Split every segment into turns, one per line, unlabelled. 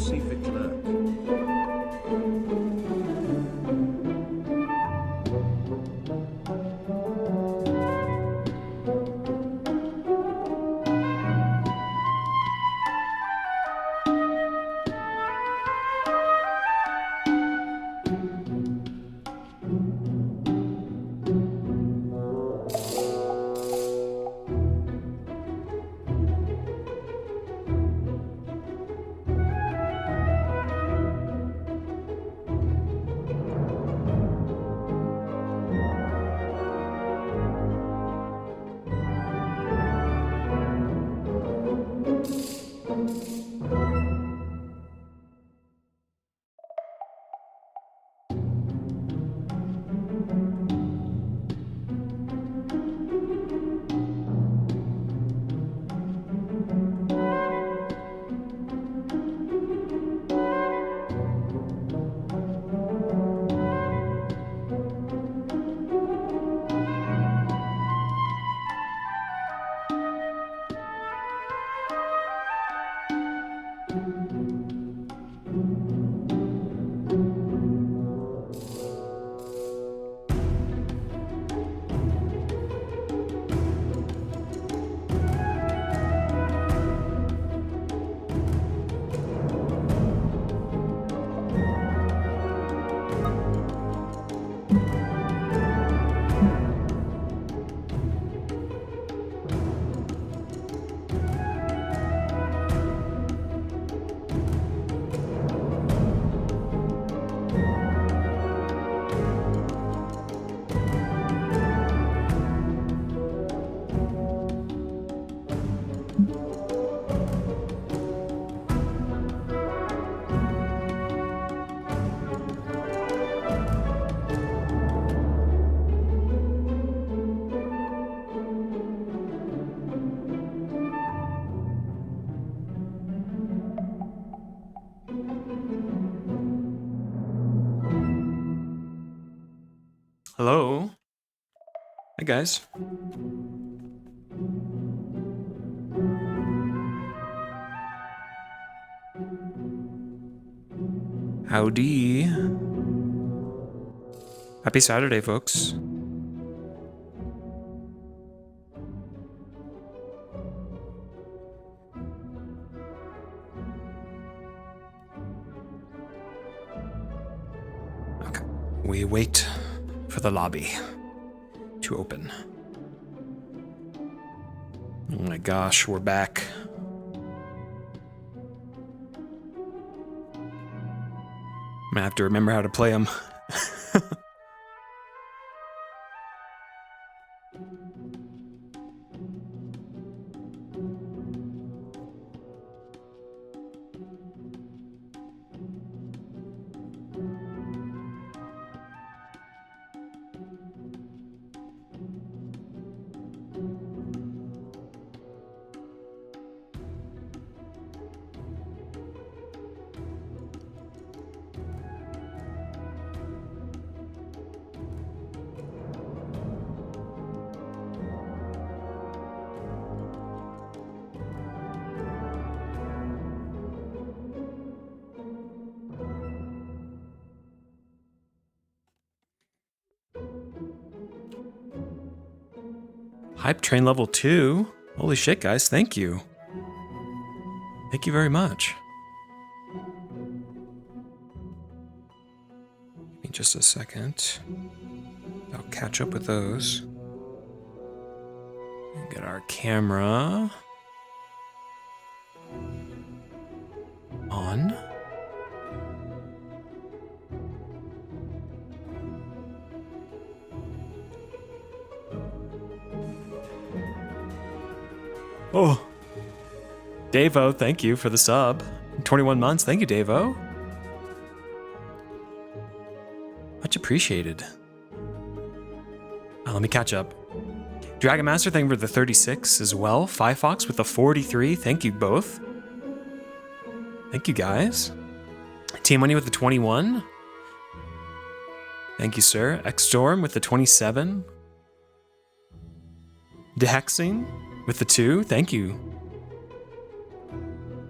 see fit to lurk.
Hello. Hi, guys. Howdy. Happy Saturday, folks. Okay. We wait for the lobby to open. Oh my gosh, we're back. I'm gonna have to remember how to play them. Hype train level 2? Holy shit, guys, thank you. Thank you very much. Give me just a second. I'll catch up with those. Get our camera on. Oh, Davo, thank you for the sub. 21 months, thank you, Davo. Much appreciated. Let me catch up. Dragon Master, thank you for the 36 as well. Fox with the 43, thank you both. Thank you, guys. Team Money with the 21. Thank you, sir. X-Storm with the 27. Dehexing with the 2. Thank you.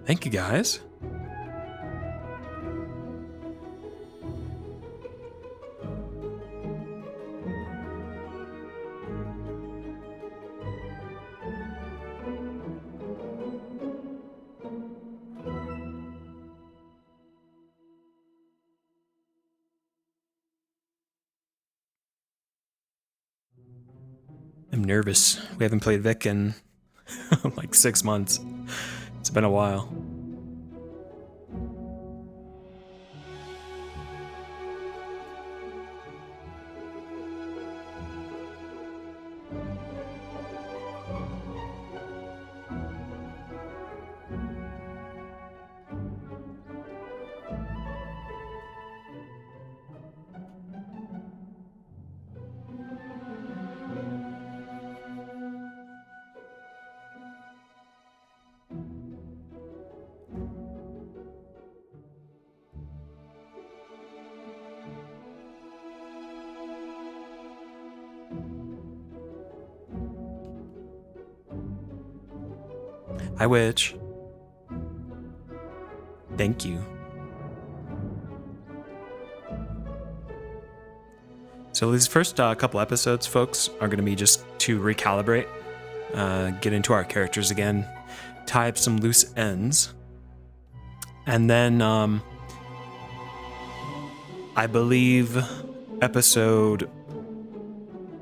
Thank you, guys. nervous. We haven't played Vic in like 6 months. It's been a while. Hi, Witch. Thank you. So these first couple episodes, folks, are going to be just to recalibrate, get into our characters again, tie up some loose ends, and then I believe episode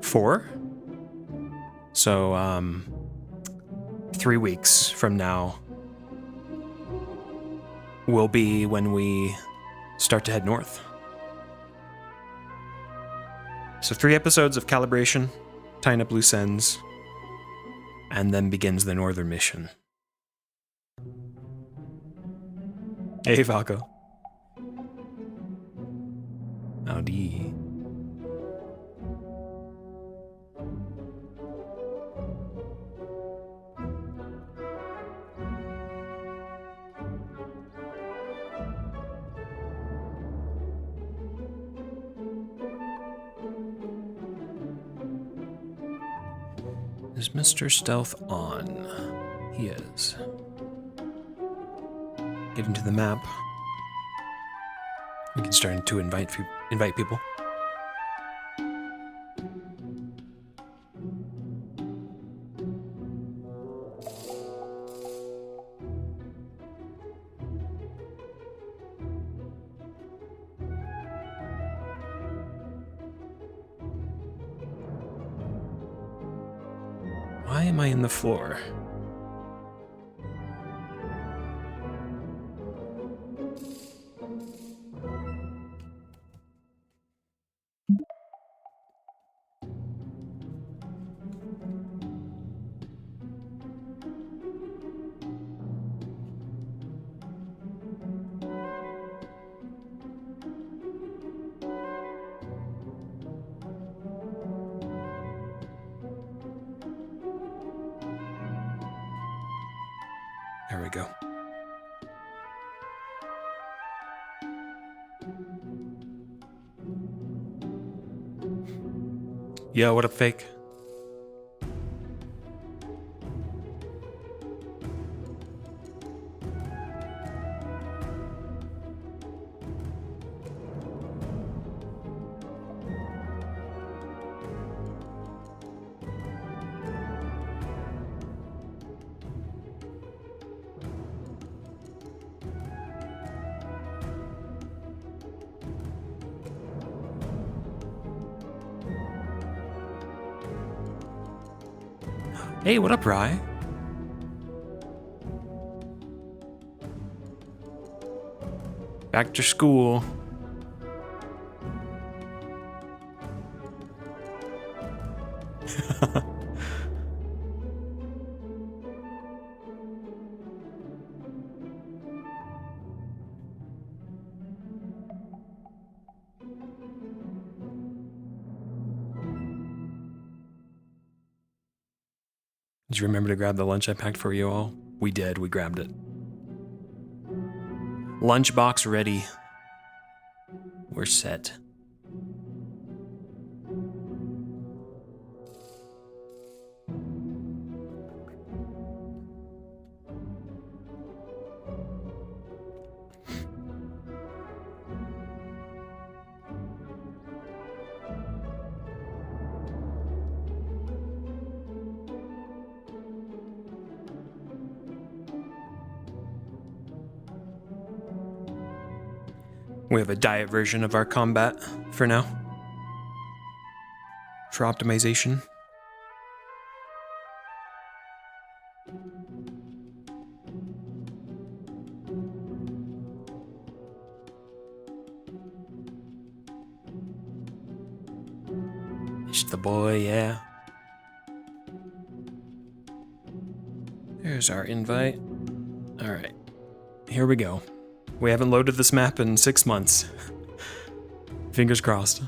4. So 3 weeks from now will be when we start to head north. So 3 episodes of calibration, tying up loose ends, and then begins the northern mission. Hey, Falco. Howdy. Is Mr. Stealth on? He is. Get into the map. We can start to invite people. Why am I in the floor? There we go. Yo, what up, fake? Hey, what up, Rye? Back to school. Did you remember to grab the lunch I packed for you all? We did, we grabbed it. Lunchbox ready. We're set. We have a diet version of our combat for now. For optimization. reached the boy, yeah. There's our invite. Alright, here we go. We haven't loaded this map in 6 months. Fingers crossed.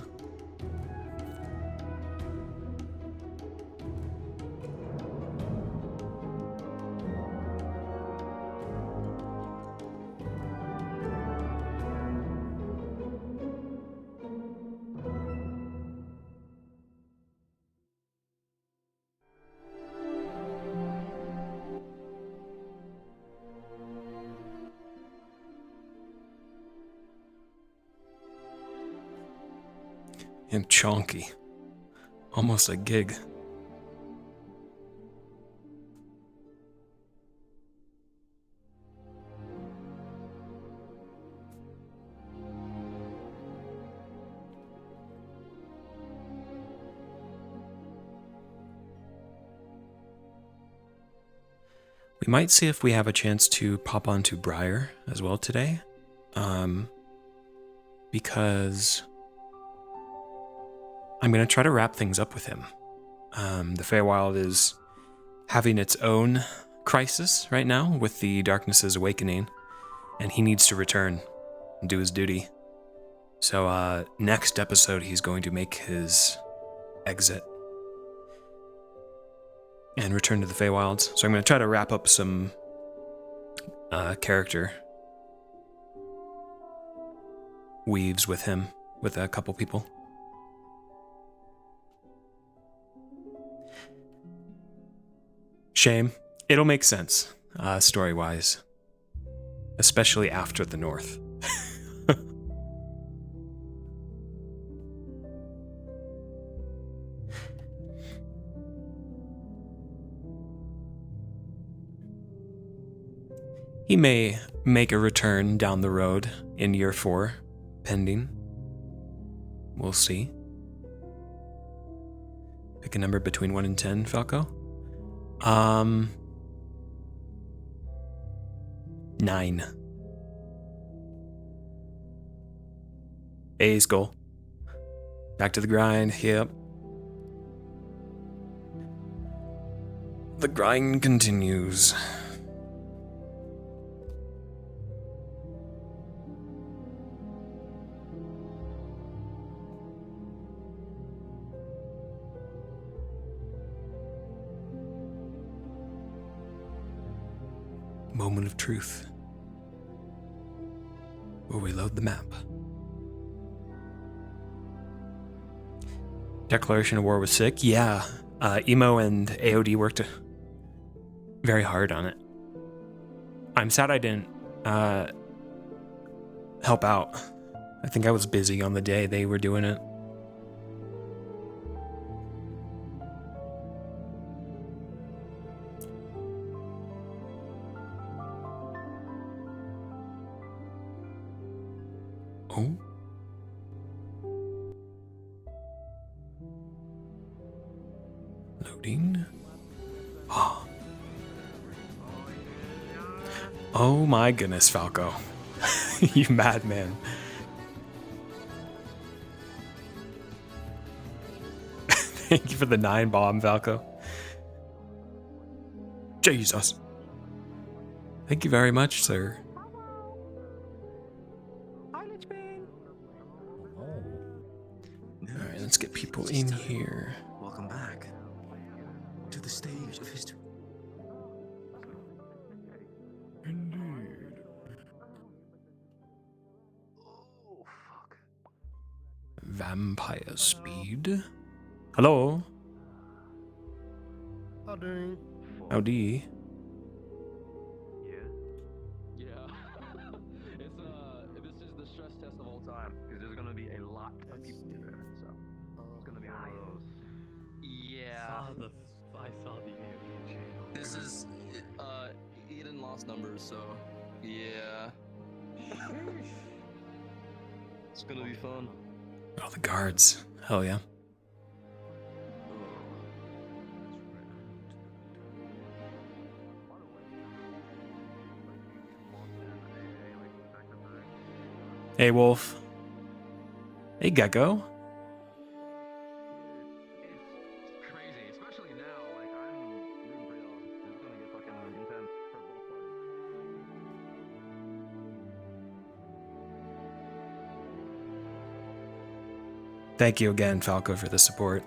And chonky. Almost a gig. We might see if we have a chance to pop onto Briar as well today. Because I'm going to try to wrap things up with him. The Feywild is having its own crisis right now with the Darkness's awakening, and he needs to return and do his duty. So next episode, he's going to make his exit and return to the Feywilds. So I'm going to try to wrap up some character weaves with him, with a couple people. Shame. It'll make sense, story-wise. Especially after the North. He may make a return down the road in year 4, pending. We'll see. Pick a number between 1 and 10, Falco. 9. A's goal. Back to the grind, yep. The grind continues. Moment of truth, where we load the map. Declaration of War was sick. Yeah, Emo and AOD worked very hard on it. I'm sad I didn't help out. I think I was busy on the day they were doing it. Oh. Loading. Oh. Oh my goodness, Falco. You madman. Thank you for the 9 bomb, Falco. Jesus. Thank you very much, sir. Alright, let's get people in here.
Welcome back to the stage of history.
Indeed.
Oh, fuck.
Vampire speed. Hello.
Howdy.
Howdy.
Yeah. This is the stress test of all time because there's gonna be a lot of people there, so it's gonna be one of those. Yeah.
I saw the alien channel.
This is Eden lost numbers, so yeah. It's gonna be fun.
Oh, the guards. Hell yeah. Hey, Wolf. Hey, Gecko. Thank you again, Falco, for the support.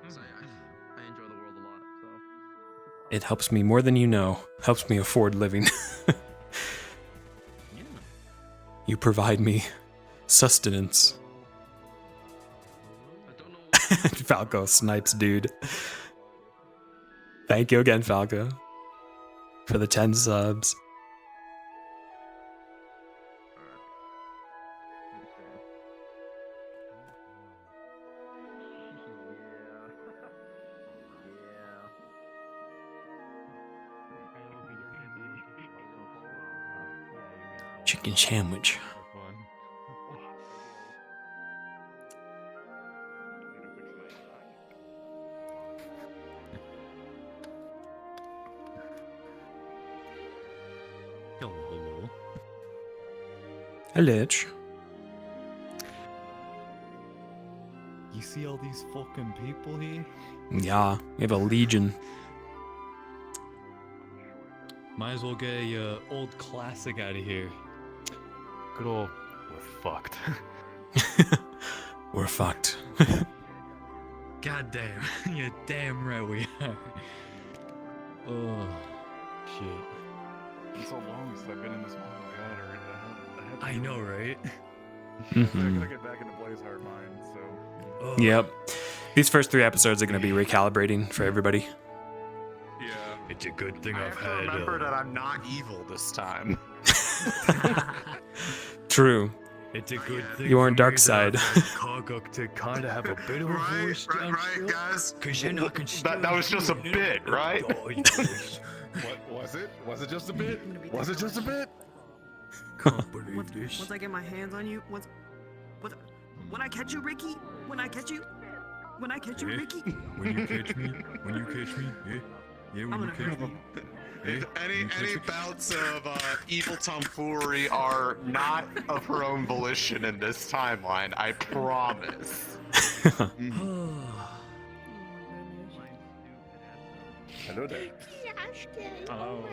I enjoy the world a lot, so.
It helps me more than you know. Helps me afford living. You provide me sustenance.
I don't know.
Falco snipes, dude. Thank you again, Falco, for the 10 subs. Chicken sandwich.
Hello.
Hello.
You see all these fucking people here?
Yeah, we have a legion.
Might as well get a old classic out of here. Good old, we're fucked.
We're fucked.
God damn, you're damn right we are. Oh, shit.
It's so long since I've been in this mode. God,
I know, right?
I gotta get back into Blaze Hard Mind, so.
Oh.
Yep. These first 3 episodes are going to be recalibrating for everybody.
Yeah.
It's a good thing
I
I've
have to
had.
remember that I'm not evil this time.
True.
It's a good thing.
You are on
for
dark
me
side.
that I've had Cogok to kind of have a bit of a
Right,
voice
right,
down
right,
still.
guys.
Cause you're not
That was just a bit, right?
What was it? Was it just a bit? Was it just a bit?
Once I get my hands on you, when I catch you, Ricky, when I catch you, Ricky,
When you catch me, yeah,
I'm
when you
gonna
catch
hurt
me.
you.
Any bouts of evil tomfoolery are not of her own volition in this timeline, I promise.
Hello there.
Oh.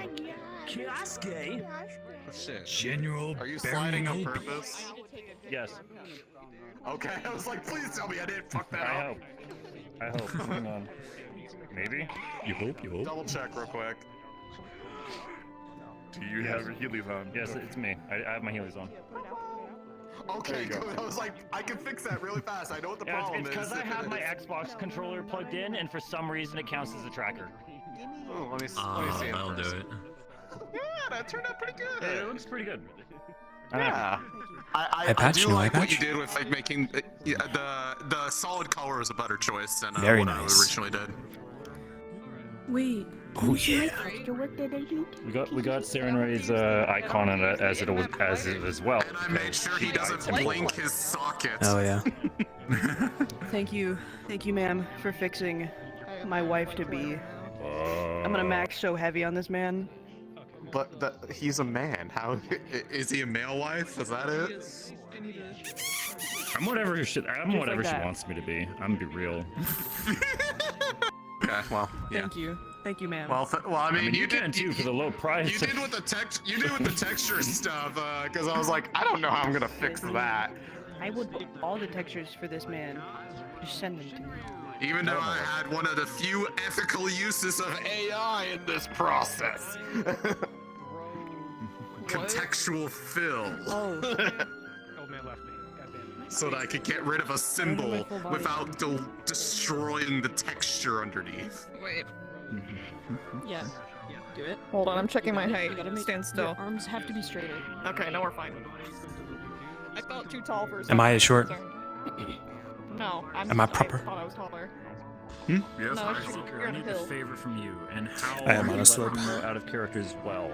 Kioske?
Shit.
General
Are you sliding on
Baron.
purpose?
Yes.
Okay, I was like, please tell me I didn't fuck that
I
up.
hope. I hope. Hang on. Maybe?
You hope.
Double check real quick.
Do you have your Heelys on?
Yes, it's me. I have my heelys on.
Okay,
There you go.
good. I was like, I can fix that really fast. I know what the
Yeah,
problem
it's
is.
because I have my Xbox controller plugged in, and for some reason it counts as a tracker.
Oh, let me see it
I'll do
first.
it.
Yeah, that turned out pretty good.
It looks pretty good.
Yeah.
Hey,
I
Patch,
do
you know
like
eye
what you
patch?
did with like making the solid color is a better choice than
Very
what
nice.
I originally did.
Wait.
Oh yeah.
Extra work that I did?
We got Serenray's icon on it as it as well.
And I made sure he doesn't blink his socket.
Oh yeah.
Thank you, ma'am, for fixing my wife to be. I'm gonna max so heavy on this man.
But he's a man. How is he a male wife? Is that it?
I'm whatever she
like that.
wants me to be. I'm gonna be real.
Okay, well, yeah.
Thank you, ma'am.
Well, I mean,
you can too for the low price.
You did with the texture stuff, because I was like, I don't know how I'm gonna fix that.
I would put all the textures for this man. Just send them to me.
Even though I had one of the few ethical uses of AI in this process. Contextual fill.
Oh,
Old man left me. Goddamn.
So that I could get rid of a symbol without destroying the texture underneath.
Wait,
yeah. Do it.
hold on, I'm checking my height.
You gotta make
Stand still.
Your arms have to be straighter.
Okay, now we're fine. I felt too tall for a second.
Am I as short?
Sorry. No,
Am I proper?
I thought I was taller.
Yes,
No,
I
it's-
see.
you're on a hill.
favor from you and how
I am on a
you let
slope.
me know out of character as well.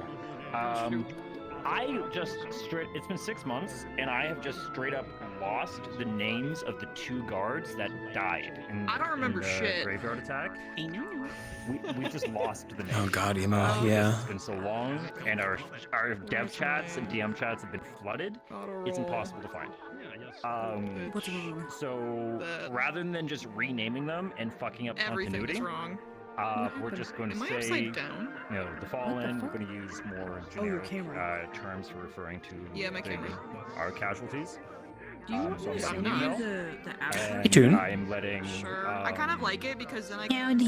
I just it's been 6 months and I have just straight up lost the names of the 2 guards that died in,
I don't remember
in the
shit.
graveyard attack. We just lost the names.
Oh god, emo.
Oh.
Yeah.
It's been so long and our dev chats and DM chats have been flooded. It's impossible to find.
What's wrong?
So
The-
rather than just renaming them and fucking up
Everything
continuity,
is wrong.
we're just going to
Am I
say,
upside down?
you know, the fallen. We're
fuck?
going to use more
Oh, your
generic
camera.
terms for referring to
Yeah, my camera.
our casualties.
Do you want
So
me to
I'm
send
letting you
you
know.
the avatar?
Hey, Toon.
I'm letting.
Sure. I kind of like it because then I
Howdy.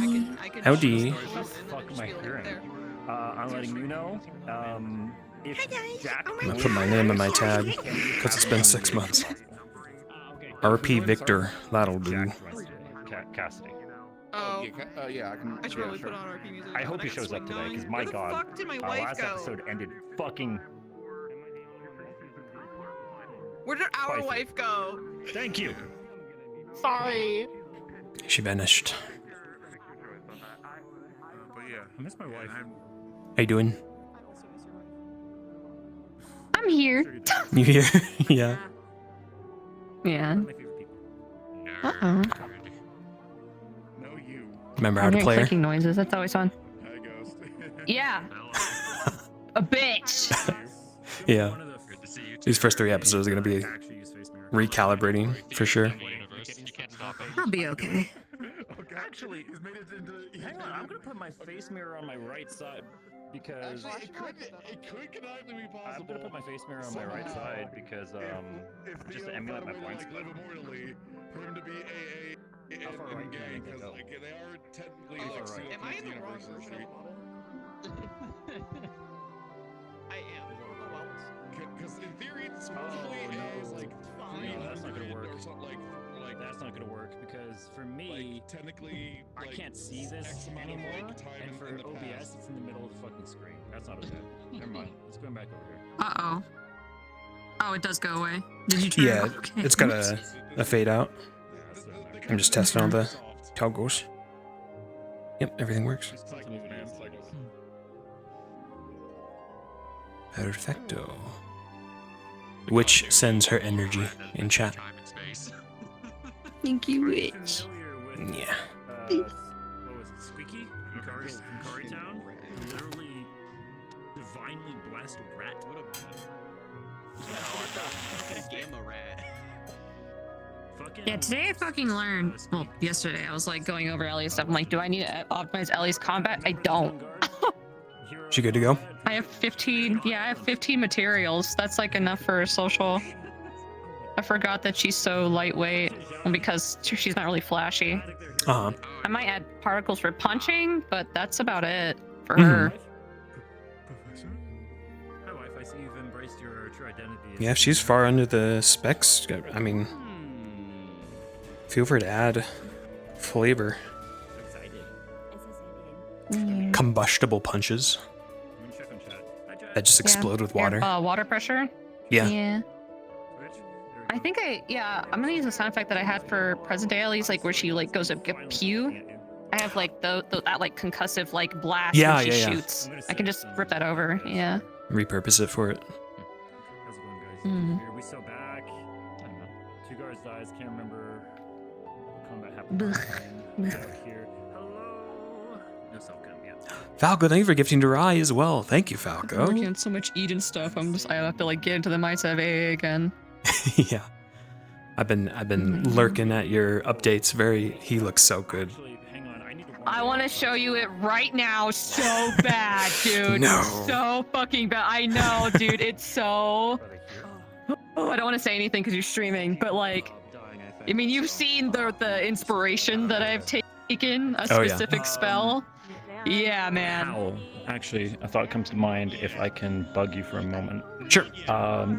can
Howdy.
choose the voice and then
Fuck
it just
my
be like
hearing.
there.
I'm letting you know. If
Hi, guys.
Jack,
Oh my
I'm gonna put my name in my tag because it's been 6 months. RP Victor, that'll do.
Jack joins today. Cassidy.
Oh,
Yeah, I can.
I should probably put on RP music.
I
now,
hope
but
he
got
shows up
swing
today, because
going.
my
Where the
god,
fuck did my
our
wife
last
go?
episode ended fucking.
Where did our
Spicy.
wife go?
Thank you.
Sorry.
She vanished.
But yeah,
I miss my wife.
How you doing?
I'm here.
You here? Yeah.
Yeah.
My favorite people.
Uh-oh.
no, you.
Remember how
I'm
to
hearing
play her?
clicking noises. That's always fun.
Hi, Ghost.
Yeah. A bitch.
Yeah. These first 3 episodes are gonna be recalibrating for sure.
I'll be okay.
Actually, hang on. I'm gonna put my face mirror on my right side because
Actually, it could connively be possible.
I'm gonna put my face mirror on my right side because
if
just
Theo
to emulate my
found a way
blind
to, like,
spot.
live immortally, for him to be AA
How far right
and
do you
gang,
think I
because
go?
like they are technically
How
like
far right?
Am I in the wrong
universes,
version of the model? I am. Oh well.
because in theory,
Oh,
supposedly AA is
no.
like
Fine.
No, that's not gonna
300
work.
or something like
That's not gonna work because for me,
like technically
I
like,
can't see this
X amount of,
anymore,
like, time
and
in
for
the
OBS,
past.
it's in the middle of the fucking screen. That's not okay. Never mind. Let's go back over here.
Uh-oh. Oh, it does go away. Did you try?
Yeah,
Okay.
it's got a fade out.
Yeah, that's not bad.
I'm just testing all the
soft.
toggles. Yep, everything works.
Cycles, man, cycles.
Perfecto. Which sends her energy in chat.
Thank you, witch.
Familiar with,
Yeah.
what was it, Squeaky from Curry Town? Literally divinely blessed rat. What a
Gamma rat.
fucking.
Yeah, today I fucking learned. Well, yesterday I was like going over Ellie's stuff. I'm like, do I need to optimize Ellie's combat? I don't.
She good to go?
I have 15. Yeah, I have 15 materials. That's like enough for a social. I forgot that she's so lightweight because she's not really flashy.
Uh-huh.
I might add particles for punching, but that's about it for
Mhm.
her.
Hi, wife. I see you've embraced your true identity.
Yeah, if she's far under the specs, I mean, feel free to add flavor.
Mm.
Combustible punches
Check on chat. Hi, Jack.
that just explode with water.
Water pressure?
Yeah.
Yeah.
Switch. There we
I
go.
think I'm gonna use a sound effect that I had for present day Ellie's, like where she like goes up pew. I have like that like concussive like blast
Yeah,
when she
yeah, yeah.
shoots. I can just rip that over. Yeah.
Repurpose it for it.
How's it going, guys?
Mm.
Are we still back? I don't know. 2 guards dies. Can't remember what combat happened.
Blech.
last time. Out here. Hello. No self-cam yet.
Falco, thank you for gifting to Rai as well. Thank you,
I'm
Falco.
working on so much Eden stuff. I have to like get into the mindset of AA again.
Yeah. I've been lurking at your updates. He looks so good.
Actually, hang on. I need to.
I want to show you it right now so bad, dude.
No.
So fucking bad. I know, dude. It's so. Oh, I don't want to say anything because you're streaming, but like, I mean, you've seen the inspiration that I've taken, a
Oh, yeah.
specific spell. Yeah, man.
How? Actually, a thought comes to mind if I can bug you for a moment.
Sure.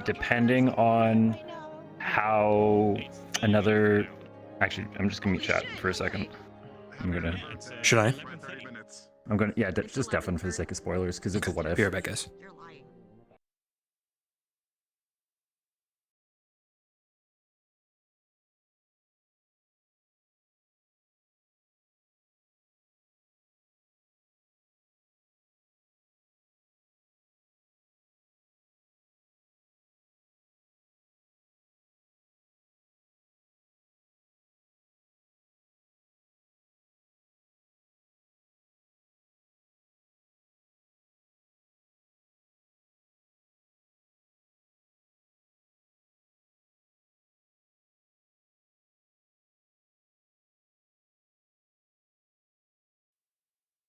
Depending on how another. Actually, I'm just gonna mute chat for a second.
Should I?
Yeah, just definitely for the sake of spoilers, because it's a what if.
Be right back, guys.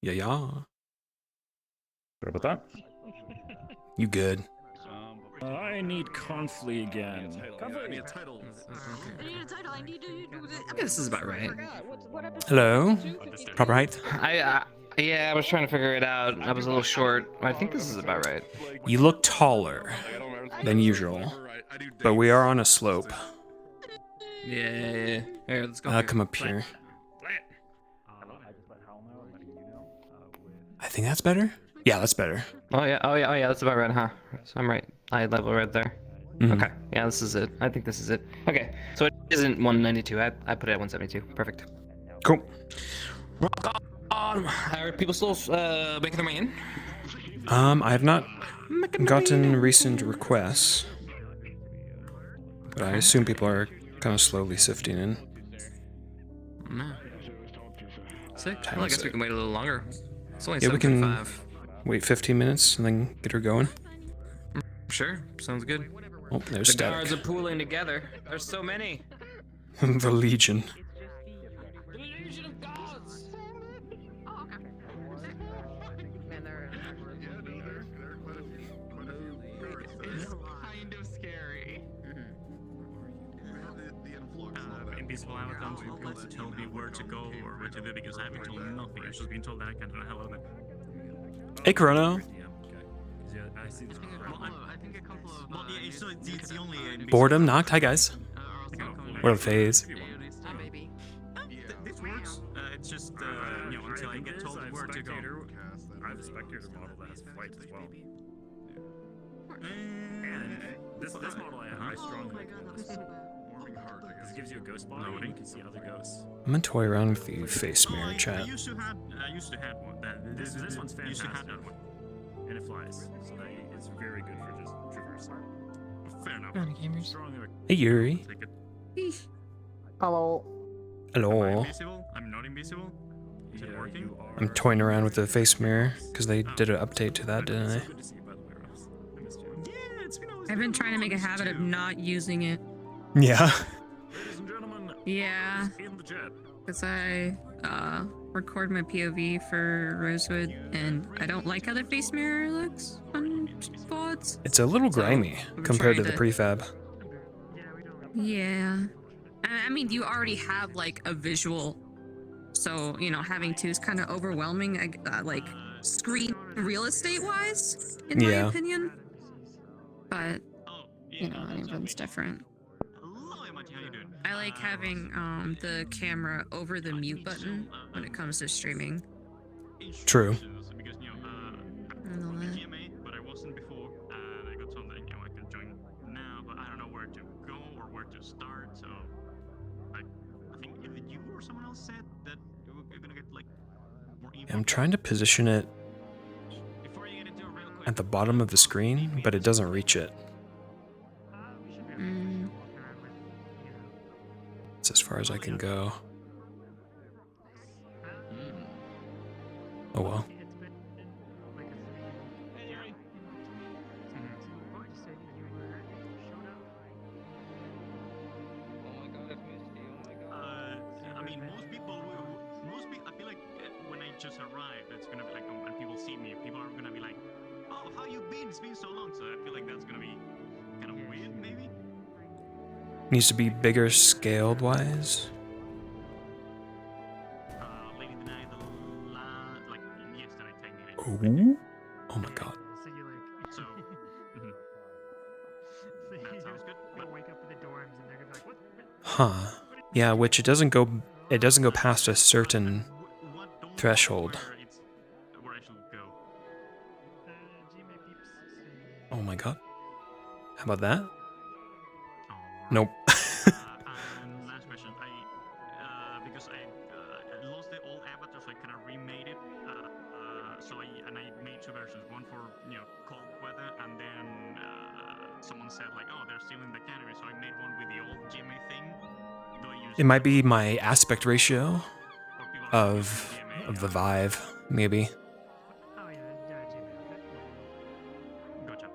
Yeah.
Sorry about that.
You good?
I I need Confly again.
I need a title.
I need a title. I need to do this.
I guess this is about right.
Hello? Proper height?
Yeah, I was trying to figure it out. I was a little short. I think this is about right.
You look taller than usual, but we are on a slope.
Yeah. Here, let's go.
I'll come up here. I think that's better? Yeah, that's better.
Oh yeah, that's about right, huh? So I'm right. Eye level right there.
Mhm.
Okay, yeah, this is it. I think this is it. Okay, so it isn't 192. I put it at 172. Perfect.
Cool.
Are people still making their way in?
I have not gotten recent requests, but I assume people are kind of slowly sifting in.
No. Sick.
Time
Well, I
is
guess we
it?
can wait a little longer. It's only
Yeah, we can
7:35.
wait 15 minutes and then get her going.
Sure. Sounds good.
Oh, there's
The guards are
static.
pooling together. There's so many.
The Legion.
The Legion of Gods.
Kind of scary.
Invisible avatars will be able to tell me where to go or where to be because I haven't told nothing. I've just been told that I can't do hello then.
Hey, Chrono.
Yeah, okay. 'Cause, yeah, I see this. I think a couple of. Well, yeah, it's the only.
Boredom knocked. Hi, guys. What a phase.
Maybe.
This works. It's just, until I get told where to go.
I have a spectator model that has flight as well. And this model I strongly recommend this. Because it gives you a ghost body and you can see other ghosts.
I'm gonna toy around with the face mirror
I
chat.
used to have one.
This one's
Used to have
fantastic.
that one.
And it flies. So that it's very good for just traversing.
Fair enough.
Strongly
Hey, Yuri.
Take it.
Hello.
Am I
Hello.
invisible? I'm not invisible? Is it working?
You are.
I'm toying around with the face mirror because they did an update to that, didn't they?
Good to see you, by the way, Ross. I missed you.
Yeah, it's been always
I've been trying to make a habit of not using it.
Yeah.
Ladies and gentlemen,
Yeah,
in the chat.
because I record my POV for Rosewood, and I don't like how the face mirror looks on VODs.
It's a little grimy
I'm
compared to
trying
the
to-
prefab.
Yeah. I mean, you already have like a visual, so having two is kind of overwhelming. Like screen real estate wise, in my
Yeah.
opinion. But
Oh, yeah.
everyone's different.
Hello, Emati, how you doing?
I like having the camera over the mute button when it comes to streaming.
True.
Because,
And all
I'm
that.
GMA, but I wasn't before, and I got told that, I can join now, but I don't know where to go or where to start, so I think either you or someone else said that you're gonna get, like, more info.
I'm trying to position it
Before you get into it real quick,
at the bottom of the screen, but it doesn't reach it.
Mm,
It's as far as I can go. Oh well.
I mean, I feel like when I just arrive, it's gonna be like, when people see me, people are gonna be like, oh, how you been? It's been so long, so I feel like that's gonna be kind of weird, maybe?
Needs to be bigger scaled wise.
Lady Denied, like, yesterday, technically.
Ooh. Oh my god.
So, that sounds good, but
Huh. Yeah, which it doesn't go past a certain
what don't
threshold.
where I should go?
Oh my god. How about that?
Alright.
Nope.
And last question, because I lost the old avatar, so I kind of remade it. So I made two versions, one for cold weather, and then someone said like, oh, they're still in the cannery, so I made one with the old GMA thing. Do I use
It might be my aspect ratio
for people
of the Vive, maybe.
Gotcha.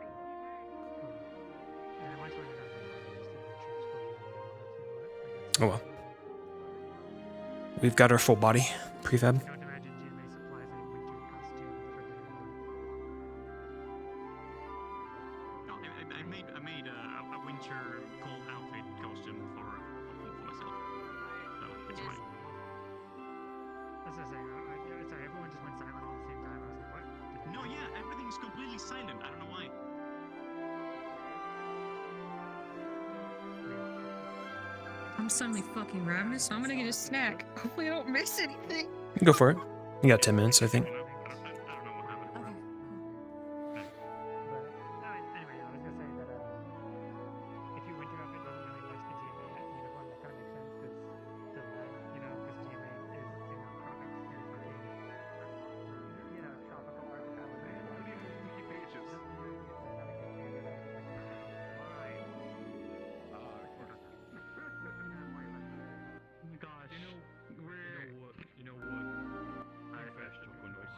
Oh well. We've got our full body prefab.
No, I made Everything's completely silent. I don't know why.
I'm suddenly fucking ravenous, so I'm gonna get a snack. Hopefully I don't miss anything.
Go for it. You got 10 minutes, I think.
I don't know what happened.
Okay,
Anyway, I was gonna say that if you interrupt it, doesn't really watch the GMA uniform. That kind of makes sense because the because GMA is comics territory, tropical art
Oh my gosh. You know what? I fast choco noise.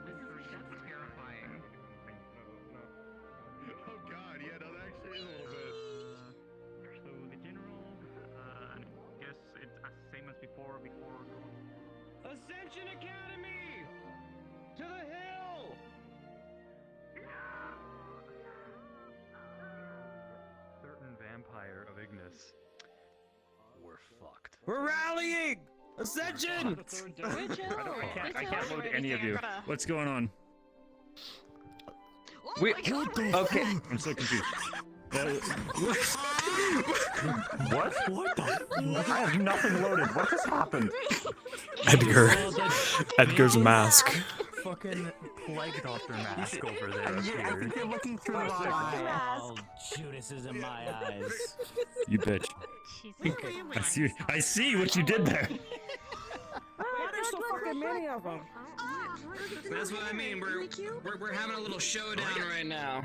that's terrifying.
Oh god, yeah, no, that actually is a little bit.
So the general, and I guess it's same as before
Ascension Academy! To the hill!
Certain vampire of Ignis. We're fucked.
We're rallying! Ascension!
I can't load any of you. What's going on?
We okay.
I'm so confused. What? What the? I have nothing loaded. What just happened?
Edgar's mask.
Fucking plague doctor mask over there.
I think you're looking through the eye.
Oh, Judas is in my eyes.
You bitch. I see what you did there.
Why there's so fucking many of them?
That's what I mean. We're having a little showdown right now.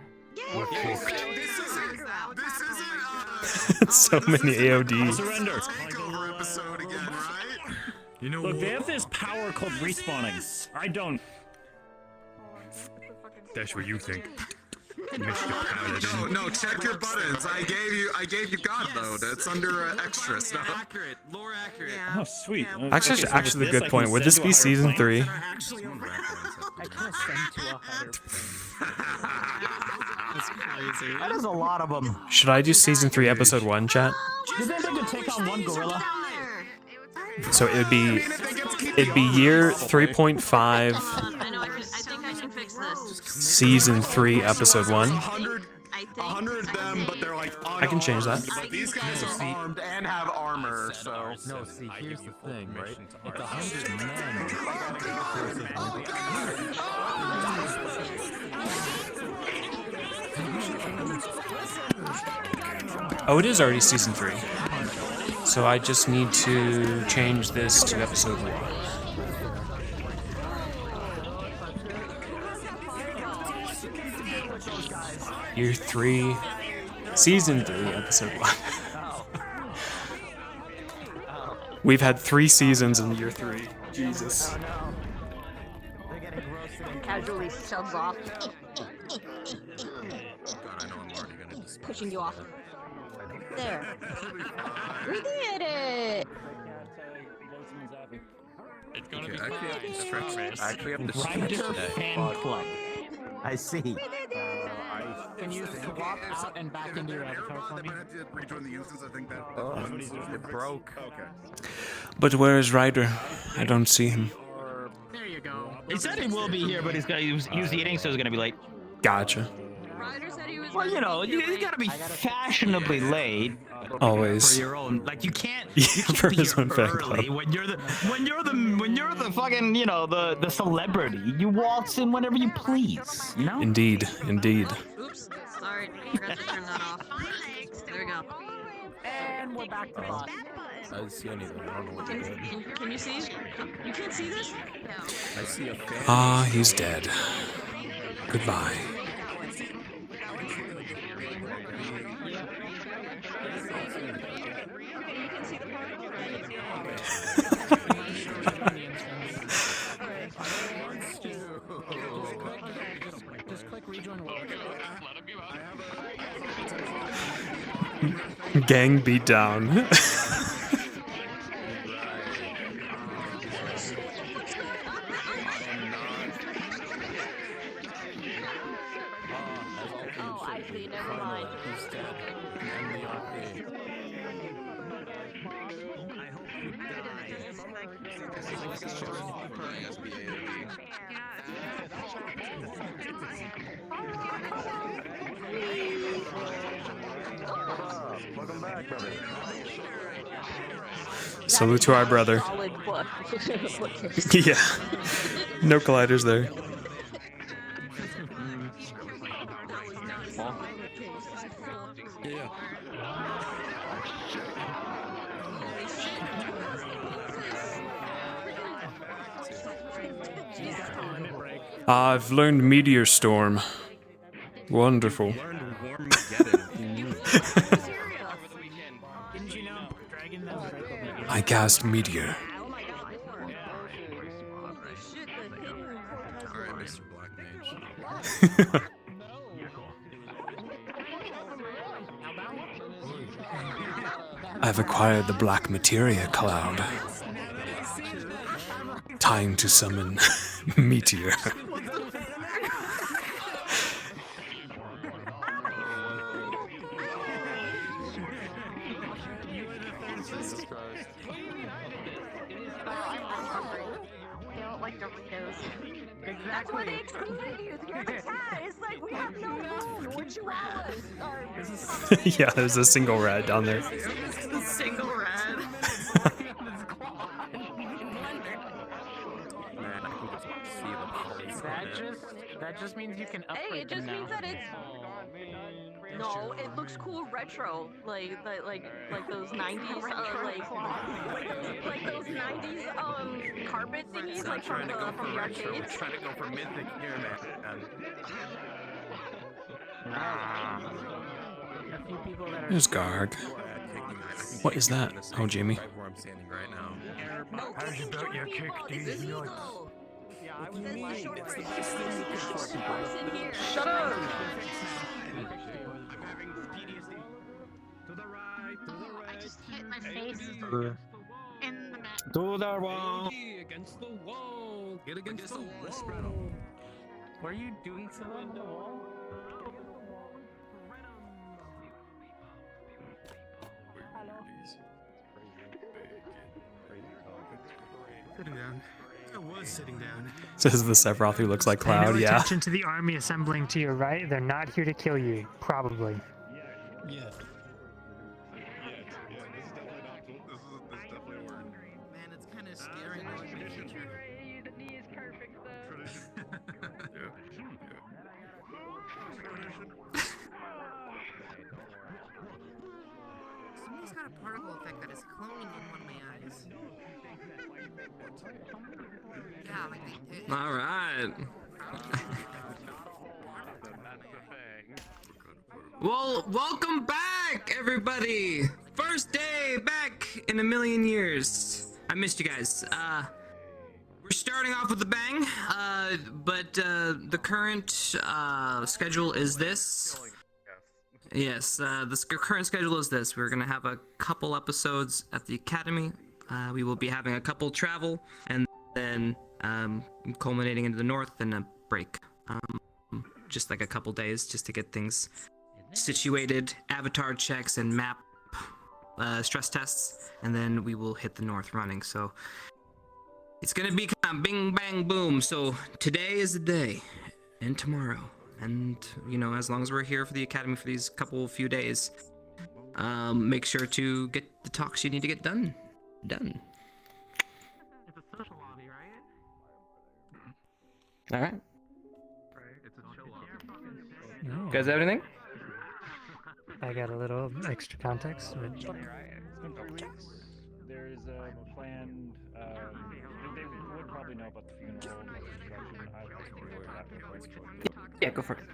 So many AODs.
Surrender.
Takeover episode again, right?
You know
Look,
what?
they have this power called respawning. I don't.
That's what you think. Mr. Paladin.
No, check your buttons. I gave you God mode. It's under extra stuff.
Accurate, lore accurate.
Oh, sweet.
Actually,
Okay, so
actually,
with
good
I
point.
can
Would
send
this
to a
be
higher
season
plane?
3?
I can't send to a higher.
That's crazy.
That is a lot of them.
Should I do season 3, episode 1, chat?
You think they could take on one gorilla?
So it'd be year 3.5,
I know, I think I can fix this.
season 3, episode 1.
100 of them, but they're like
I can change that.
But these guys are armed and have armor, so.
No, see, here's the thing, right? It's 100 men.
Oh, it is already season 3. So I just need to change this to episode 1. Year 3, season 3, episode 1. We've had 3 seasons in year 3. Jesus.
Casually shoves off. Pushing you off. There. We did it!
It's gonna be
I actually have to switch
Rider
today.
fan club. I see.
Can you swap out and back into your avatar for me?
Rejoin the users, I think that.
It broke.
Okay.
But where is Ryder? I don't see him.
There you go.
He said he will be here, but he's eating, so he's gonna be late.
Gotcha.
Ryder said he was
Well, you know, you gotta be fashionably late
Always.
for your own. Like you can't.
Yeah,
You can't
for
be
his
here
own fan club.
early when you're the fucking the celebrity. You waltz in whenever you please. You know.
Indeed, indeed.
Oops, sorry, forgot to turn that off. There we go.
And we're back to bot.
I didn't see anything. I don't know what you did.
Can you see? You can't see this?
I see a fan.
Ah, he's dead. Goodbye.
Just click rejoin world.
Gang beat down.
Oh, I see. Never mind.
Welcome back, brother.
Salute to our brother.
Solid book.
Yeah. No colliders there.
Yeah.
I've learned Meteor Storm. Wonderful. I cast Meteor.
Alright, Mr. Black Mage.
I've acquired the Black Materia Cloud. Time to summon Meteor.
They don't like Doritos. That's why they excluded you. You're the cat. It's like we have no phone. We're chihuahuas.
Yeah, there's a single rat down there.
The single rat.
That just means you can upgrade
Hey, it just means that it's. No, it looks cool retro, like those 90s, like those 90s carpet thingies, like from the arcades.
Trying to go for mythic here, man.
There's Garg. What is that? Oh, Jamie.
Right where I'm standing right now.
How's about your kick, dude? You're like,
What do you mean? It's the best thing you can
Shut up!
I just hit my face in the mat.
To the wall. Against the wall. Get against the wall.
What are you doing to the wall?
Sitting down. I was sitting down.
Says the Sephiroth who looks like
pay
Cloud,
no
yeah.
attention to the army assembling to your right. They're not here to kill you, probably.
Yeah.
Man, it's kind of scary knowing my future.
The knee is perfect though.
Somebody's got a particle effect that is cloning in one of my eyes. Yeah, like they.
All right. Well, welcome back, everybody. First day back in a million years. I missed you guys. We're starting off with a bang, but the current schedule is this. Yes, the current schedule is this. We're gonna have a couple episodes at the academy. We will be having a couple travel, and then culminating into the north and a break. Just like a couple days, just to get things situated, avatar checks and map stress tests, and then we will hit the north running. So it's gonna be kind of bing bang boom. So today is the day, and tomorrow, and you know, as long as we're here for the academy for these few days, make sure to get the talks you need to get done.
It's a social lobby, right?
All right.
Right. It's a chill lobby.
Oh.
Guys, have anything?
I got a little extra context.
There's a planned. They would probably know about the funeral and reconstruction.
Yeah, go for it.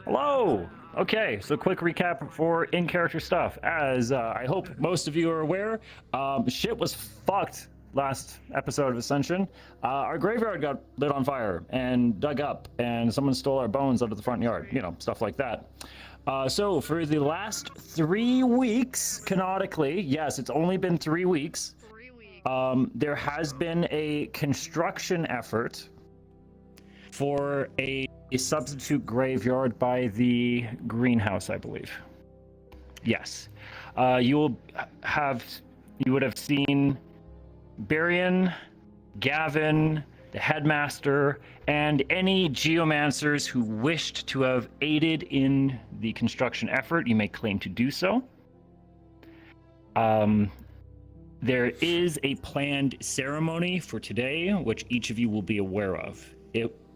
Hello! Okay, so quick recap for in-character stuff. As I hope most of you are aware, shit was fucked last episode of Ascension. Our graveyard got lit on fire and dug up, and someone stole our bones out of the front yard. You know, stuff like that. So for the last 3 weeks, canonically, yes, it's only been 3 weeks, there has been a construction effort for a substitute graveyard by the greenhouse, I believe. Yes. You would have seen Barian, Gavin, the headmaster, and any geomancers who wished to have aided in the construction effort. You may claim to do so. There is a planned ceremony for today, which each of you will be aware of.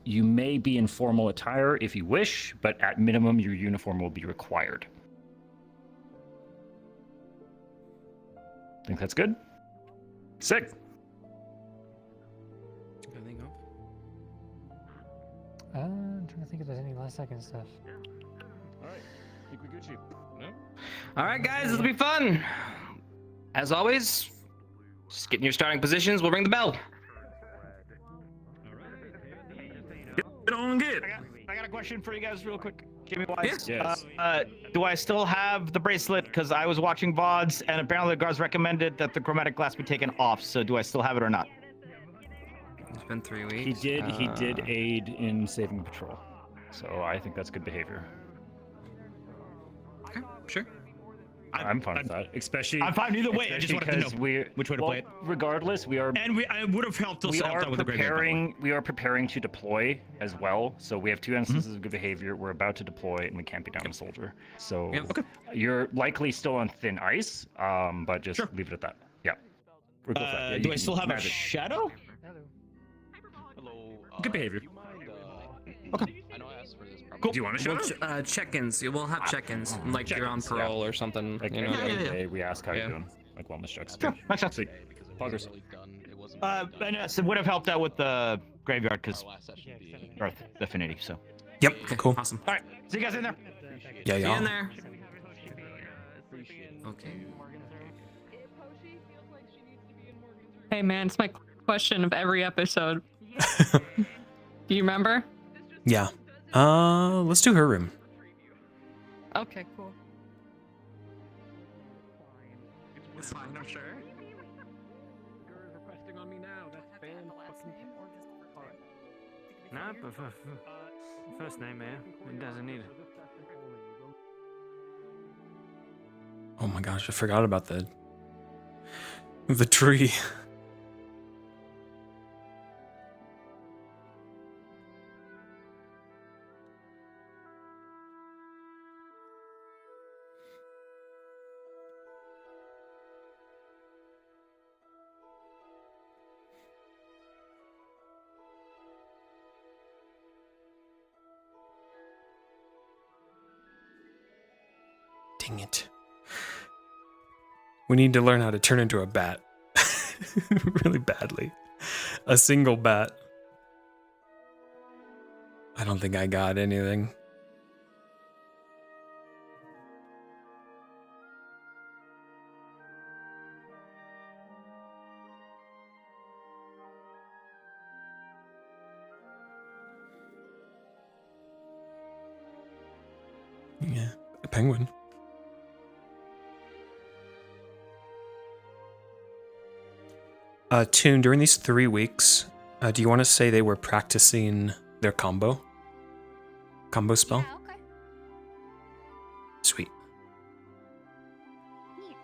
You may be in formal attire if you wish, but at minimum, your uniform will be required. Think that's good? Sick.
Anything up?
I'm trying to think if there's any last second stuff.
All right, think we Gucci. No?
All right, guys, this will be fun. As always, just get in your starting positions. We'll ring the bell.
Get on good.
I got a question for you guys real quick, Jimmy Wise.
Yes.
Do I still have the bracelet? Because I was watching VODs, and apparently the guards recommended that the chromatic glass be taken off, so do I still have it or not?
It's been 3 weeks.
He did aid in saving patrol. So I think that's good behavior.
Okay, sure.
I'm fine with that, especially.
I'm fine either way. I just wanted to know which way to play it.
Regardless, we are.
And I would have helped us out with the graveyard.
We are preparing to deploy as well. So we have 2 instances of good behavior. We're about to deploy, and we can't be down a soldier. So you're likely still on thin ice, but just leave it at that. Yeah. We're good for that.
Do I still have a shadow?
Good behavior.
Okay.
Cool.
Do you want to show
check-ins. We'll have check-ins, like you're on
check-ins,
parole or something.
Like
you know?
every other day, we ask how you're doing, like wellness checks.
Sure, makes sense.
Progress.
And it would have helped out with the graveyard because Earth affinity. So.
Yep. Cool.
Awesome.
All right. See you guys in there.
Yeah,
See
yeah.
you in there. Okay.
Hey man, it's my question of every episode. Do you remember?
Yeah. Let's do her room.
Okay, cool.
It's fine, I'm sure.
You're requesting on me now. That's fan fucking.
Nah, but first name, man. It doesn't need it.
Oh my gosh, I forgot about the tree. Dang it. We need to learn how to turn into a bat. Really badly. A single bat. I don't think I got anything. Yeah, a penguin. Toon, during these 3 weeks, do you want to say they were practicing their combo spell?
Yeah, okay.
Sweet.
Neat.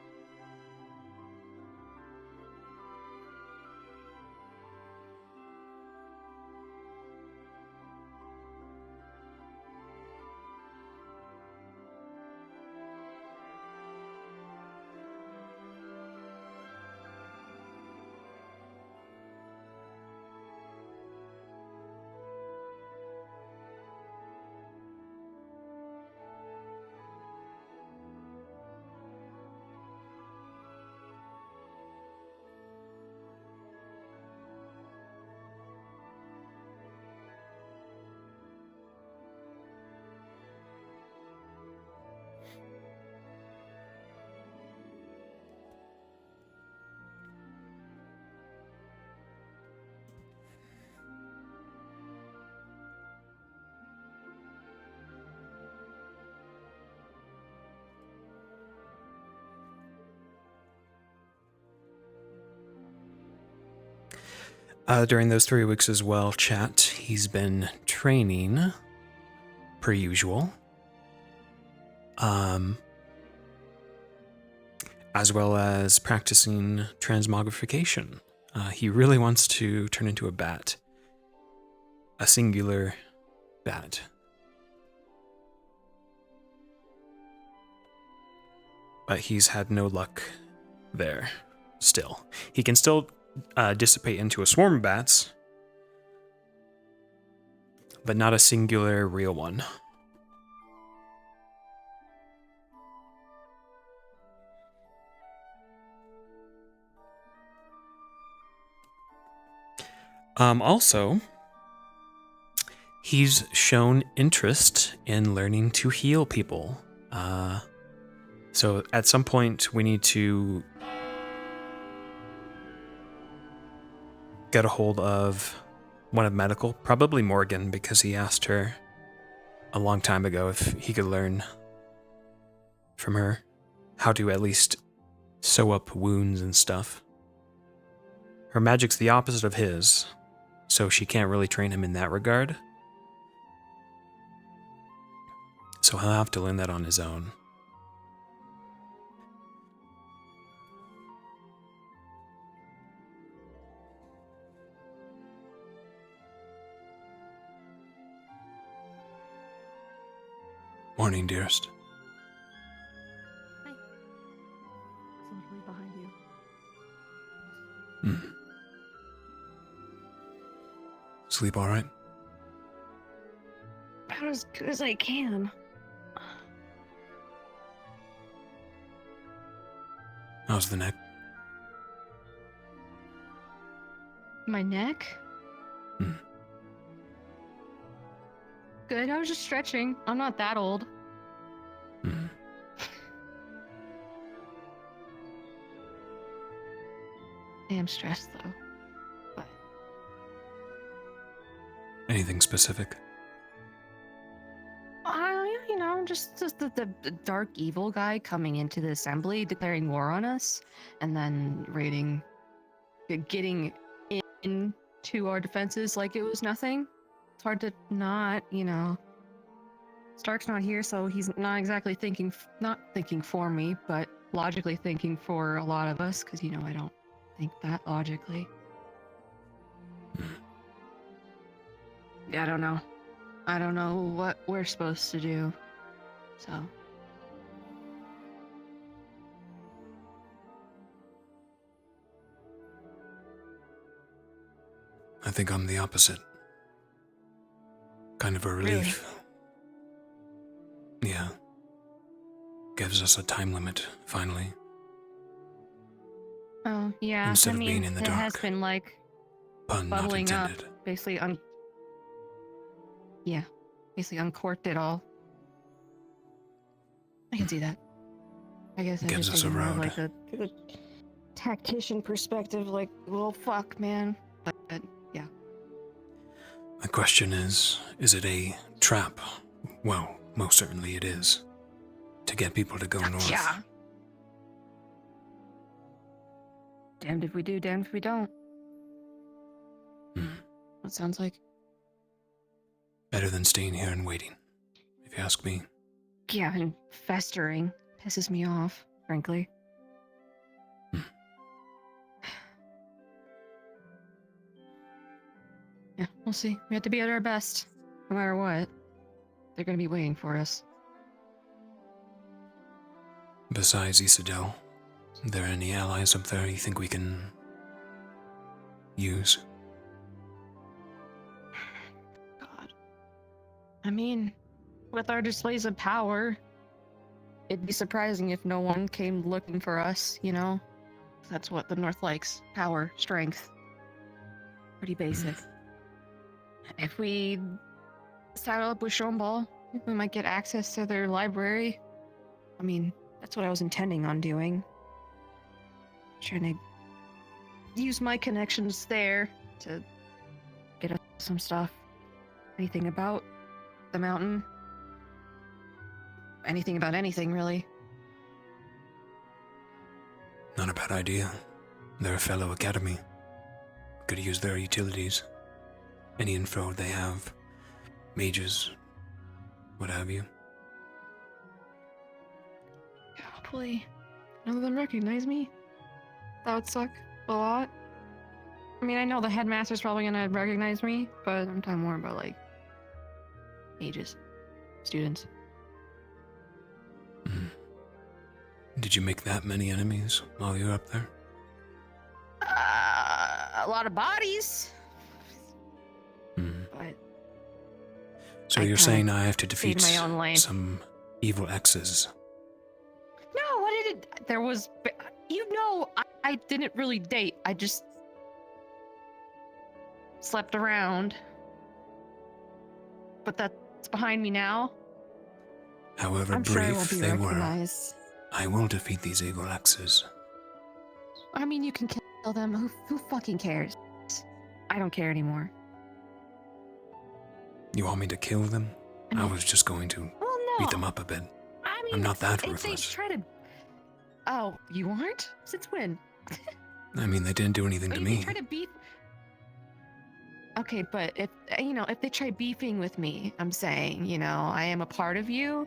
During those 3 weeks as well, chat, he's been training per usual. As well as practicing transmogrification. He really wants to turn into a bat. a singular bat. But he's had no luck there still. He can still dissipate into a swarm of bats, but not a singular real one. Also, he's shown interest in learning to heal people. So at some point we need to get a hold of one of medical, probably Morgan, because he asked her a long time ago if he could learn from her how to at least sew up wounds and stuff. Her magic's the opposite of his, so she can't really train him in that regard. So he'll have to learn that on his own. Morning, dearest.
Hi. Someone right behind you.
Sleep all right?
About as good as I can.
How's the neck?
My neck? Good, I was just stretching. I'm not that old. I am stressed though. But
Anything specific?
you know, just the dark evil guy coming into the assembly, declaring war on us, and then getting into our defenses like it was nothing. It's hard to not, you know. Stark's not here, so he's not exactly not thinking for me, but logically thinking for a lot of us, because, you know, I don't think that logically. Yeah, I don't know. I don't know what we're supposed to do, so.
I think I'm the opposite. Kind of a relief. Yeah. Gives us a time limit, finally.
Oh, yeah.
Instead
I
of
mean,
being in the
it has
dark.
been like
Pun not
bubbling up,
intended.
basically basically uncorked it all. I can see that. I guess I
Gives
just
us a
take it more of
road.
like a tactician perspective, like, well, fuck, man. But yeah.
The question is it a trap? Well, most certainly it is. To get people to go north.
Yeah. Damned if we do, damned if we don't. That sounds like.
Better than staying here and waiting, if you ask me.
Yeah, and festering pisses me off, frankly. Yeah, we'll see. We have to be at our best, no matter what. They're gonna be waiting for us.
Besides Isadel, are there any allies up there you think we can use?
God. I mean, with our displays of power, it'd be surprising if no one came looking for us, you know? That's what the North likes. Power, strength. Pretty basic. If we saddle up with Schoenball, we might get access to their library. I mean, that's what I was intending on doing. Trying to use my connections there to get us some stuff. Anything about the mountain. Anything about anything, really.
Not a bad idea. They're a fellow academy. Could use their utilities. Any info they have. Mages. What have you.
Hopefully none of them recognize me. That would suck a lot. I mean, I know the headmaster's probably gonna recognize me, but I'm talking more about like ages, students.
Did you make that many enemies while you were up there?
A lot of bodies. But
So
I
you're
kinda
saying I have to
stayed
defeat
in my own lane.
some evil exes?
no, what did it? There was, I didn't really date. I just slept around. But that's behind me now.
However
I'm sure I
brief
won't be
they were,
recognized.
I will defeat these evil exes.
I mean, you can kill them. Who fucking cares? I don't care anymore.
You want me to kill them? I was just going to
Well, no.
beat them up a bit.
I mean,
I'm not that
if they
ruthless.
try to. Oh, you aren't? Since when?
I mean, they didn't do anything to
If
me.
they try to beef. Okay, but if if they try beefing with me, I'm saying, I am a part of you.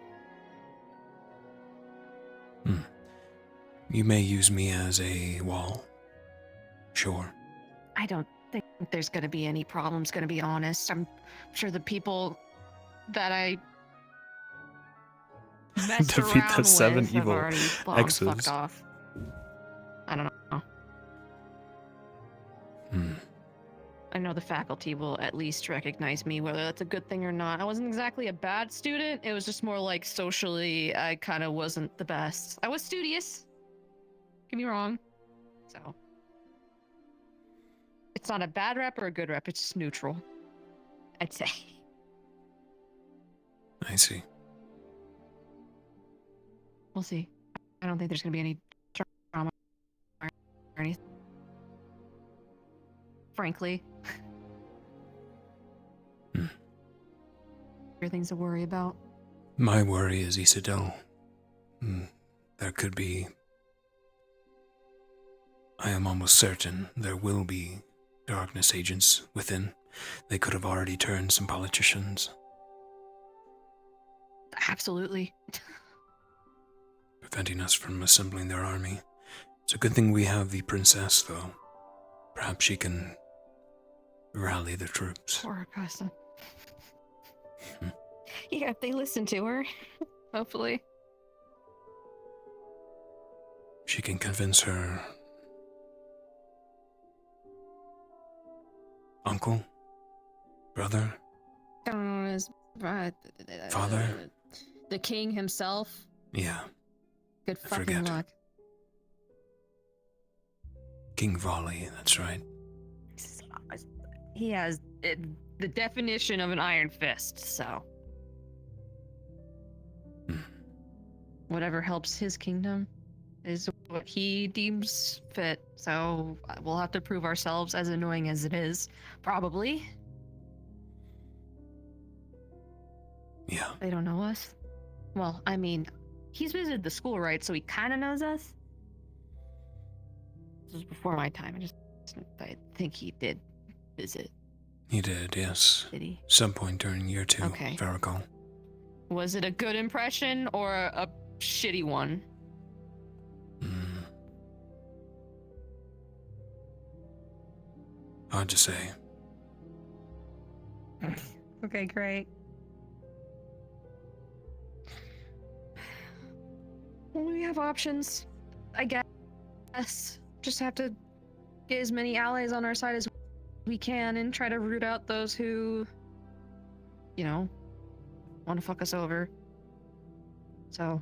You may use me as a wall. Sure.
I don't think there's gonna be any problems. Gonna be honest. I'm sure the people that I messed
Defeat the
around
7
with have
evil
already long
exes.
fucked off. I don't know. I know the faculty will at least recognize me, whether that's a good thing or not. I wasn't exactly a bad student. It was just more like socially, I kind of wasn't the best. I was studious. Get me wrong. So it's not a bad rep or a good rep. It's just neutral, I'd say.
I see.
We'll see. I don't think there's gonna be any drama or anything. Frankly. Things to worry about.
My worry is Isidel. There could be... I am almost certain there will be darkness agents within. They could have already turned some politicians.
Absolutely.
Preventing us from assembling their army. It's a good thing we have the princess, though. Perhaps she can rally the troops.
Poor Augusta. Yeah, if they listen to her, hopefully.
She can convince her uncle, brother,
I don't know his
father.
The king himself.
Yeah,
Good
I
fucking
forget.
luck.
King Volley. That's right.
He has the definition of an iron fist, so. Whatever helps his kingdom is what he deems fit. So we'll have to prove ourselves, as annoying as it is. Probably.
Yeah.
They don't know us. Well, I mean, he's visited the school, right? So he kind of knows us. This was before my time. I think he did visit.
He did, yes.
Did he?
Some point during year 2,
Okay.
if I recall.
Was it a good impression or a shitty one?
Hard to say.
Okay, great. Well, we have options, I guess. Just have to get as many allies on our side as we can and try to root out those who, want to fuck us over. So,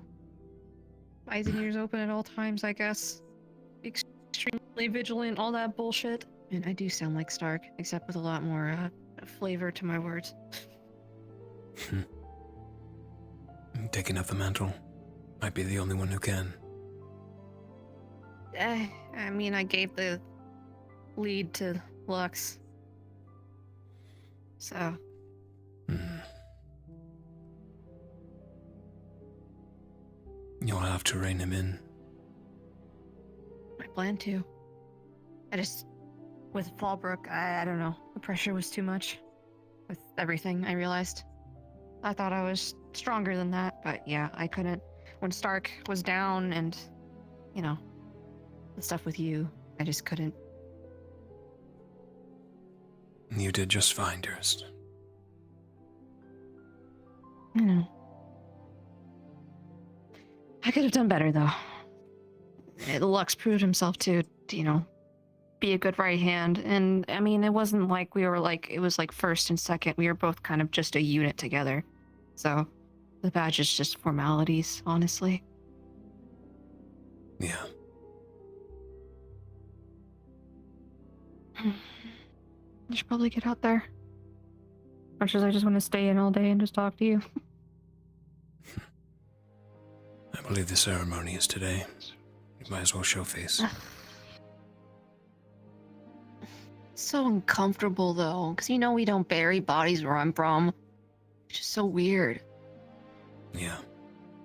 eyes and ears open at all times, I guess. Extremely vigilant, all that bullshit. And I do sound like Stark, except with a lot more flavor to my words.
Taking up the mantle. Might be the only one who can.
I mean, I gave the lead to Lux. So.
You'll have to rein him in.
I plan to. With Fallbrook, I don't know. The pressure was too much. With everything, I realized. I thought I was stronger than that, but yeah, I couldn't. When Stark was down and, the stuff with you, I just couldn't
You did just fine, dearest.
I know. I could have done better, though. Lux proved himself to, be a good right hand. And, I mean, it wasn't like it was like first and second. We were both kind of just a unit together. So, the badge is just formalities, honestly.
Yeah.
I should probably get out there. Much as I just want to stay in all day and just talk to you.
I believe the ceremony is today. You might as well show face.
So uncomfortable, though, because we don't bury bodies where I'm from. It's just so weird.
Yeah.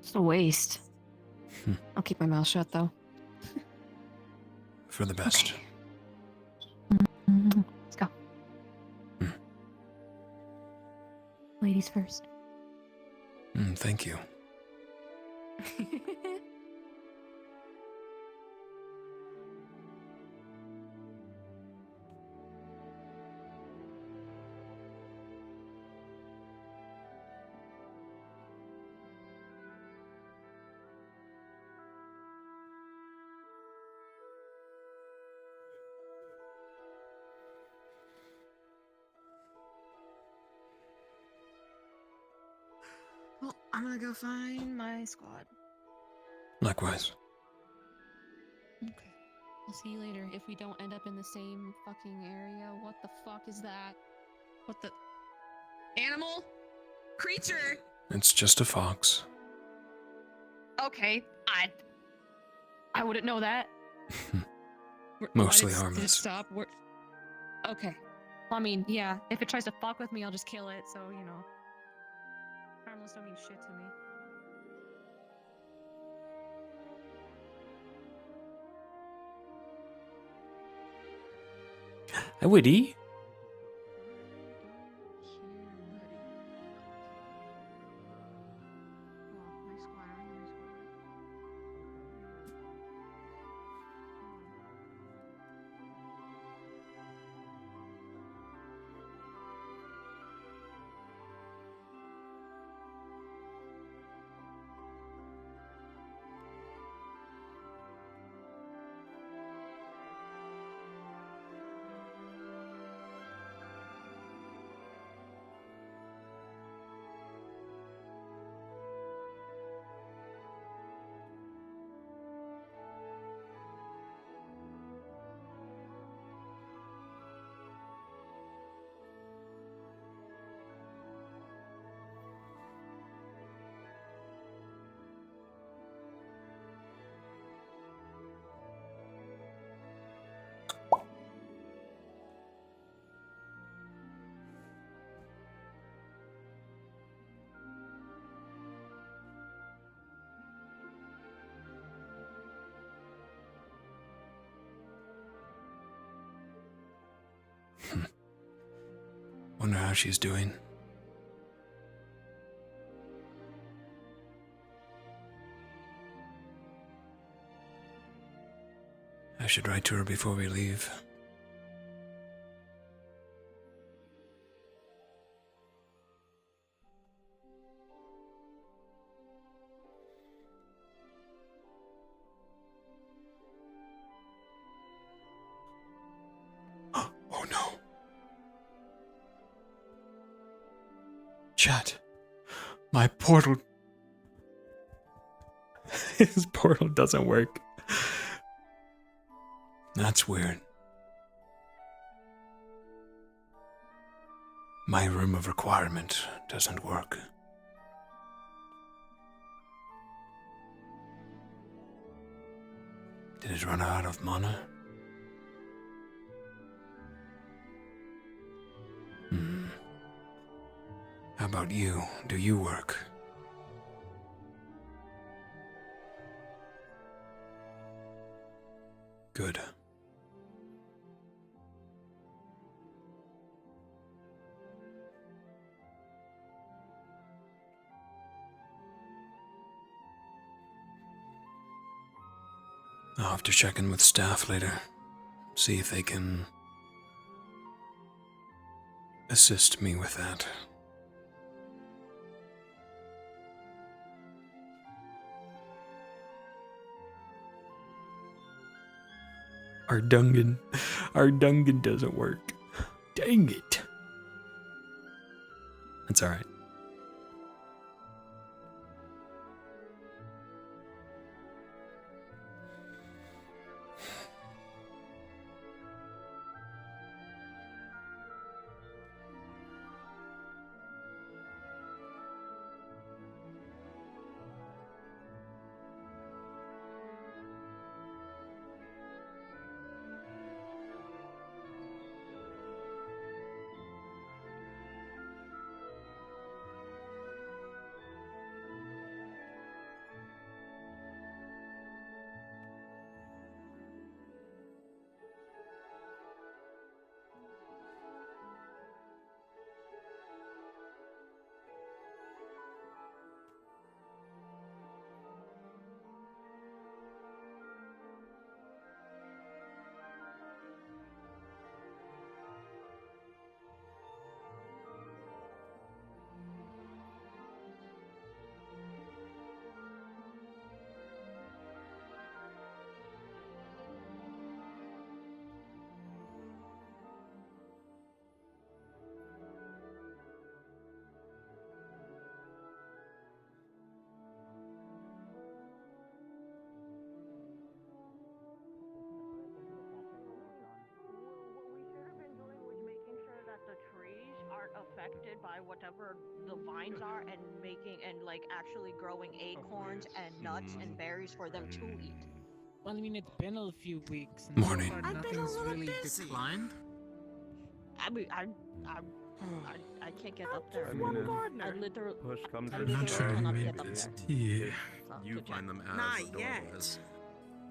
It's a waste. I'll keep my mouth shut, though.
For the best.
Okay. Let's go. Ladies first.
Thank you.
Well, I'm gonna go find my squad.
Likewise.
Okay. I'll see you later. If we don't end up in the same fucking area, what the fuck is that? What the... Animal? Creature?
It's just a fox.
Okay, I wouldn't know that.
Mostly
Did it
harmless.
stop? Okay. I mean, yeah, if it tries to fuck with me, I'll just kill it, so, Harmless don't mean shit to me.
Hi, Woody. Wonder how she's doing. I should write to her before we leave. Oh no. Chat. My portal. His portal doesn't work. That's weird. My room of requirement doesn't work. Did it run out of mana? How about you? Do you work? Good. I'll have to check in with staff later. See if they can assist me with that. Our Dungan doesn't work. Dang it. That's alright.
Affected by whatever the vines are and making and like actually growing acorns and nuts and berries for them to eat.
Well, I mean, it's been a few weeks. And
Morning.
so far
I've been a
nothing's
little
really
busy.
declined.
I mean, I can't get up there. I literally,
Push comes
I
to
literally
shove.
cannot get up there.
Yeah.
You find them as
Not
adorable
yet.
as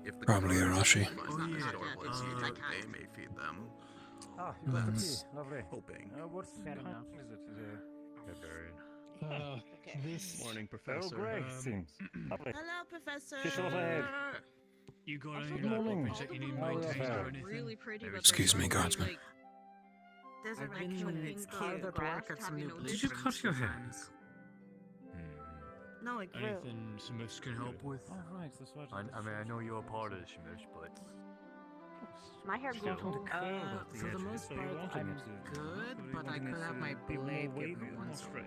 if the
Probably
guards
Arashi.
find
Oh,
them as
yeah.
adorable as you, they may feed them.
Ah, you got the key.
That's
Lovely.
hoping.
What's
Fair
kind
enough.
is it?
This
Morning,
Oh,
Professor.
great,
seems. Lovely.
Hello, Professor.
Fish off ahead.
You got
Also,
any
the
like
morning.
weapons that you need
How
maintained
are
or
you?
anything?
really pretty, but
Excuse
they're
me,
really,
guardsman.
like,
There's a
I've been
raccoon and it's
hard
cute.
at work at some new
Did you cut your hair? No, it grew.
Anything Smiths can help with?
Oh, right, that's what
I mean, I know you're a part of the Shmish, but
my hair grew.
For the most part, I'm good, but I could have my blade given once over.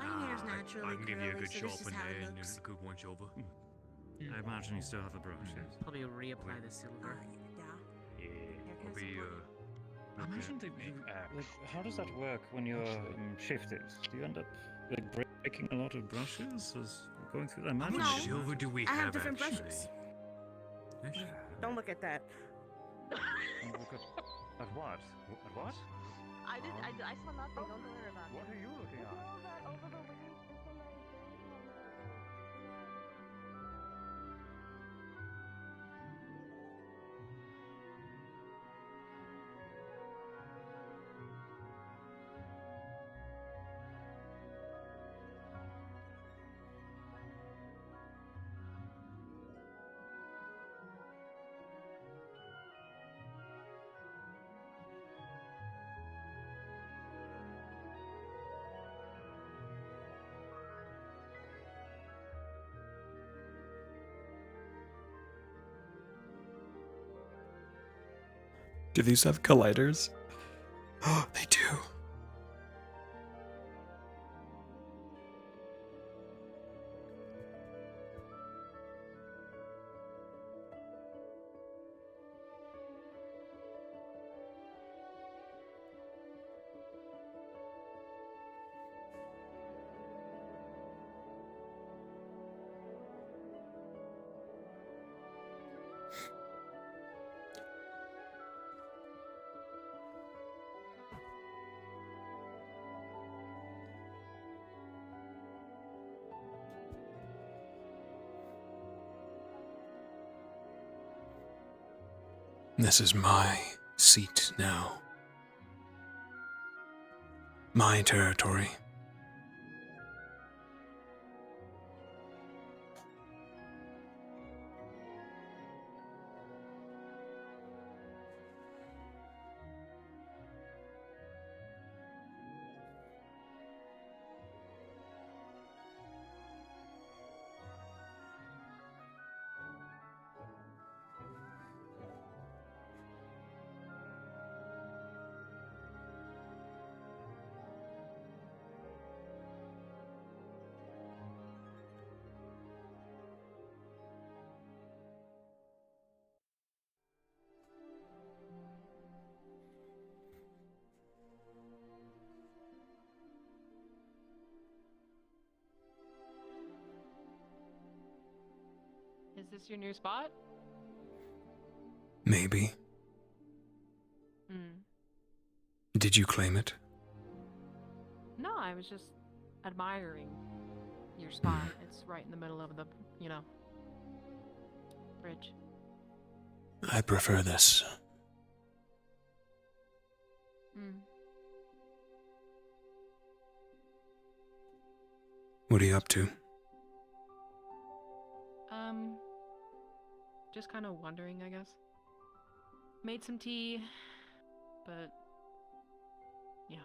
My hair's naturally
I can give you a
curly,
good
so
chop
this is
in
how
there
it
and
looks.
a good once over.
I imagine you still have the brush. Probably reapply the silver.
Yeah.
Yeah, I'll be
I imagine they
like, how does that work when you're shifted? Do you end up like breaking a lot of brushes as going through that?
How much silver do we
I have
have
different
actually?
brushes. Don't look at that.
Look at what? At what?
I saw nothing. Don't worry about it.
What are you looking at?
Do these have colliders? Oh, they do. This is my seat now. My territory.
Is this your new spot?
Maybe.
Hmm.
Did you claim it?
No, I was just admiring your spot. It's right in the middle of the, bridge.
I prefer this.
Hmm.
What are you up to?
Just kind of wondering, I guess. Made some tea, but yeah.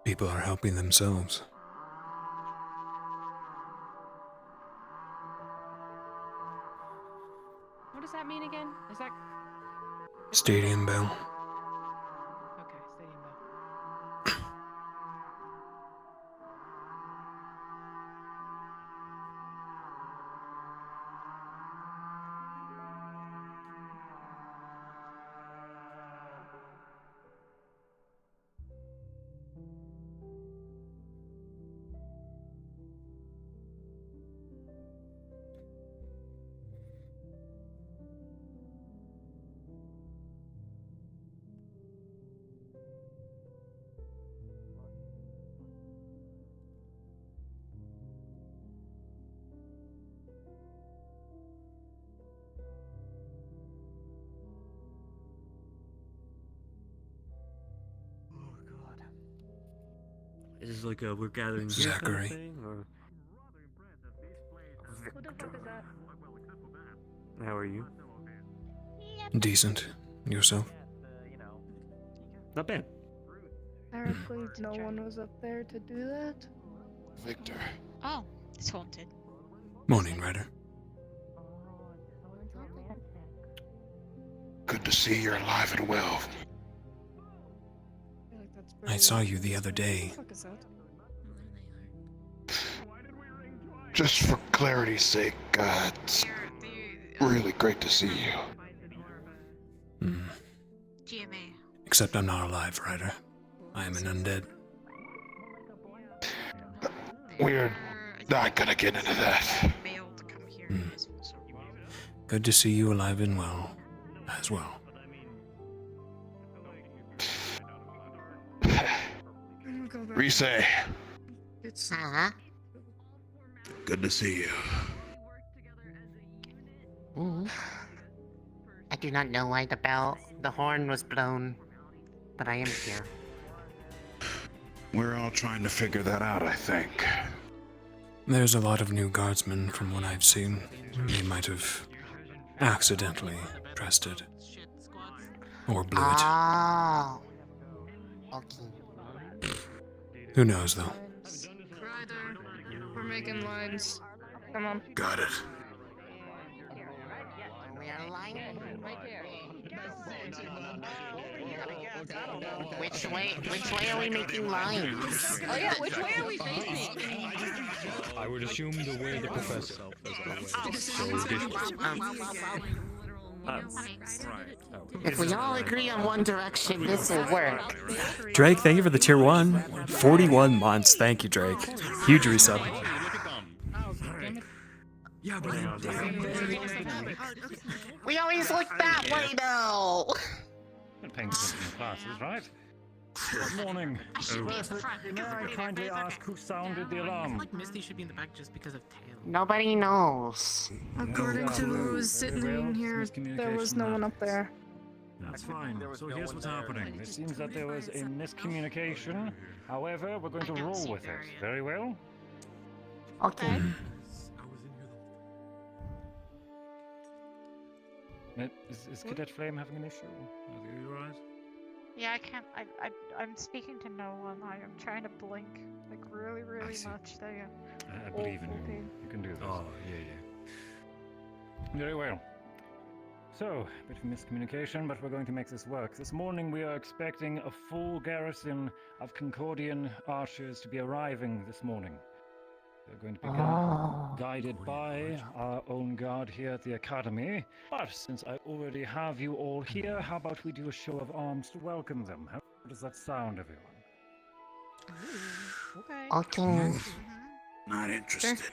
People are helping themselves.
What does that mean again? Is that
Stadium bell.
okay? Stadium bell.
Is this like a we're gathering here kind
Zachary.
of thing, or
Who the fuck is that?
how are you?
Decent. Yourself?
Not bad.
Apparently, no one was up there to do that.
Victor.
Oh, it's haunted.
Morning, Ryder.
Good to see you're alive and well.
I saw you the other day.
What the fuck is that?
Just for clarity's sake, it's really great to see you.
GMA.
Except I'm not alive, Ryder. I am an undead.
We're not gonna get into that.
Good to see you alive and well, as well.
Rise,
Uh-huh.
good to see you.
I do not know why the horn was blown, but I am here.
We're all trying to figure that out, I think.
There's a lot of new guardsmen from what I've seen. They might have accidentally pressed it. Or blew it.
Oh. Okay.
Who knows, though?
Ryder, we're making lines. Come on.
Got it.
We are lying. Which way are we making lines?
Oh yeah, which way are we facing?
I would assume the way the professor.
If we all agree on one direction, this will work.
Drake, thank you for the tier 1. 41 months. Thank you, Drake. Huge resub.
We always look that way, though.
Been paying attention in classes, right? Good morning. May I kindly ask who sounded the alarm?
Like Misty should be in the back just because of tail.
Nobody knows.
According to who was sitting in here, there was no one up there.
That's fine. So here's what's happening. It seems that there was a miscommunication. However, we're going to roll with it. Very well?
Okay.
Is Cadet Flame having an issue? Are you alright?
Yeah, I can't. I'm speaking to no one. I am trying to blink, like really much. There.
I believe in you. You can do this.
Oh, yeah.
Very well. So, a bit of miscommunication, but we're going to make this work. This morning we are expecting a full garrison of Concordian archers to be arriving this morning. They're going to be guided by our own guard here at the Academy. But since I already have you all here, how about we do a show of arms to welcome them? How does that sound, everyone?
Okay.
Okay.
Not interested.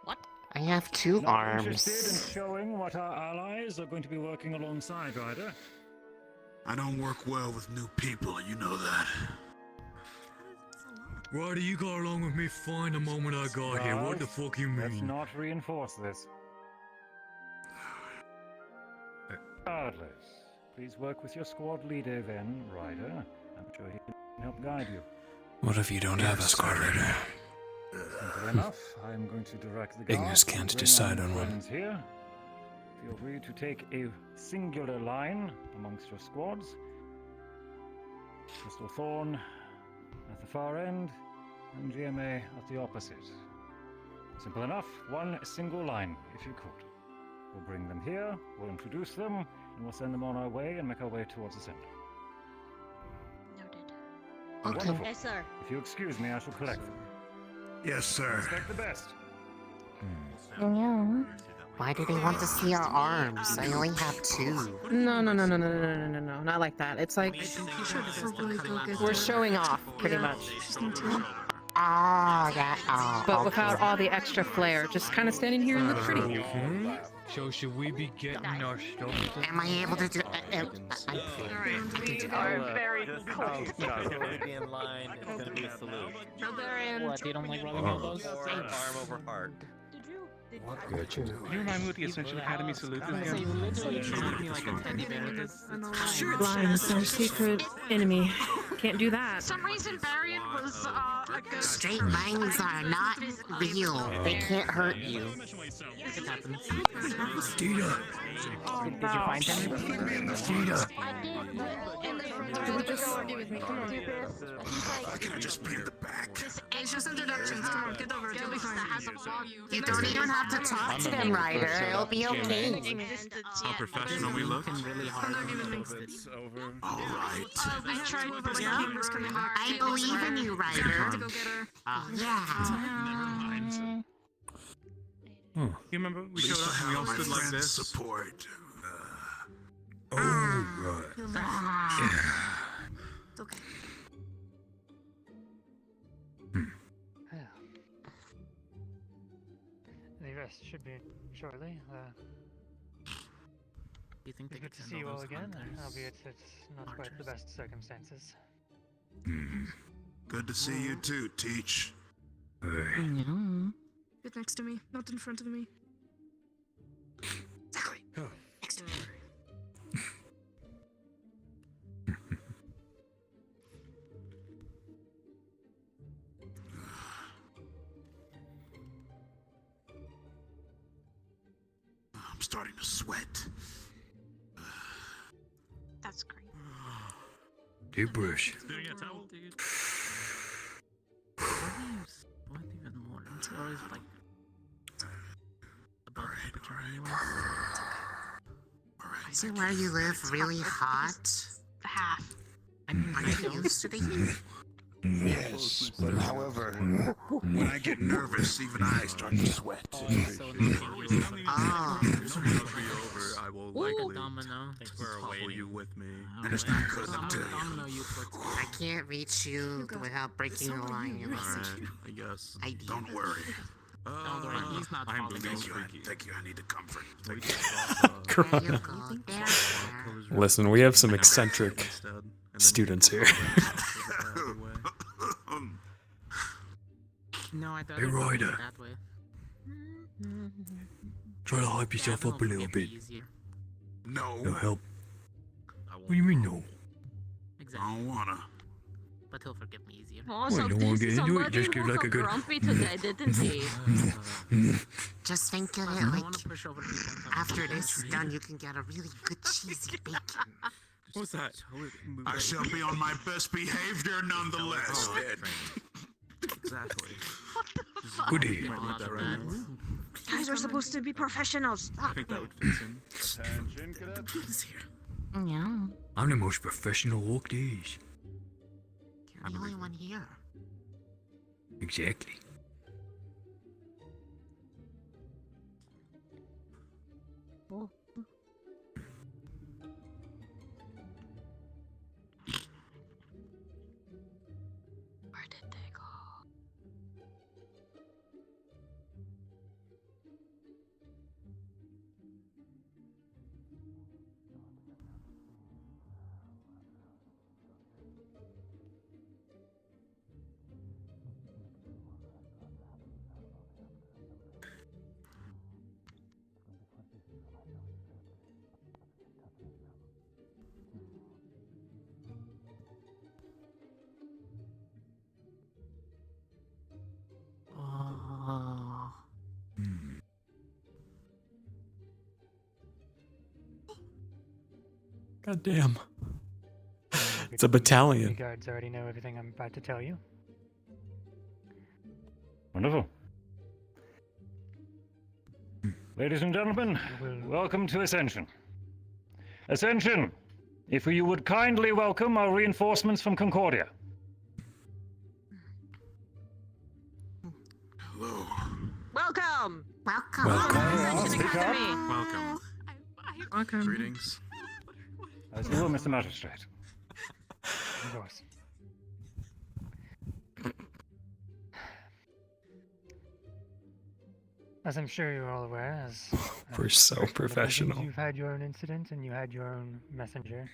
What?
I have two
Not interested in
arms.
showing what our allies are going to be working alongside, Ryder?
I don't work well with new people, you know that.
Ryder, you got along with me fine the moment I got here. What the
Guys,
fuck you
Let's
mean?
not reinforce this. Regardless, please work with your squad leader then, Ryder. I'm sure he can help guide you.
What if you don't have a squad leader?
Simple enough. I am going to direct the guards.
Ignis
to
can't
bring
decide on one.
friends here. Feel free to take a singular line amongst your squads. Crystal Thorn at the far end, and GMA at the opposite. Simple enough. One single line, if you could. We'll bring them here, we'll introduce them, and we'll send them on our way and make our way towards the center.
Noted.
Wonderful.
Yes, sir.
If you excuse me, I shall collect them.
Yes, sir.
Expect the best.
Yeah.
Why do they want to see our arms? I only have two.
No, not like that. It's like we're showing off, pretty much.
Ah, that. Oh,
But without all the extra flair, just kind of standing here in the pretty.
Hmm? So should we be getting our stuff?
Am I able to do?
We are very close.
Be in line. It's gonna be a salute.
What, you don't like rubbing elbows?
Arm over heart.
Gotcha. Can you remind me what the Ascension Academy salute is
So you
again?
literally treated me like a teddy bear.
Lines, our secret enemy. Can't do that.
For some reason, Varian was a good.
Straight lines are not real. They can't hurt you.
It happens.
Dita!
Did you find him?
Dita!
Argue with me. Come on.
I can just be in the back.
It's just introductions. Come on, get over it. You'll be fine.
You don't even have to talk to them, Ryder. It'll be okay.
How professional we look.
It's over.
Alright.
I believe in you, Ryder. Yeah.
You remember we showed up and we all stood like this?
Support.
Right.
It's okay.
The rest should be shortly.
You think
It's good to see you all again, albeit it's not quite the best circumstances.
Good to see you too, Teach.
Get next to me, not in front of me.
Exactly. Next to me.
I'm starting to sweat.
That's great.
Deep brush.
What even more? It's always like above temperature anyway.
Is it where you live really hot?
Half.
I mean, are you used to the heat?
Yes, but however, when I get nervous, even I start to sweat.
Oh.
I will likely
Domino.
follow you with me.
And it's not good to
I can't reach you without breaking the line.
I guess.
Don't worry.
He's not
I'm
following
Thank
you.
you. Thank you. I need a comfort.
Listen, we have some eccentric students here.
No, I thought
Hey,
it was
Ryder.
that way.
Try to hype yourself up a little bit.
No.
No help. What do you mean no?
Exactly.
I don't wanna.
But he'll forgive me easier.
Also,
Well, you don't wanna
this
get into it,
somebody
just give
was
like
so
a good-
grumpy today, didn't he?
Just think of it like after this is done, you can get a really good cheesy bacon.
What's that?
I shall be on my best behavior nonetheless.
Exactly.
Good day.
Guys, we're supposed to be professionals.
I think that would fit in.
Yeah.
I'm the most professional walk days.
You're the only one here.
Exactly.
Where did they go?
God damn.
The
It's a battalion.
guards already know everything I'm about to tell you.
Wonderful. Ladies and gentlemen, welcome to Ascension. Ascension, if you would kindly welcome our reinforcements from Concordia.
Hello.
Welcome!
Welcome.
Speak up.
Welcome.
Welcome.
Greetings.
As you will, Mr. Magistrate. Of course.
As I'm sure you're all aware, as
We're so
Legends,
professional.
you've had your own incident and you had your own messenger.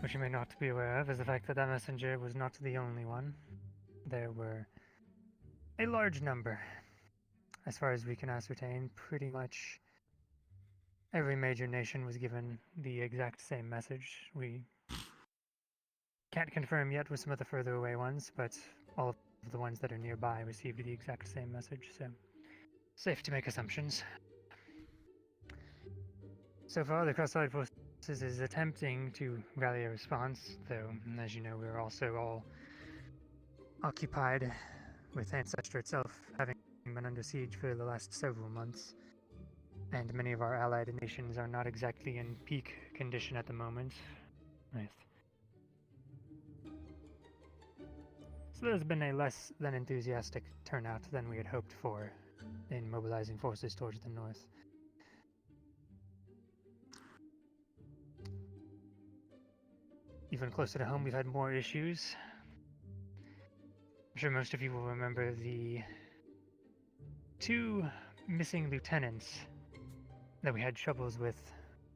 What you may not be aware of is the fact that that messenger was not the only one. There were a large number. As far as we can ascertain, pretty much every major nation was given the exact same message. We can't confirm yet with some of the further away ones, but all of the ones that are nearby received the exact same message, so safe to make assumptions. So far, the Cross-Allied Forces is attempting to rally a response, though, as you know, we're also all occupied with Ancestor itself having been under siege for the last several months, and many of our allied nations are not exactly in peak condition at the moment. So there's been a less than enthusiastic turnout than we had hoped for in mobilizing forces towards the north. Even closer to home, we've had more issues. I'm sure most of you will remember the 2 missing lieutenants that we had troubles with,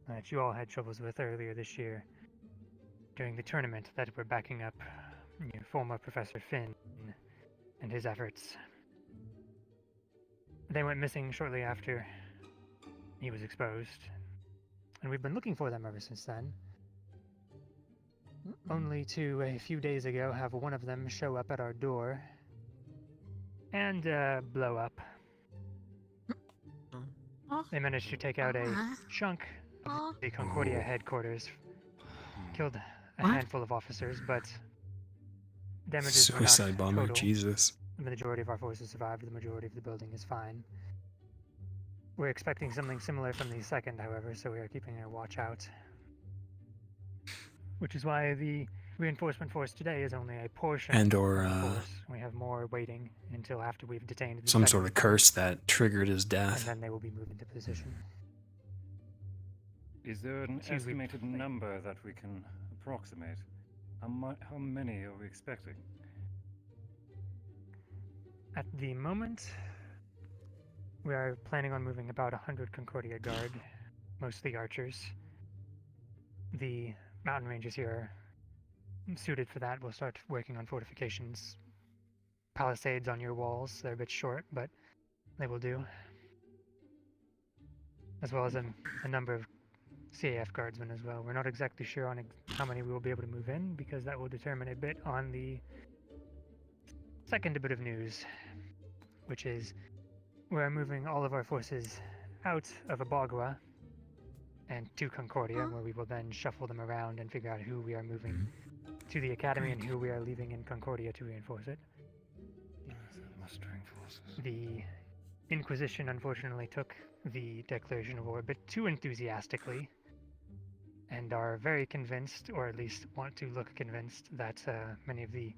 that you all had troubles with earlier this year during the tournament that were backing up your former Professor Finn and his efforts. They went missing shortly after he was exposed, and we've been looking for them ever since then. Only to a few days ago have one of them show up at our door and blow up. They managed to take out a chunk of the Concordia headquarters, killed a handful of officers, but damages were not
Suicide bomber,
total.
Jesus.
The majority of our forces survived, the majority of the building is fine. We're expecting something similar from the second, however, so we are keeping a watch out. Which is why the reinforcement force today is only a portion
And or,
of the force. We have more waiting until after we've detained the
some
second,
sort of curse that triggered his
and
death.
then they will be moved into position.
Is there an
Two, we-
estimated number that we can approximate? How many are we expecting?
At the moment, we are planning on moving about 100 Concordia Guard, mostly archers. The mountain rangers here are suited for that. We'll start working on fortifications. Palisades on your walls. They're a bit short, but they will do. As well as a number of CAF guardsmen as well. We're not exactly sure on how many we will be able to move in, because that will determine a bit on the second bit of news, which is we're moving all of our forces out of Abagua and to Concordia, where we will then shuffle them around and figure out who we are moving to the academy and who we are leaving in Concordia to reinforce it.
Mustering forces.
The Inquisition unfortunately took the declaration of war a bit too enthusiastically and are very convinced, or at least want to look convinced, that many of the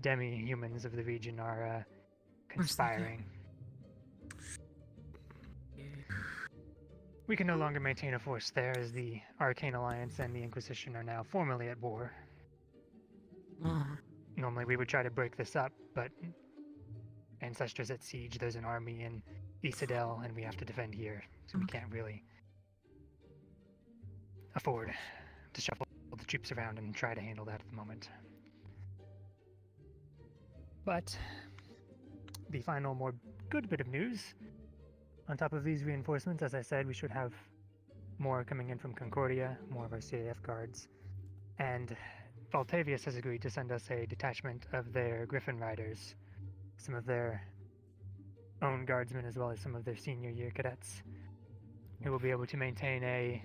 demi-humans of the region are conspiring. We can no longer maintain a force there, as the Arcane Alliance and the Inquisition are now formally at war. Normally we would try to break this up, but Ancestors at siege, there's an army in Isadel, and we have to defend here, so we can't really afford to shuffle the troops around and try to handle that at the moment. But the final, more good bit of news, on top of these reinforcements, as I said, we should have more coming in from Concordia, more of our CAF guards, and Valtavius has agreed to send us a detachment of their Griffin Riders, some of their own guardsmen as well as some of their senior year cadets, who will be able to maintain a,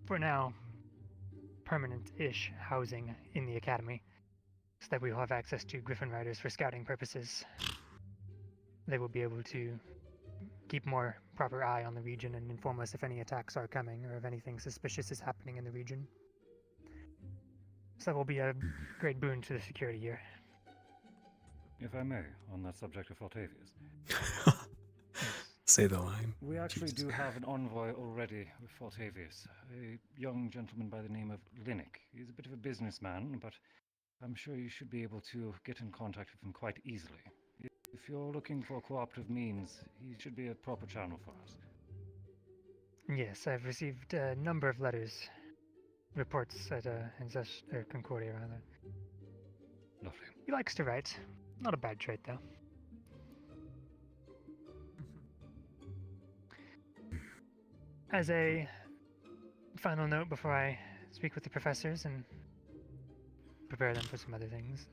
for now, permanent-ish housing in the academy, so that we will have access to Griffin Riders for scouting purposes. They will be able to keep more proper eye on the region and inform us if any attacks are coming or if anything suspicious is happening in the region. So that will be a great boon to the security here.
If I may, on that subject of Faltavius.
Say the line.
We actually
Jesus
do
Christ.
have an envoy already with Faltavius, a young gentleman by the name of Linnick. He's a bit of a businessman, but I'm sure you should be able to get in contact with him quite easily. If you're looking for cooperative means, he should be a proper channel for us.
Yes, I've received a number of letters, reports at Concordia, rather.
Lovely.
He likes to write. Not a bad trait, though. As a final note before I speak with the professors and prepare them for some other things,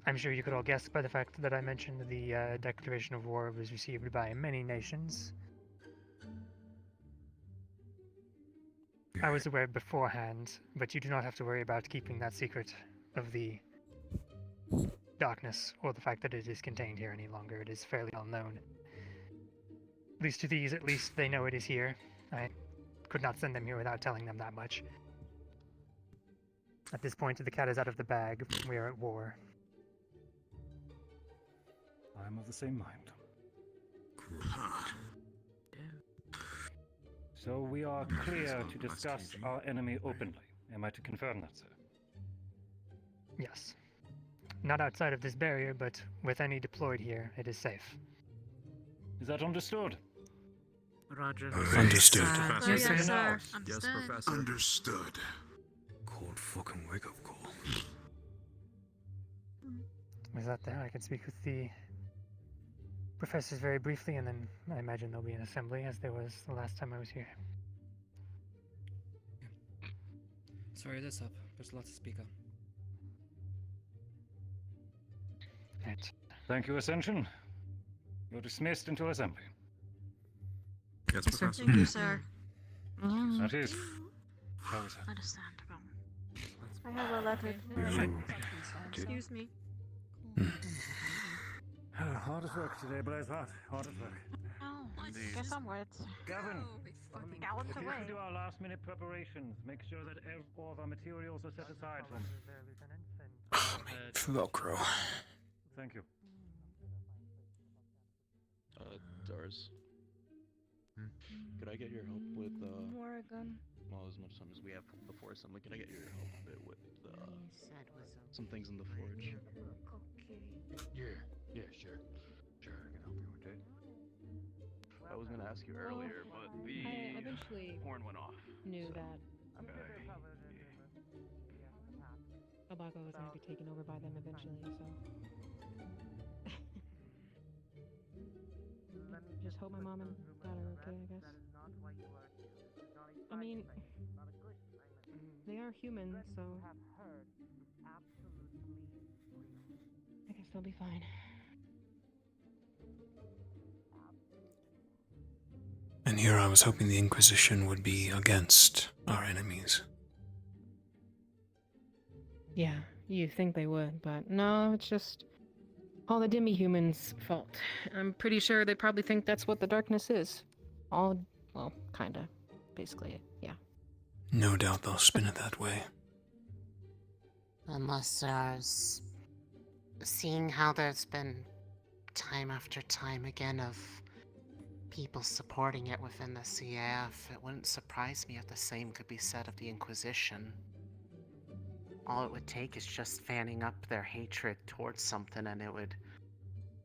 I'm sure you could all guess by the fact that I mentioned the declaration of war was received by many nations. I was aware beforehand, but you do not have to worry about keeping that secret of the darkness or the fact that it is contained here any longer. It is fairly well known. At least to these, at least they know it is here. I could not send them here without telling them that much. At this point, the cat is out of the bag. We are at war.
I am of the same mind. So we are clear to discuss our enemy openly. Am I to confirm that, sir?
Yes. Not outside of this barrier, but with any deployed here, it is safe.
Is that understood?
Roger.
Understood.
Yes, sir.
Yes, Professor.
Understood.
Cold fucking wake up call.
With that there, I can speak with the professors very briefly, and then I imagine there'll be an assembly, as there was the last time I was here.
Sorry, this up. There's lots to speak on.
Right.
Thank you, Ascension. You're dismissed until assembly.
Yes,
Yes, sir.
Professor.
Thank you, sir.
That is. Shall we say?
Understandable.
I have a letter.
Excuse me.
Hard at work today, Blaze. Hard at work.
Oh, get some words.
Gavin,
Gallons
if you
away.
can do our last-minute preparations, make sure that all of our materials are set aside for me.
Velcro.
Thank you.
Dars. Could I get your help with,
Morgan.
well, as much time as we have before assembly, could I get your help a bit with, some things in the forge? Yeah, sure. Sure, I can help you with it. I was gonna ask you earlier, but
I eventually
horn went off.
knew
so.
that Abaco was going to be taken over by them eventually, so. Just hope my mom and dad are okay, I guess. I mean, they are human, so I guess they'll be fine.
And here I was hoping the Inquisition would be against our enemies.
Yeah, you think they would, but no, it's just all the demi-humans' fault. I'm pretty sure they probably think that's what the darkness is. All, well, kinda. Basically, yeah.
No doubt they'll spin it that way.
Unless there's... Seeing how there's been time after time again of people supporting it within the CAF, it wouldn't surprise me if the same could be said of the Inquisition. All it would take is just fanning up their hatred towards something, and it would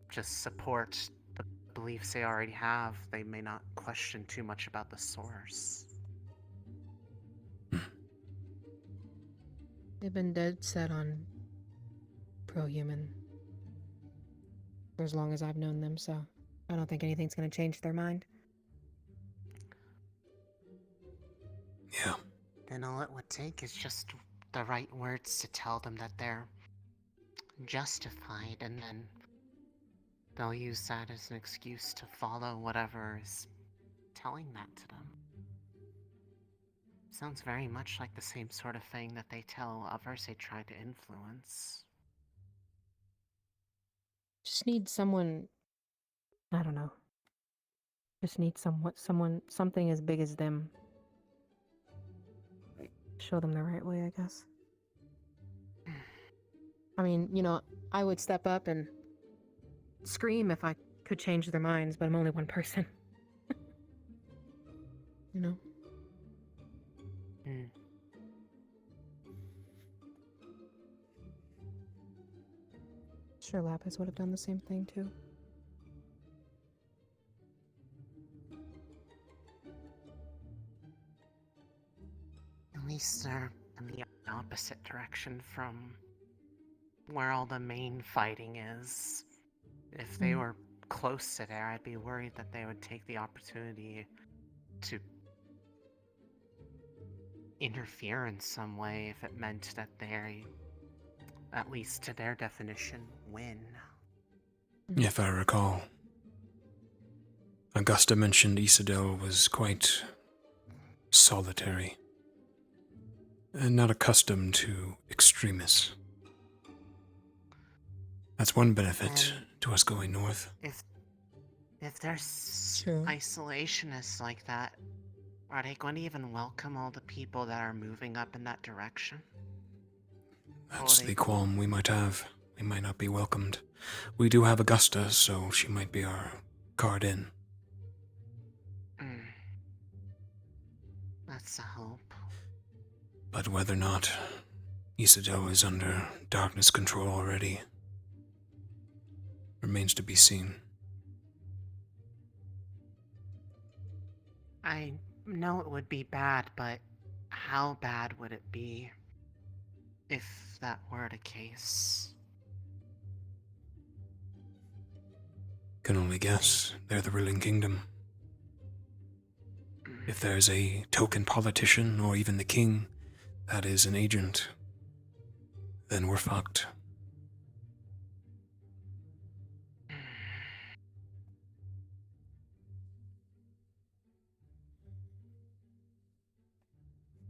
just support the beliefs they already have. They may not question too much about the source.
They've been dead set on pro-human for as long as I've known them, so I don't think anything's gonna change their mind.
Yeah.
Then all it would take is just the right words to tell them that they're justified, and then they'll use that as an excuse to follow whatever is telling that to them. Sounds very much like the same sort of thing that they tell others they try to influence.
Just need someone, I don't know. Just need something as big as them. Show them the right way, I guess. I mean, you know, I would step up and scream if I could change their minds, but I'm only one person. You know? Sure, Lapis would have done the same thing too.
At least they're in the opposite direction from where all the main fighting is. If they were close to there, I'd be worried that they would take the opportunity to interfere in some way if it meant that they, at least to their definition, win.
If I recall, Augusta mentioned Isidel was quite solitary and not accustomed to extremists. That's one benefit to us going north.
If they're isolationists like that, are they going to even welcome all the people that are moving up in that direction?
That's the qualm we might have. We might not be welcomed. We do have Augusta, so she might be our card in.
That's a hope.
But whether or not Isidel is under darkness control already remains to be seen.
I know it would be bad, but how bad would it be if that were the case?
Can only guess. They're the ruling kingdom. If there's a token politician or even the king that is an agent, then we're fucked.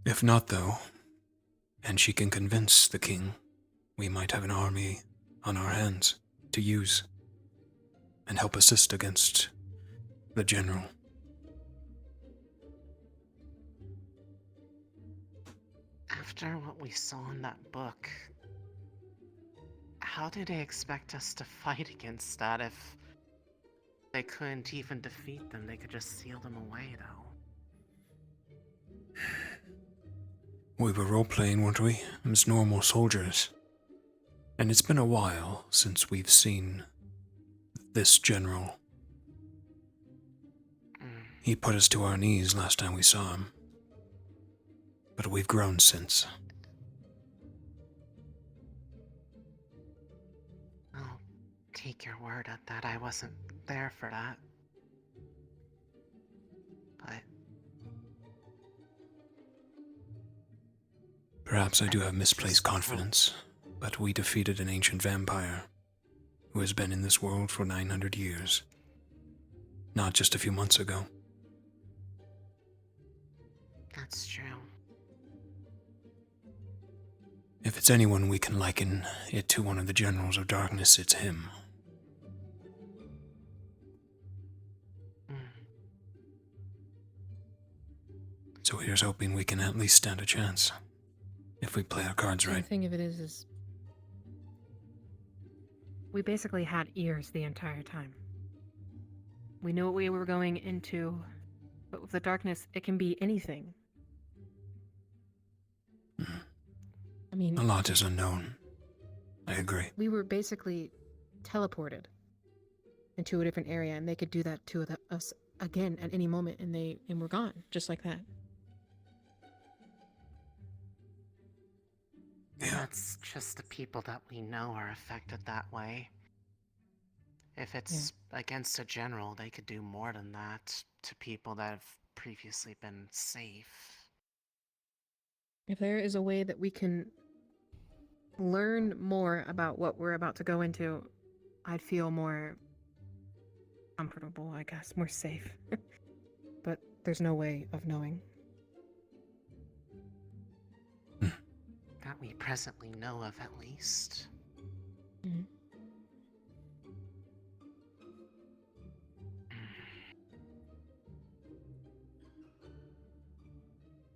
If not, though, and she can convince the king, we might have an army on our hands to use and help assist against the general.
After what we saw in that book, how do they expect us to fight against that if they couldn't even defeat them? They could just seal them away, though.
We were role-playing, weren't we? As normal soldiers. And it's been a while since we've seen this general. He put us to our knees last time we saw him. But we've grown since.
I'll take your word at that. I wasn't there for that. But
perhaps I do have misplaced confidence, but we defeated an ancient vampire who has been in this world for 900 years. Not just a few months ago.
that's true.
If it's anyone we can liken it to one of the generals of darkness, it's him. So here's hoping we can at least stand a chance. If we play our cards right.
The thing of it is we basically had ears the entire time. We knew what we were going into, but with the darkness, it can be anything. I mean,
A lot is unknown. I agree.
we were basically teleported into a different area, and they could do that to us again at any moment, and we're gone, just like that.
That's just the people that we know are affected that way. If it's against a general, they could do more than that to people that have previously been safe.
If there is a way that we can learn more about what we're about to go into, I'd feel more comfortable, I guess, more safe. But there's no way of knowing.
That we presently know of, at least.
Mhm.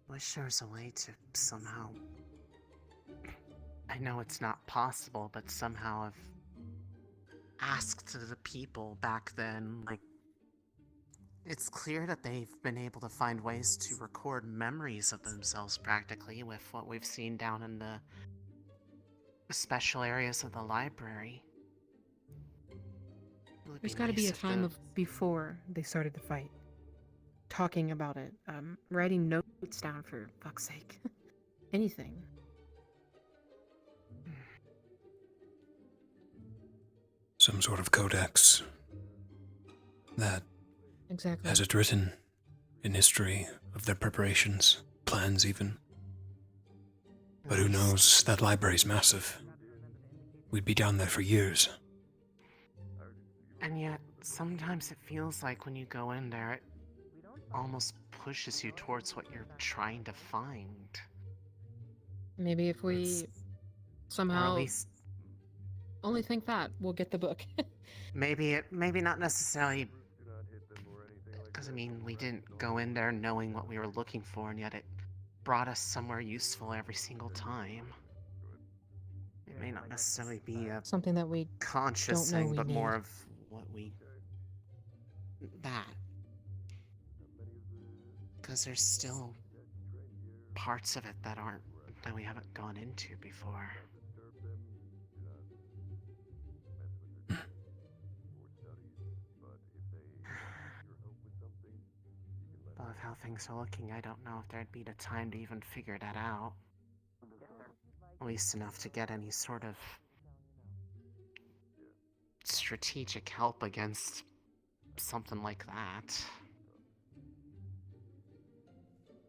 Wish there was a way to somehow... I know it's not possible, but somehow have asked the people back then, like... It's clear that they've been able to find ways to record memories of themselves practically with what we've seen down in the special areas of the library.
There's got to be a time of before they started the fight. Talking about it, writing notes down for fuck's sake. Anything.
Some sort of codex that
Exactly.
has it written in history of their preparations, plans even. But who knows, that library's massive. We'd be down there for years.
And yet, sometimes it feels like when you go in there, it almost pushes you towards what you're trying to find.
Maybe if we somehow
Or at least
only think that, we'll get the book.
maybe not necessarily, because I mean, we didn't go in there knowing what we were looking for, and yet it brought us somewhere useful every single time. It may not necessarily be a
Something that we
conscious
don't know
thing,
we
but more
need.
of what we... that. Because there's still parts of it that we haven't gone into before. But with how things are looking, I don't know if there'd be the time to even figure that out. At least enough to get any sort of strategic help against something like that.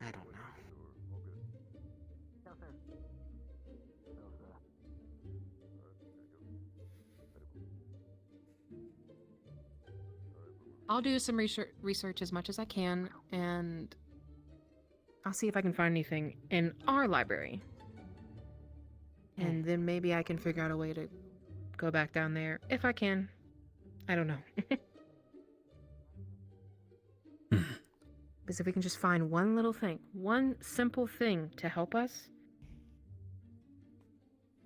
I don't know.
I'll do some research as much as I can, and I'll see if I can find anything in our library. And then maybe I can figure out a way to go back down there, if I can. I don't know. Because if we can just find one little thing, one simple thing to help us,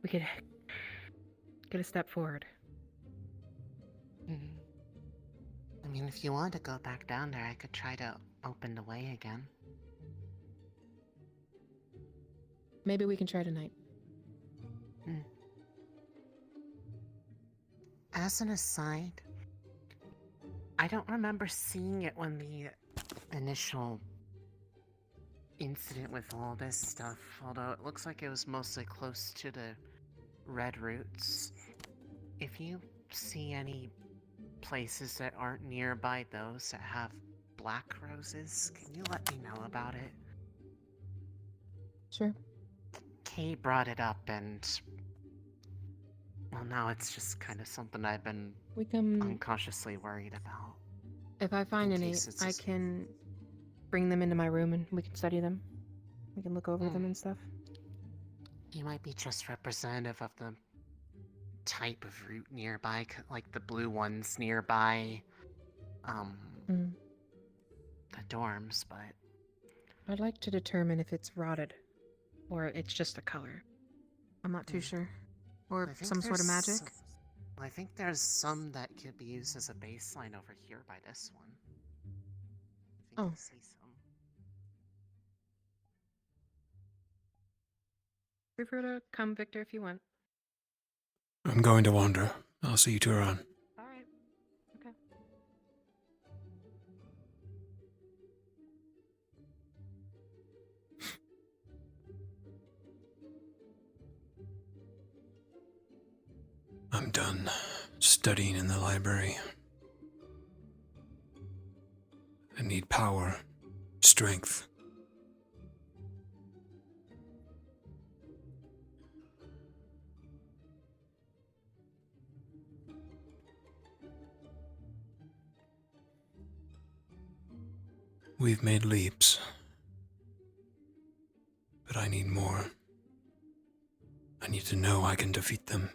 we could get a step forward.
I mean, if you want to go back down there, I could try to open the way again.
Maybe we can try tonight.
As an aside, I don't remember seeing it when the initial incident with all this stuff, although it looks like it was mostly close to the red roots. If you see any places that aren't nearby those that have black roses, can you let me know about it?
Sure.
Kay brought it up, and well, now it's just kind of something I've been unconsciously worried about.
If I find any, I can bring them into my room and we can study them. We can look over them and stuff.
He might be just representative of the type of root nearby, like the blue ones nearby the dorms, but
I'd like to determine if it's rotted or it's just a color. I'm not too sure. Or some sort of magic.
I think there's some that could be used as a baseline over here by this one. I think I see some.
Feel free to come, Victor, if you want.
I'm going to wander. I'll see you two around.
Alright. Okay.
I'm done studying in the library. I need power, strength. We've made leaps, but I need more. I need to know I can defeat them.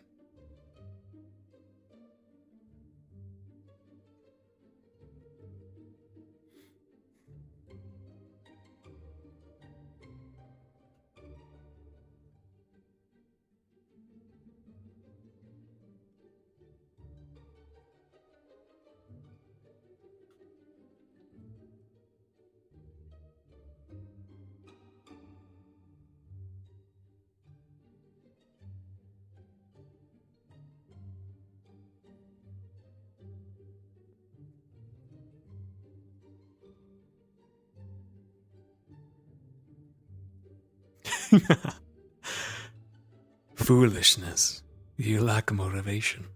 Foolishness. You lack motivation.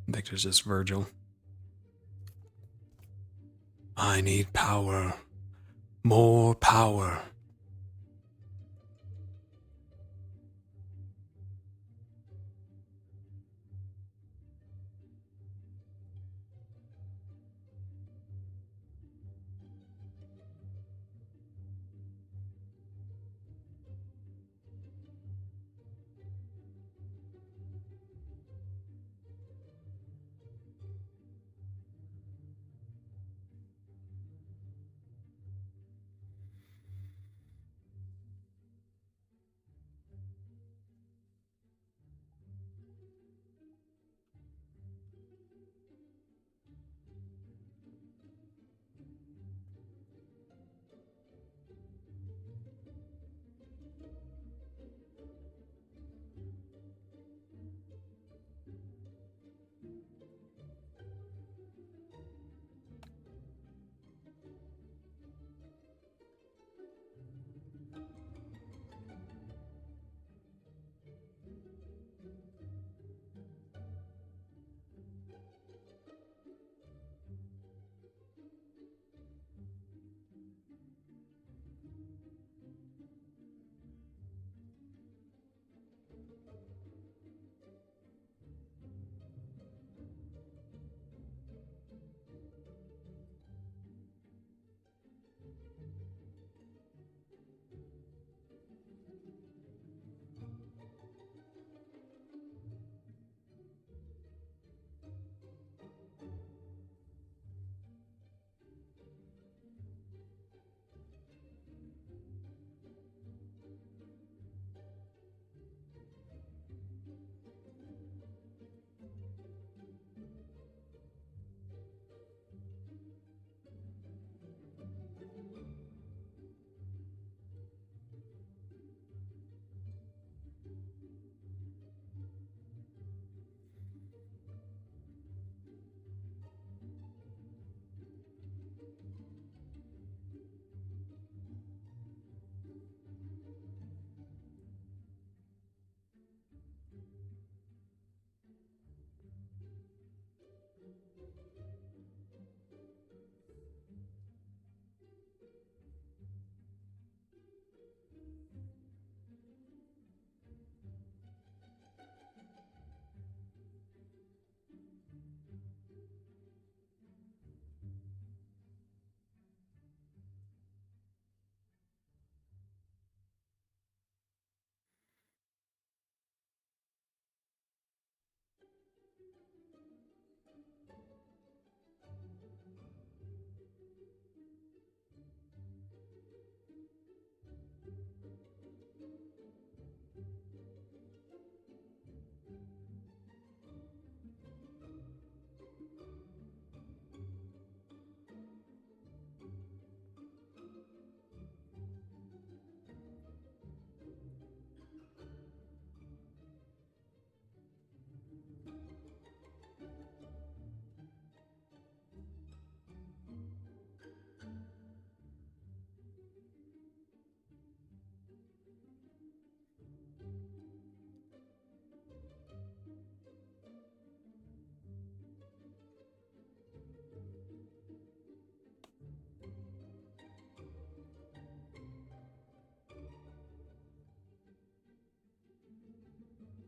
Victor's just Virgil. I need power. More power.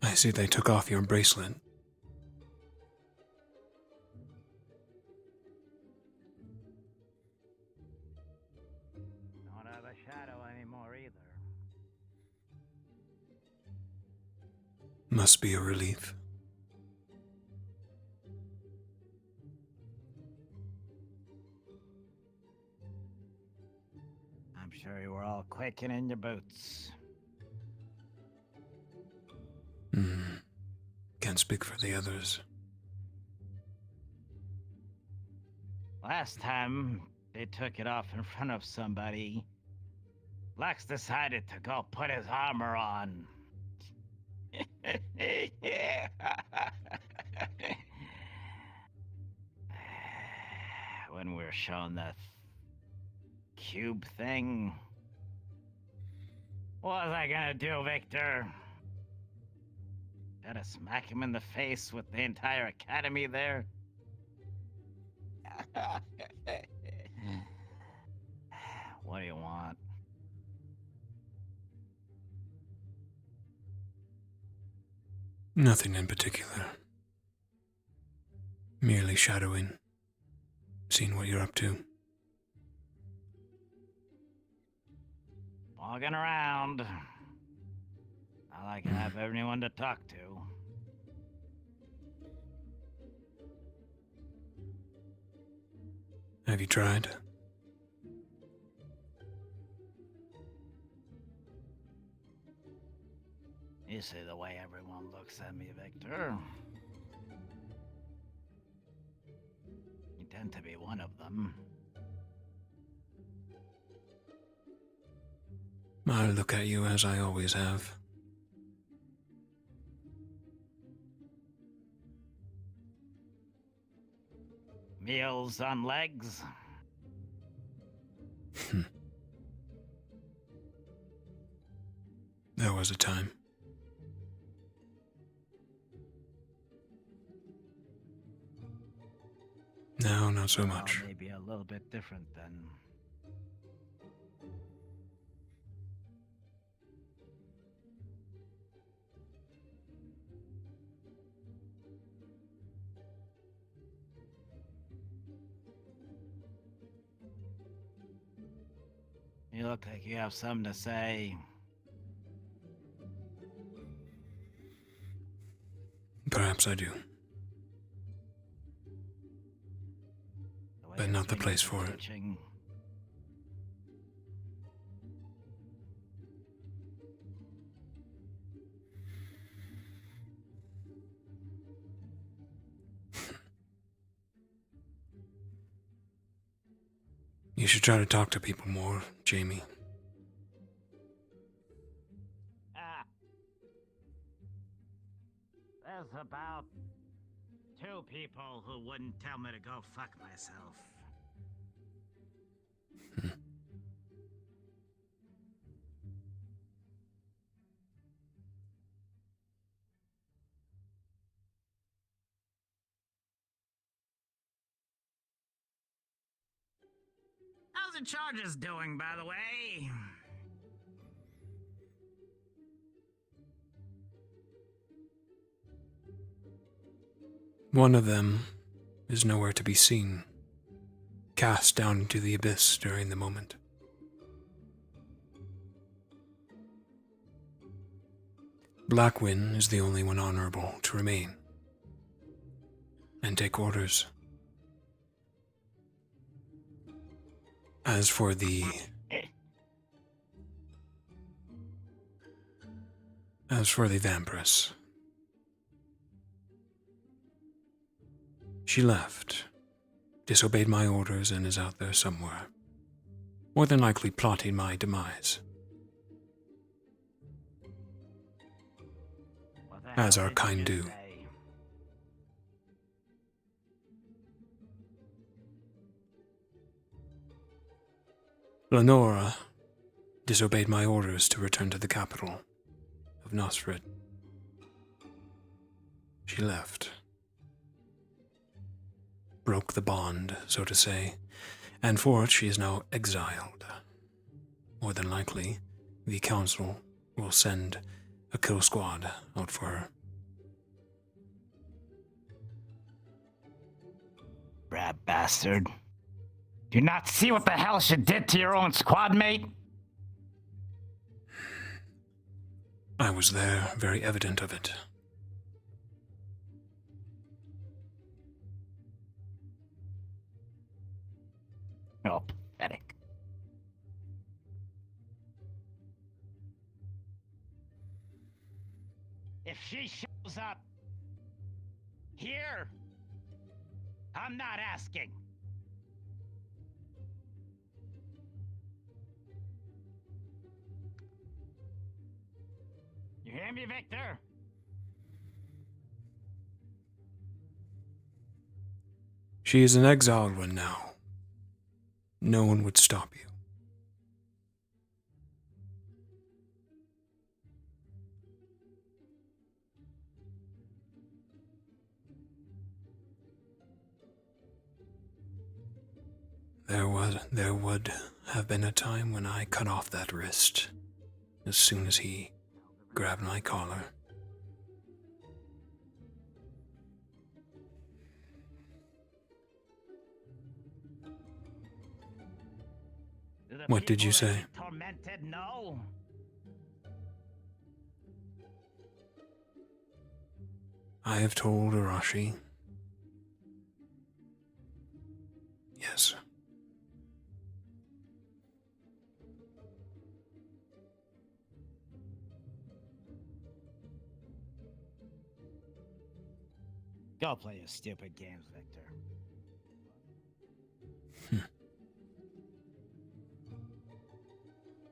I see they took off your bracelet. Must be a relief.
I'm sure you were all quaking in your boots.
Can't speak for the others.
Last time they took it off in front of somebody, Lex decided to go put his armor on. When we were shown that cube thing. What was I gonna do, Victor? Gotta smack him in the face with the entire academy there? What do you want?
Nothing in particular. Merely shadowing. Seeing what you're up to.
Walking around. I like to have anyone to talk to.
Have you tried?
You see the way everyone looks at me, Victor. You tend to be one of them.
I look at you as I always have.
Meals on legs.
There was a time. No, not so much.
Maybe a little bit different then. You look like you have something to say.
Perhaps I do. But not the place for it. You should try to talk to people more, Jamie.
There's about 2 people who wouldn't tell me to go fuck myself. How's the Chargers doing, by the way?
One of them is nowhere to be seen, cast down into the abyss during the moment. Blackwin is the only one honorable to remain and take orders. As for the Vampiress, she left, disobeyed my orders, and is out there somewhere, more than likely plotting my demise. As our kind do. Lenora disobeyed my orders to return to the capital of Nosfred. She left. Broke the bond, so to say, and for it she is now exiled. More than likely, the council will send a kill squad out for her.
Rat bastard. Do you not see what the hell she did to your own squad mate?
I was there, very evident of it.
If she shows up here, I'm not asking. You hear me, Victor?
She is an exiled one now. No one would stop you. There would have been a time when I cut off that wrist as soon as he grabbed my collar. What did you say?
Tormented? No.
I have told Arashi. Yes.
Go play your stupid games, Victor.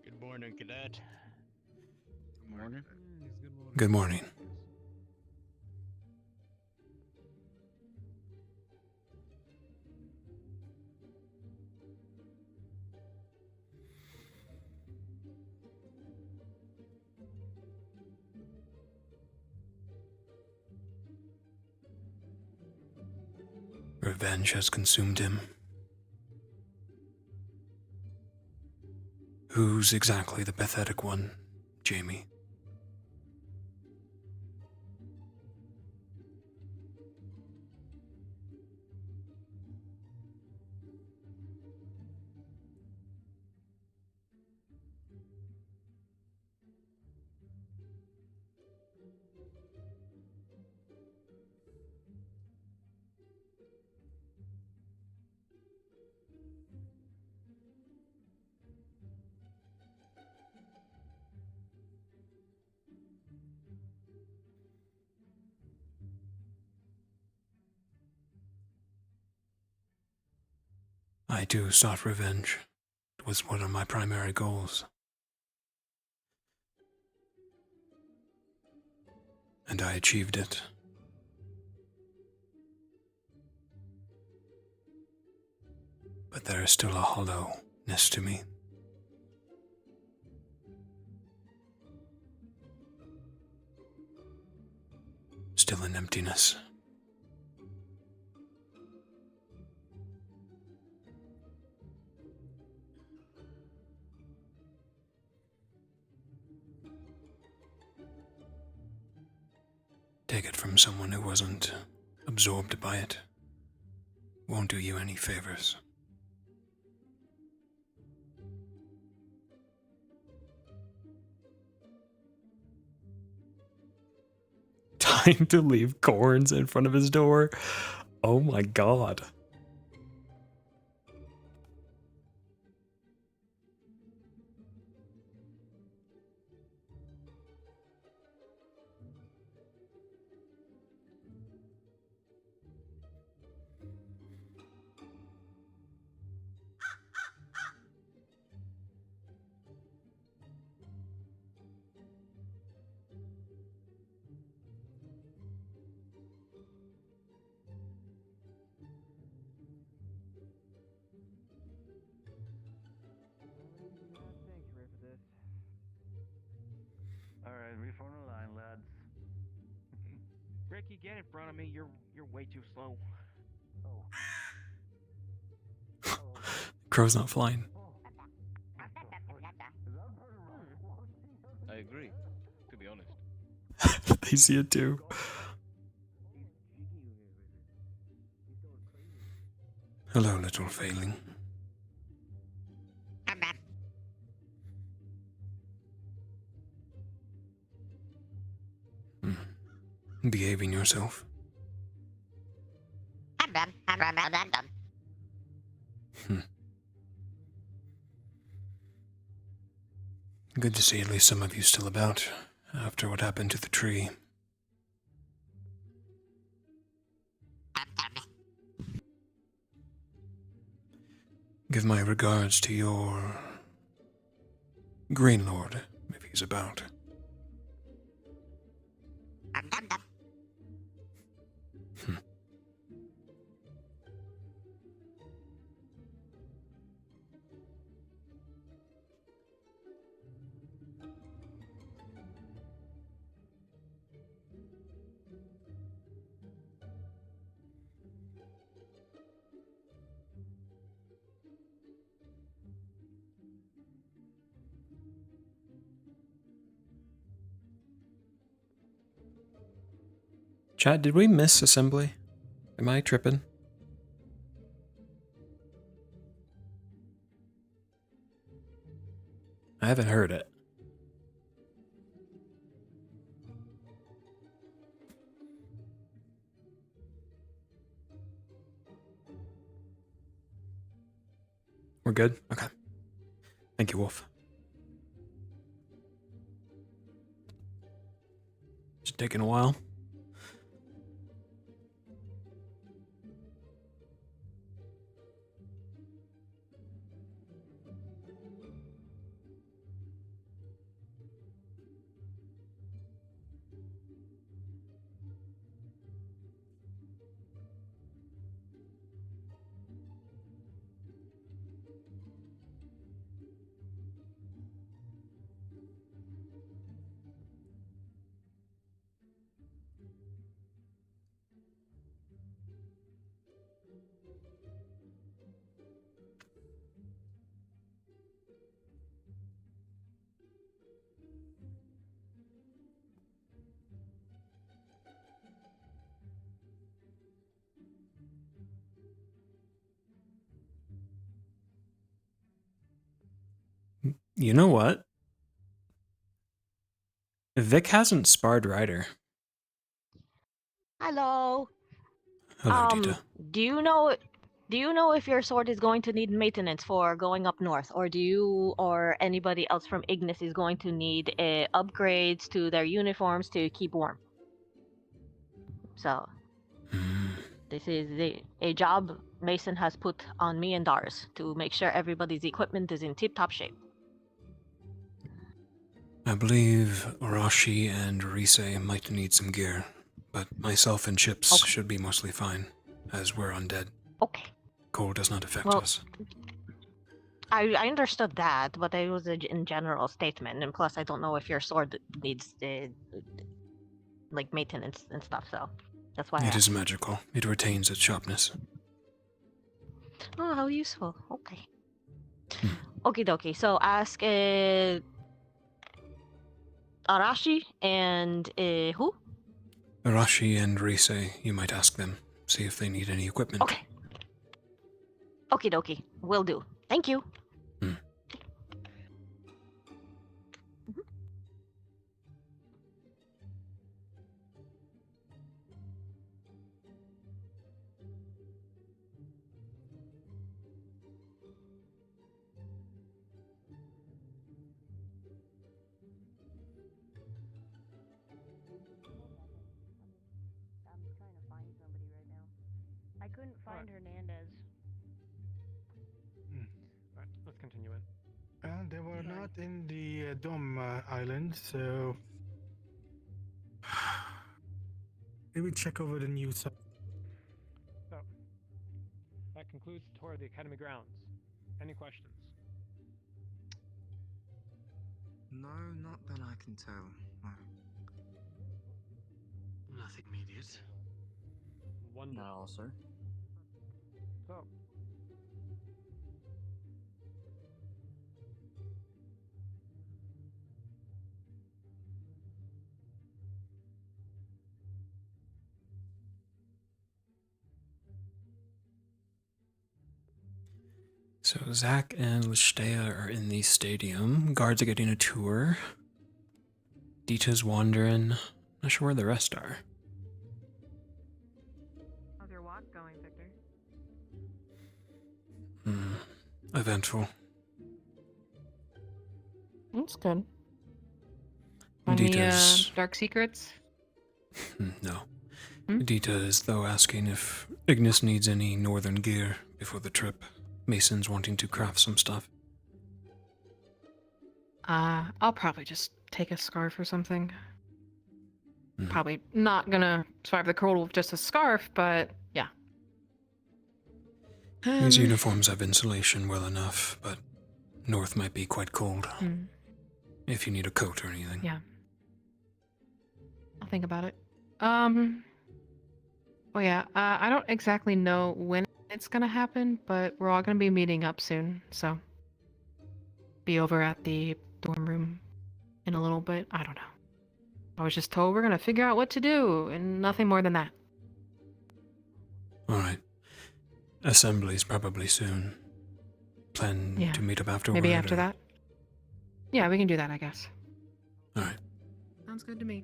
Good morning, Cadet. Good morning.
Good morning. Revenge has consumed him. Who's exactly the pathetic one, Jamie? I too sought revenge. It was one of my primary goals. And I achieved it. But there is still a hollowness to me. Still an emptiness. Take it from someone who wasn't absorbed by it. Won't do you any favors. Time to leave corns in front of his door. Oh my god.
Alright, reform the line, lads.
Ricky, get in front of me. You're way too slow.
Crow's not flying.
I agree, to be honest.
They see it too. Hello, little failing.
I'm back.
Behaving yourself.
I'm done. I'm done.
Good to see at least some of you still about, after what happened to the tree. give my regards to your Green Lord, if he's about. Chat, did we miss assembly? Am I tripping? I haven't heard it. We're good? Okay. Thank you, Wolf. It's taking a while. You know what? Vic hasn't sparred Ryder.
Hello.
Hello, Dita.
Do you know if your sword is going to need maintenance for going up north, or do you or anybody else from Ignis is going to need upgrades to their uniforms to keep warm? So, this is a job Mason has put on me and Dars to make sure everybody's equipment is in tip-top shape.
I believe Rashi and Rise might need some gear, but myself and Chips should be mostly fine, as we're undead.
Okay.
Cold does not affect
Well,
us.
I understood that, but it was in general statement, and plus I don't know if your sword needs like maintenance and stuff, so that's why I
It is
asked.
magical. It retains its sharpness.
Oh, how useful. Okay. Okie dokie. So ask Arashi and who?
Rashi and Rise, you might ask them. See if they need any equipment.
Okay. Okie dokie. Will do. Thank you. I couldn't find Hernandez.
Right, let's continue it.
They were not in the Dome Island, so maybe check over the news.
So, that concludes the tour of the Academy grounds. Any questions?
No, not that I can tell. No. Nothing immediate.
Wonderful.
Not all, sir.
So,
So Zach and Listea are in the stadium. Guards are getting a tour. Dita's wandering. Not sure where the rest are.
How's your walk going, Victor?
Eventful.
That's good. Any
Dita's...
dark secrets?
No. Dita is, though, asking if Ignis needs any northern gear before the trip. masons wanting to craft some stuff.
I'll probably just take a scarf or something.
Mhm.
Probably not gonna survive the cold with just a scarf, but yeah.
These uniforms have insulation well enough, but north might be quite cold. If you need a coat or anything.
Yeah. I'll think about it. Oh yeah, I don't exactly know when it's gonna happen, but we're all gonna be meeting up soon, so be over at the dorm room in a little bit. I don't know. I was just told we're gonna figure out what to do, and nothing more than that.
Alright. Assembly's probably soon. Plan
Yeah.
to meet up afterward?
Maybe after
or-
that? Yeah, we can do that, I guess.
Alright.
Sounds good to me.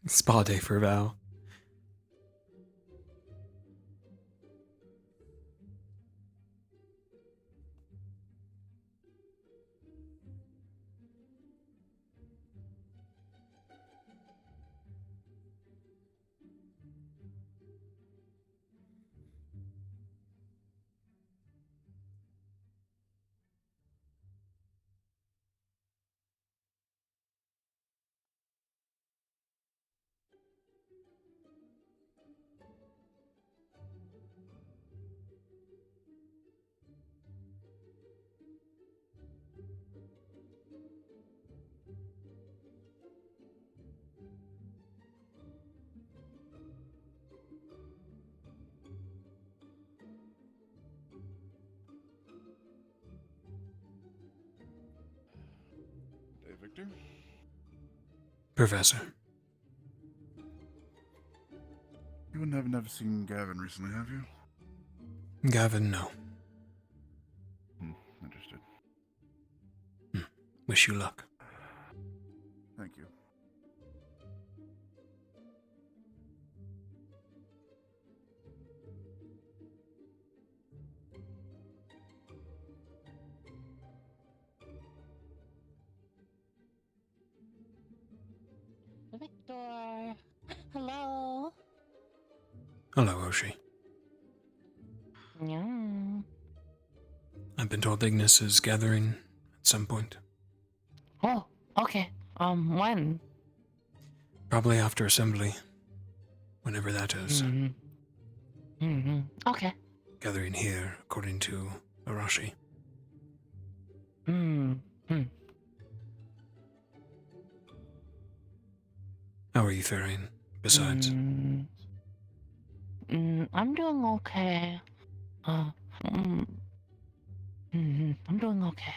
Spa day for Val.
Hey, Victor?
Professor.
You wouldn't have never seen Gavin recently, have you?
Gavin, no.
Understood.
Wish you luck.
Thank you.
Victor! Hello?
Hello, Oshi.
Yeah.
I've been told Ignis is gathering at some point.
Oh, okay. When?
Probably after assembly. Whenever that is.
Okay.
Gathering here, according to Arashi. How are you faring, besides?
I'm doing okay. I'm doing okay.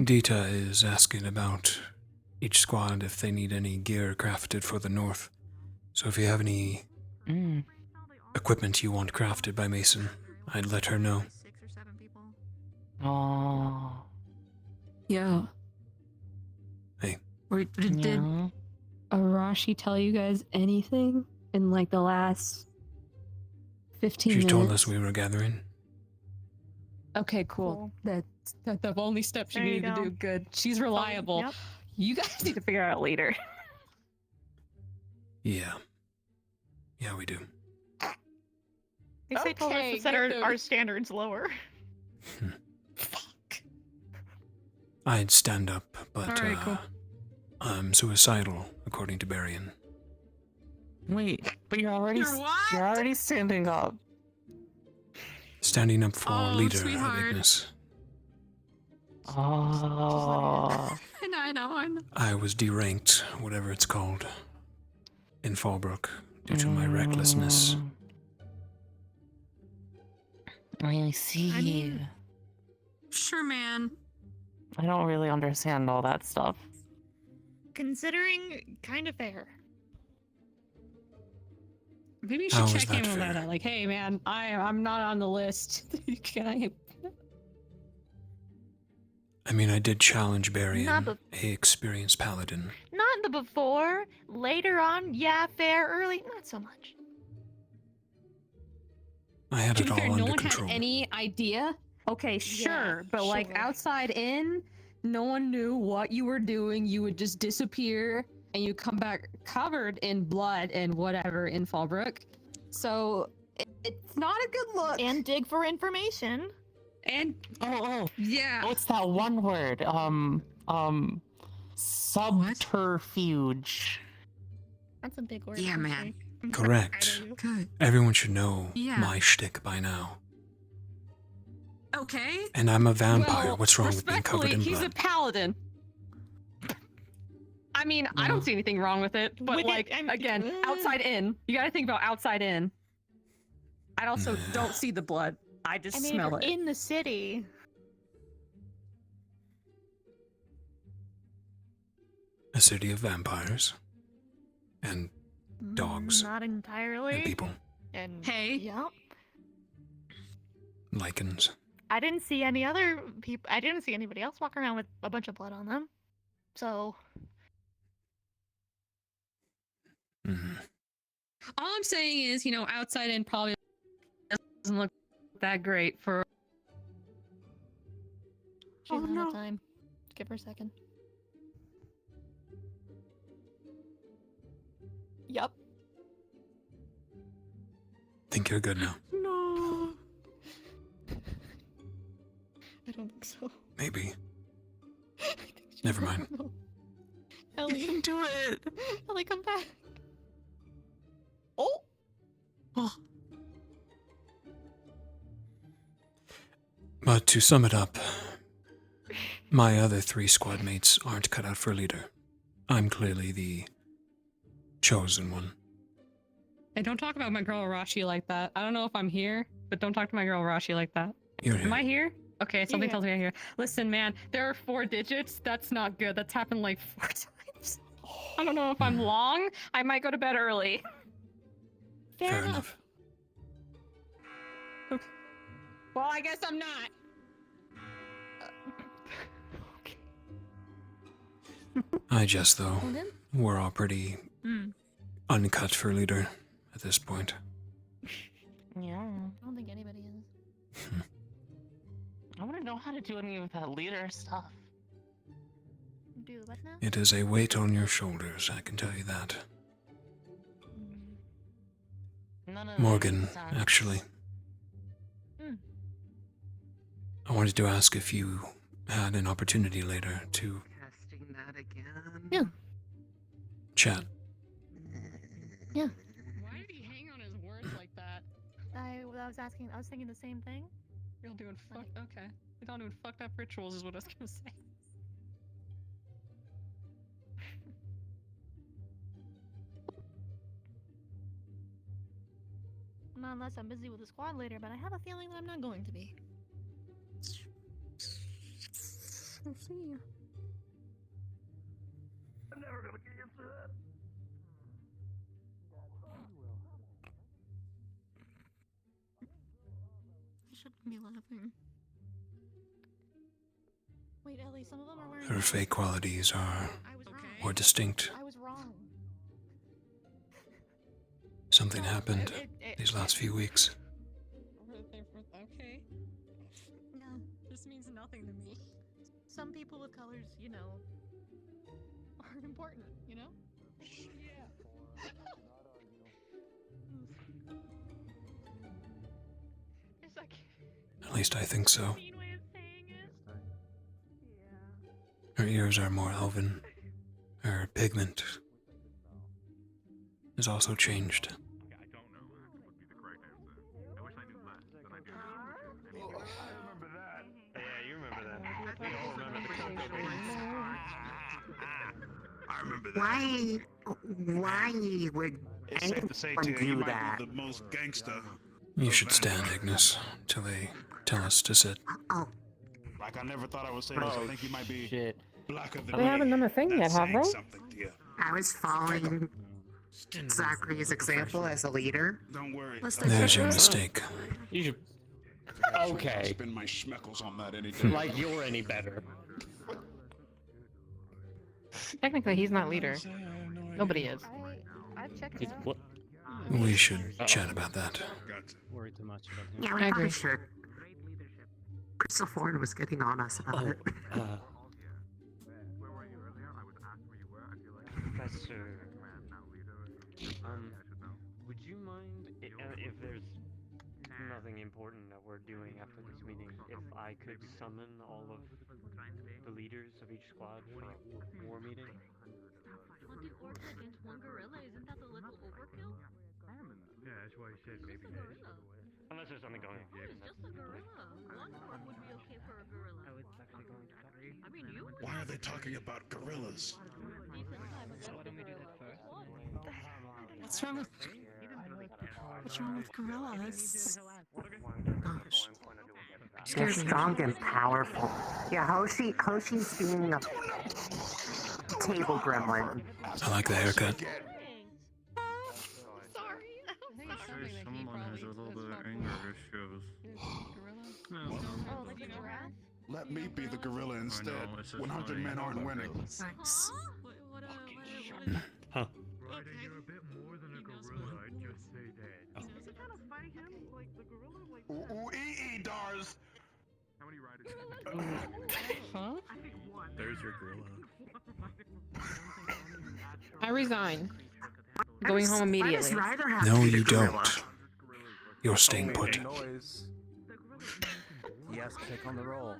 Dita is asking about each squad if they need any gear crafted for the north. So if you have any equipment you want crafted by Mason, I'd let her know.
Oh.
Yeah.
Hey.
Did Arashi tell you guys anything in like the last 15
She
minutes?
told us we were gathering.
Okay, cool. That's the only step she
There you
needed to
go.
do. Good. She's reliable.
Yep.
You guys need to figure out later.
Yeah. Yeah, we do.
They say told us to set our standards lower.
I'd stand up, but
Alright, cool.
I'm suicidal, according to Barian.
Wait, but you're already you're already standing up.
Standing up for leader
sweetheart.
of Ignis.
Oh.
I know.
I was deranked, whatever it's called, in Fallbrook due to my recklessness.
I see.
Sure, man.
I don't really understand all that stuff.
Considering, kind of fair. Maybe you
How
should
is
check in
that
with
fair?
that. Like, hey, man, I'm not on the list. Can I?
I mean, I did challenge Barry,
Not
a experienced paladin.
Not in the before. Later on, yeah, fair. Early, not so much.
I had
To
it
be
all
fair, no
under
one
control.
had any idea. Okay, sure, but like
sure.
outside in, no one knew what you were doing. You would just disappear, and you come back covered in blood and whatever in Fallbrook. So it's not a good look.
And dig for information.
And
yeah. What's that one word? Subterfuge.
That's a big word.
Yeah, man.
Correct.
Good.
Everyone should know
Yeah.
my shtick by now.
Okay.
And I'm a vampire.
Well,
What's wrong with being covered in
he's
blood?
a paladin. I mean, I don't see anything wrong with it, but
With it,
like again, outside in, you gotta think about outside in. I also don't see the blood. I just smell it.
In the city.
A city of vampires. And dogs.
Not entirely.
And people.
And
hey.
Yep.
Lichens.
I didn't see any other people. I didn't see anybody else walking around with a bunch of blood on them. So.
All I'm saying is, you know, outside in probably
Doesn't look that great for.
She's out of time. Give her a second. Yup.
Think you're good now.
No. I don't think so.
Maybe. Never mind.
Ellie,
You can do it.
Ellie, come back. Oh.
But to sum it up, my other 3 squad mates aren't cut out for leader. I'm clearly the chosen one.
Hey, don't talk about my girl Arashi like that. I don't know if I'm here, but don't talk to my girl Arashi like that.
You're here.
Am I here? Okay, something
Yeah.
tells me I'm here. Listen, man, there are 4 digits. That's not good. That's happened like 4 times. I don't know if I'm long. I might go to bed early.
Fair enough.
Well, I guess I'm not.
I just, though,
Hold in.
we're all pretty uncut for leader at this point.
Yeah.
I don't think anybody is.
I want to know how to do any of that leader stuff.
Do what now?
It is a weight on your shoulders, I can tell you that.
None of
Morgan,
that sounds-
actually. I wanted to ask if you had an opportunity later to
Testing that again.
Yeah.
chat.
Yeah.
Why did he hang on his words like that?
I was thinking the same thing.
You're all doing okay. You're all doing fucked up rituals is what I was gonna say.
Not unless I'm busy with the squad later, but I have a feeling that I'm not going to be. We'll see.
I'm never gonna get used to that.
I shouldn't be laughing. Wait, Ellie, some of them are wearing.
Her fake qualities are more distinct.
I was wrong.
Something happened these last few weeks.
Okay.
No,
This means nothing to me.
some people with colors, you know, are important, you know? It's like
At least I think so.
mean way of saying it.
Her ears are more elven. Her pigment has also changed.
Yeah, you remember that. You don't remember the Cocoa Beans.
I remember that.
Why would
It's safe to say,
anyone
Tia, you
do
might
that?
be the most gangster.
You should stand, Ignis, till they tell us to sit.
Like I never thought I would say this. I think you might be blacker than
They
me.
haven't done a thing yet, have they?
Something, Tia.
I was following Zachary's example as a leader.
Don't worry.
There's your mistake.
You should. Okay.
Spend my schmeckles on that any day.
Like you're any better.
Technically, he's not leader. Nobody is.
I've checked it out.
What?
We should chat about that.
Worry too much about him.
Yeah, we probably should. Crystal Thorn was getting on us about it.
Professor, would you mind if there's nothing important that we're doing after this meeting, if I could summon all of the leaders of each squad for a war meeting?
Hunting orcs against one gorilla, isn't that a little overkill?
Yeah, that's why I said maybe. Unless there's something going on.
It's just a gorilla. One orc would be okay for a gorilla.
Oh, it's actually going to Paris.
I mean, you.
Why are they talking about gorillas?
So why don't we do that first?
What's wrong with gorillas? Gosh. They're strong and powerful. Yeah, Hoshi's being a table gremlin.
I like the haircut.
Someone has a little bit of anger issues.
Let me be the gorilla instead. 100 men aren't winning.
Thanks.
Huh.
You're a bit more than a gorilla, I'd just say that.
Is it kind of fighting him? Like, the gorilla, like...
Ooh, Dars!
How many riders?
Huh?
I think one.
There's your gorilla.
I resign. Going home immediately.
No, you don't. You're staying put.
Noise. He has to take on the role.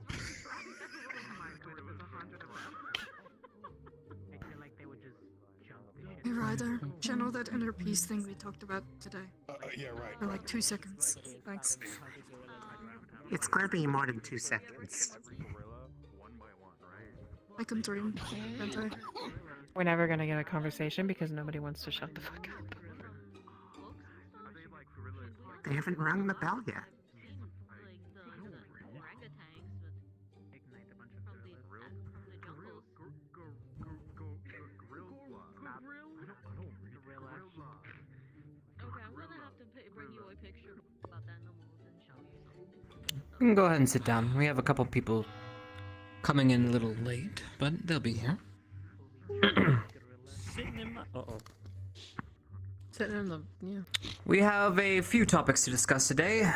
Hey Ryder, channel that inner peace thing we talked about today.
Yeah, right.
For like 2 seconds. Thanks.
It's gonna be more than 2 seconds.
I can dream, can't I?
We're never gonna get a conversation because nobody wants to shut the fuck up.
They haven't rung the bell yet.
We can go ahead and sit down. We have a couple people coming in a little late, but they'll be here.
Sitting in my... Uh-oh.
Sitting in the... yeah.
We have a few topics to discuss today.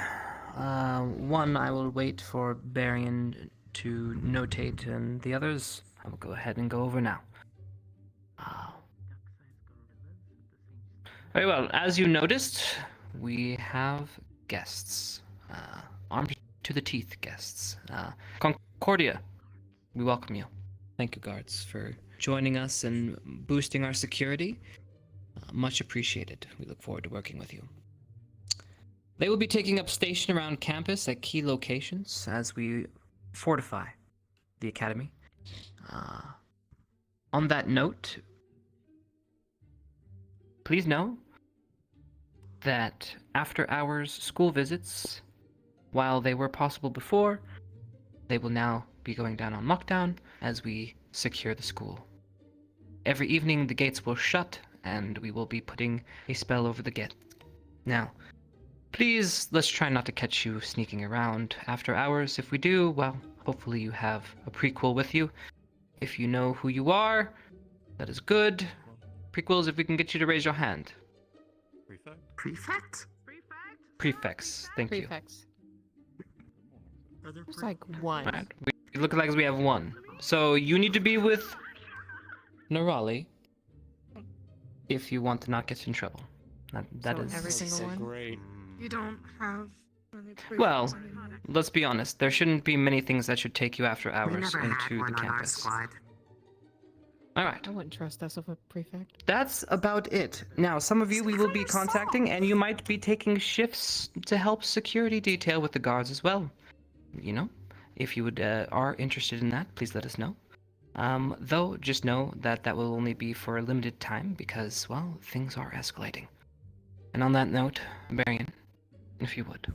One I will wait for Barian to notate, and the others I will go ahead and go over now. Very well, as you noticed, we have guests. Armed to the teeth guests. Concordia, we welcome you. Thank you, guards, for joining us and boosting our security. Much appreciated. We look forward to working with you. They will be taking up station around campus at key locations as we fortify the academy. On that note, please know that after hours school visits, while they were possible before, they will now be going down on lockdown as we secure the school. Every evening the gates will shut and we will be putting a spell over the gate. Now, please, let's try not to catch you sneaking around after hours. If we do, well, hopefully you have a prequel with you. If you know who you are, that is good. Prequels, if we can get you to raise your hand.
Prefect?
Prefects, thank you.
Prefects. There's like one.
Right. We look like we have one. So you need to be with Nerali if you want to not get in trouble. That
So
is
every single one?
Great.
You don't have any prefects
Well,
anymore.
let's be honest. There shouldn't be many things that should take you after
We
hours
never had
into
one
the
on our
campus.
squad.
All right.
I wouldn't trust us with a prefect.
That's about it. Now, some of you we will be contacting, and you might be taking shifts to help security detail with the guards as well. You know, if you are interested in that, please let us know. Though, just know that that will only be for a limited time because, well, things are escalating. And on that note, Barian, if you would.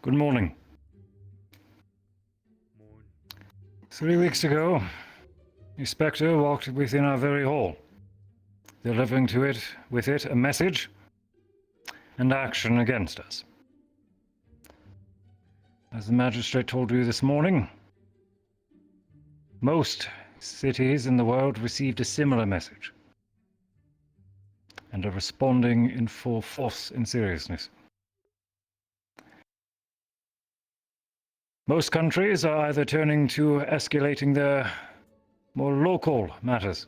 Good morning. 3 weeks ago, a spectre walked within our very hall, delivering with it a message and action against us. As the magistrate told you this morning, most cities in the world received a similar message and are responding in full force and seriousness. Most countries are either turning to escalating their more local matters,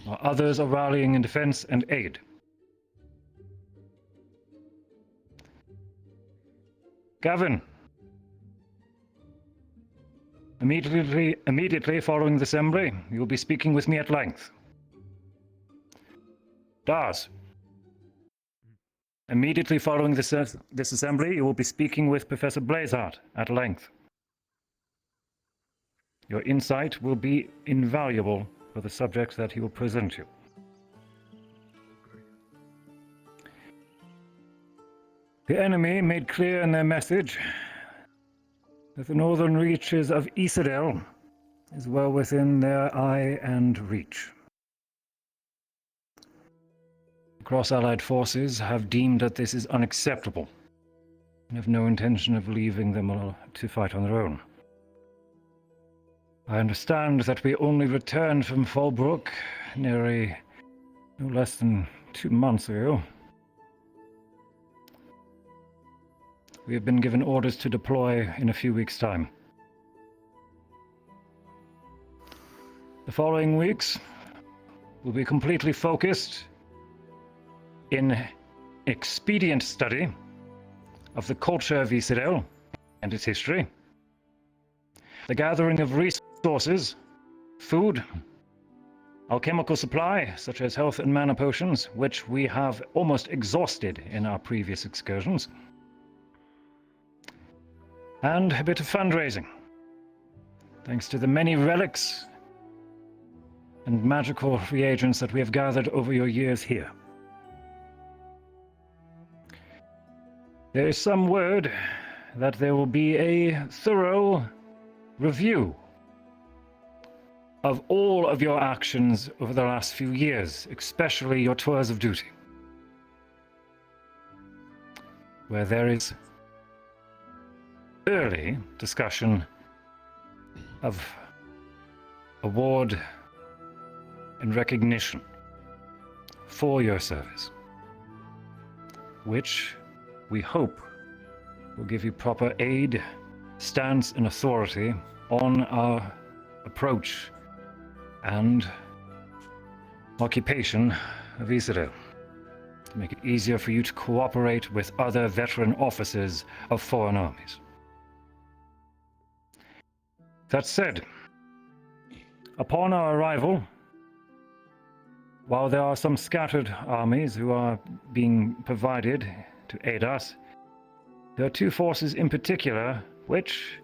while others are rallying in defense and aid. Gavin, immediately following the assembly, you will be speaking with me at length. Daz, immediately following this assembly, you will be speaking with Professor Blazart at length. Your insight will be invaluable for the subject that he will present you. The enemy made clear in their message that the northern reaches of Isidel is well within their eye and reach. Cross-allied forces have deemed that this is unacceptable and have no intention of leaving them to fight on their own. I understand that we only returned from Fallbrook nearly no less than 2 months ago. We have been given orders to deploy in a few weeks' time. The following weeks will be completely focused in expedient study of the culture of Isidel and its history, the gathering of resources, food, alchemical supply, such as health and mana potions, which we have almost exhausted in our previous excursions, and a bit of fundraising, thanks to the many relics and magical reagents that we have gathered over your years here. There is some word that there will be a thorough review of all of your actions over the last few years, especially your tours of duty, where there is early discussion of award and recognition for your service, which we hope will give you proper aid, stance, and authority on our approach and occupation of Isidel, to make it easier for you to cooperate with other veteran officers of foreign armies. That said, upon our arrival, while there are some scattered armies who are being provided to aid us, there are 2 forces in particular which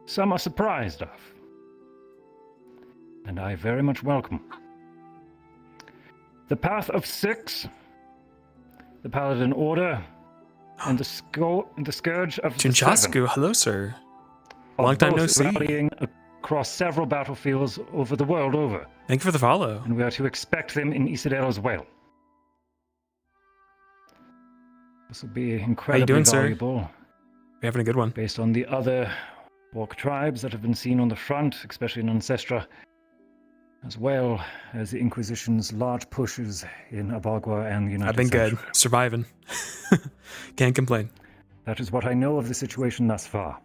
some are surprised of, and I very much welcome. The Path of 6, the Paladin Order, and the Scourge of the 7.
Chinchasku, hello, sir. Long time no see.
Rallying across several battlefields over the world over.
Thank you for the follow.
And we are to expect them in Isidel as well. This will be incredibly valuable.
Sir? We're having a good one.
Based on the other orc tribes that have been seen on the front, especially in Ancestra, as well as the Inquisition's large pushes in Abagua and the United States.
I've been good. Surviving. Can't complain.
That is what I know of the situation thus far.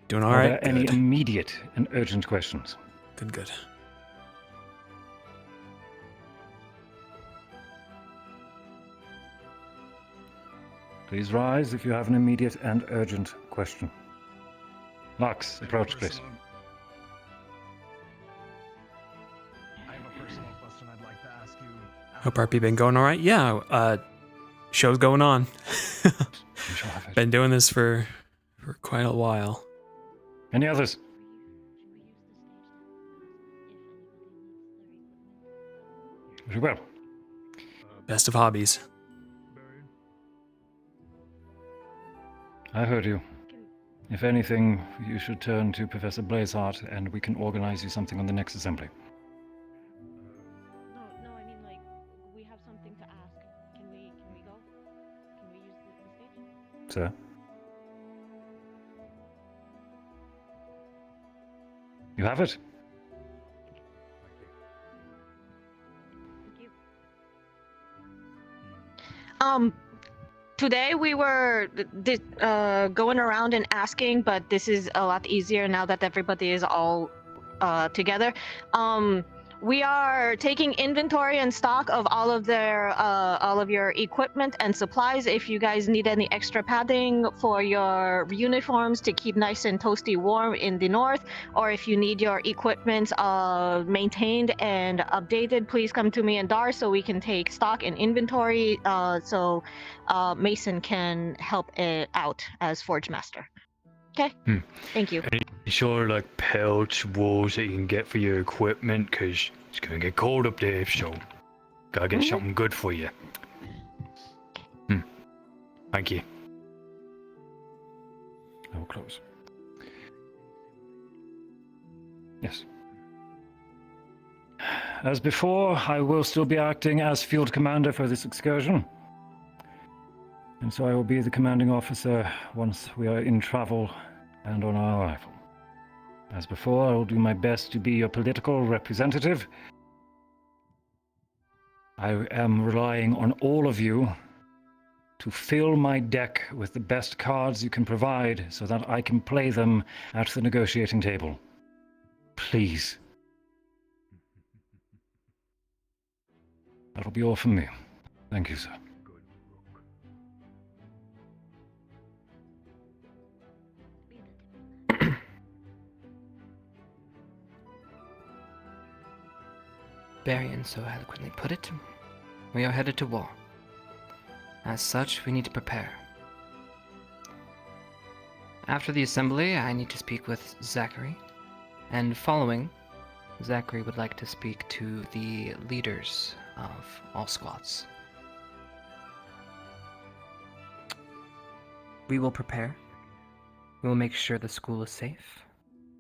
Doing all right.
Are there any immediate and urgent questions?
Good.
Please rise if you have an immediate and urgent question. Lux, approach, please.
I have a personal question I'd like to ask you.
Hope RP been going all right? Yeah, show's going on. Been doing this for quite a while.
Any others? Very well.
Best of hobbies.
I heard you. If anything, you should turn to Professor Blazeheart, and we can organize you something on the next assembly.
No, I mean like we have something to ask. Can we go? Can we use the stage?
Sir? You have it?
Today we were going around and asking, but this is a lot easier now that everybody is all together. We are taking inventory and stock of all of your equipment and supplies. If you guys need any extra padding for your uniforms to keep nice and toasty warm in the north, or if you need your equipment maintained and updated, please come to me and Dar so we can take stock and inventory. So Mason can help out as Forge Master. Okay. Thank you.
Any sort of like pelts, wools that you can get for your equipment, because it's gonna get cold up there, so gotta get something good for you. Thank you.
I will close. Yes. As before, I will still be acting as field commander for this excursion. And so I will be the commanding officer once we are in travel and on our arrival. As before, I will do my best to be your political representative. I am relying on all of you to fill my deck with the best cards you can provide so that I can play them at the negotiating table. Please. That'll be all from me. Thank you, sir.
Barian so eloquently put it, we are headed to war. As such, we need to prepare. After the assembly, I need to speak with Zachary, and following, Zachary would like to speak to the leaders of all squads. We will prepare. We will make sure the school is safe,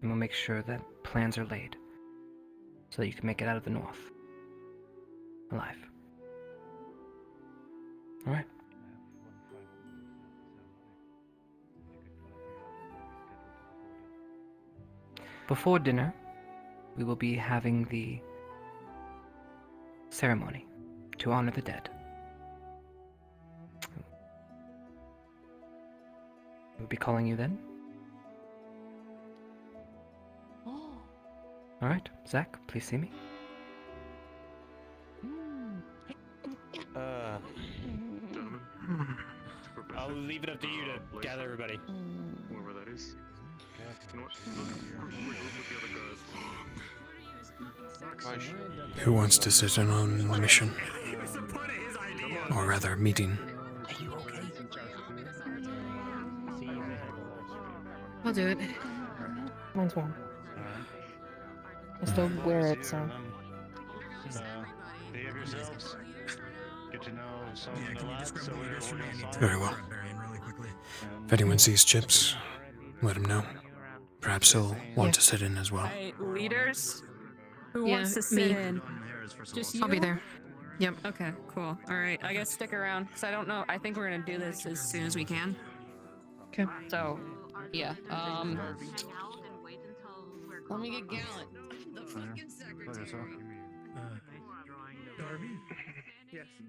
and we'll make sure that plans are laid so that you can make it out of the north alive. All right. Before dinner, we will be having the ceremony to honor the dead. We'll be calling you then. All right, Zach, please see me.
I'll leave it up to you to gather everybody.
Whoever that is.
Who wants to sit in on the mission? Or rather, meeting?
I'll do it. Mine's warm. I still wear it, so.
Behave yourselves. Get to know some of the lads, so we're fine.
Very well. If anyone sees Chips, let him know. Perhaps he'll want to sit in as well.
Hey, leaders? Who
Yeah,
wants to sit
me.
in? Just you?
I'll be there. Yep.
Okay, cool. All right, I guess stick around, because I don't know. I think we're going to do this as soon as we can.
Okay.
So, yeah. Let me get Gallant. The fucking secretary.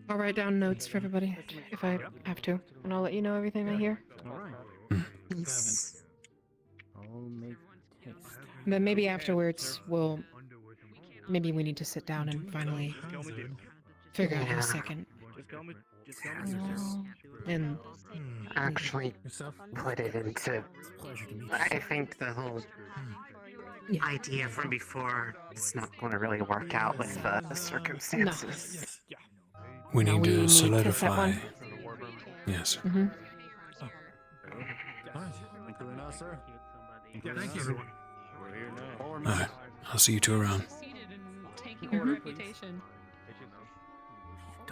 I'll write down notes for everybody if I have to, and I'll let you know everything I hear.
Yes.
I'll make text.
Then maybe afterwards, maybe we need to sit down and finally figure out a second. And
Actually put it into. I think the whole idea from before is not going to really work out with the circumstances.
We need to
set
solidify.
one.
Yes.
Mm-hmm.
Thank you.
Alright, I'll see you two around.
Taking your reputation.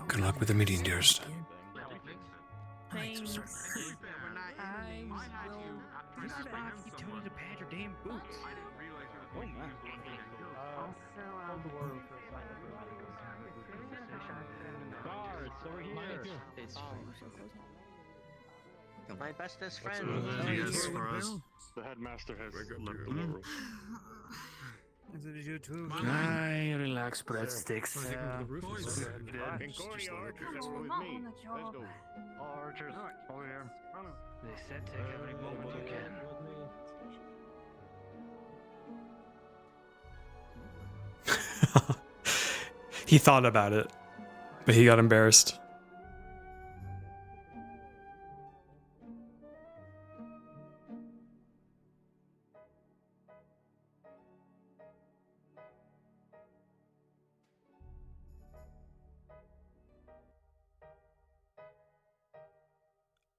Good luck with the meeting, dearest.
Thanks. I
You have to tell me to pad your damn boots. Oh my.
Hold the war room for a second. Guards, over here.
It's my bestest
What's
friend.
yes for us? The headmaster has left the war room.
Is it you too?
Relax, breadsticks.
Concordia archers are with me. Let's go.
All archers, over here. They said take every moment you can.
He thought about it, but he got embarrassed.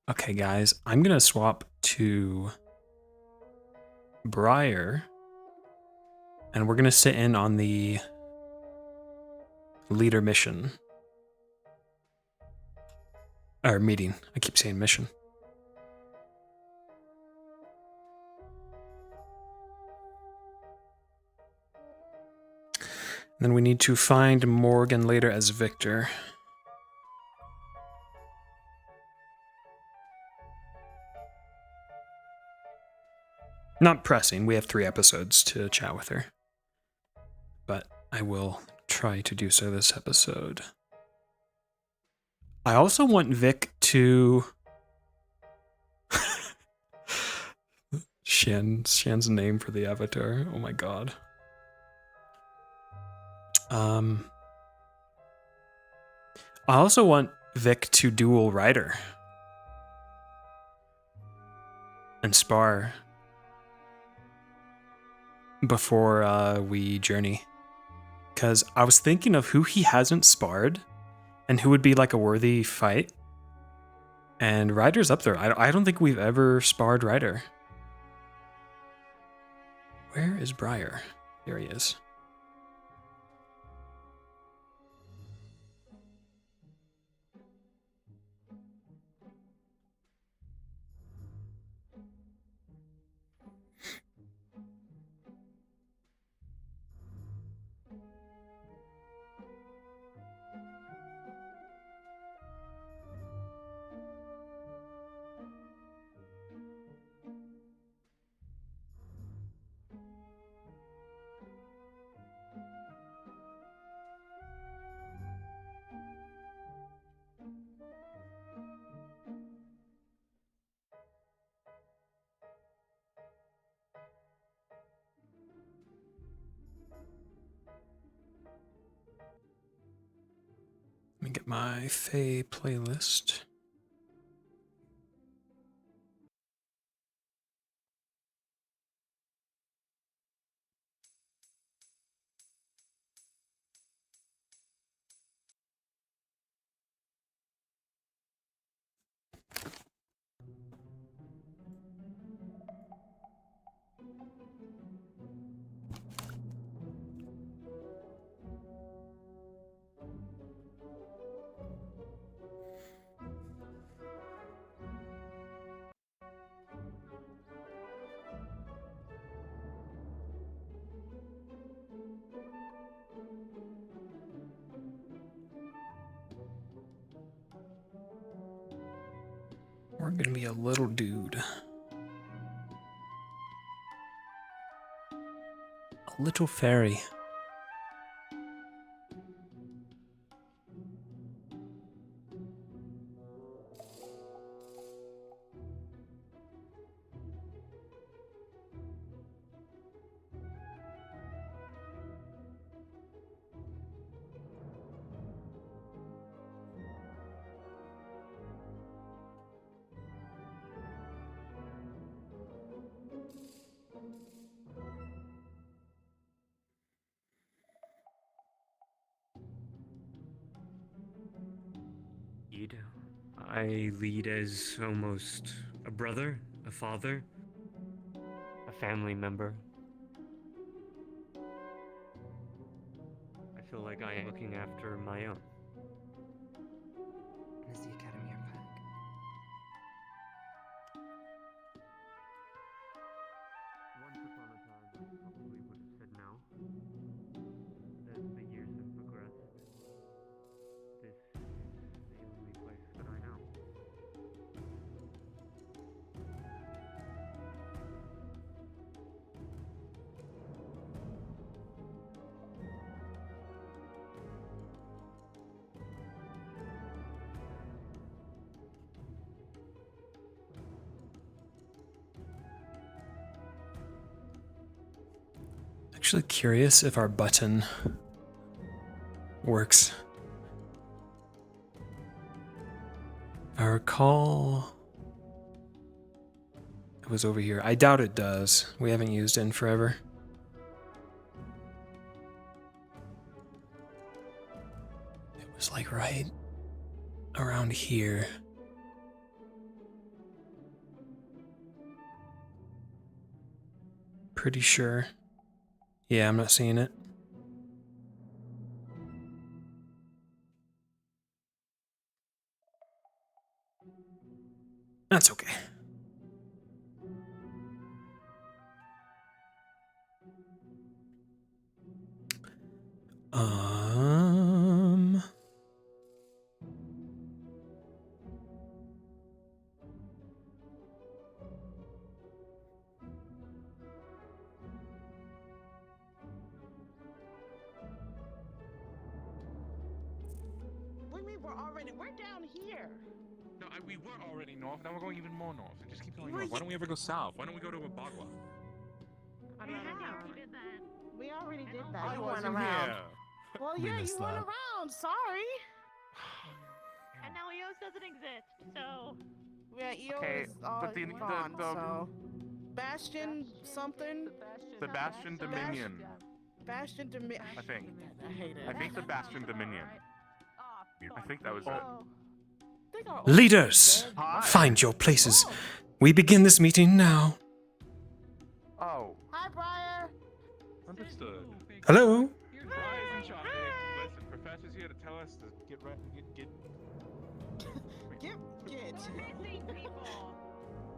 Okay, guys, I'm gonna swap to Briar, and we're gonna sit in on the leader mission. Or meeting. I keep saying mission. Then we need to find Morgan later as Victor. Not pressing, we have 3 episodes to chat with her. But I will try to do so this episode. I also want Vic to... Shan's name for the avatar. Oh my god. I also want Vic to dual Ryder. And spar. Before we journey. Because I was thinking of who he hasn't sparred. And who would be like a worthy fight. And Ryder's up there. I don't think we've ever sparred Ryder. Where is Briar? Here he is. Let me get my Fae playlist. We're gonna be a little dude. A little fairy.
I lead as almost a brother, a father, a family member. I feel like I am looking after my own.
Is the Academy your pack?
Actually curious if our button works. If I recall, it was over here. I doubt it does. We haven't used it in forever. It was like right around here. Pretty sure. Yeah, I'm not seeing it. That's okay.
What do you mean we're down here?
No, we were already north. Now we're going even more north. And just keep going north. Why don't we ever go south? Why don't we go to Bagua?
We already did that.
I
You
wasn't
went around.
here.
Well,
We
yeah,
missed
you went
that.
around. Sorry.
And now EOS doesn't exist, so.
Yeah, EO
Okay,
is all
but the
gone,
the
so. Bastion something?
the Bastion Dominion.
Bastion Dominion.
I think.
I hate it.
I think the Bastion Dominion. I think that was it.
Leaders, find your places. We begin this meeting now.
Oh.
Hi, Briar.
Understood.
Hello?
Briar's in charge. Listen, Professor's here to tell us to get ready.
Get.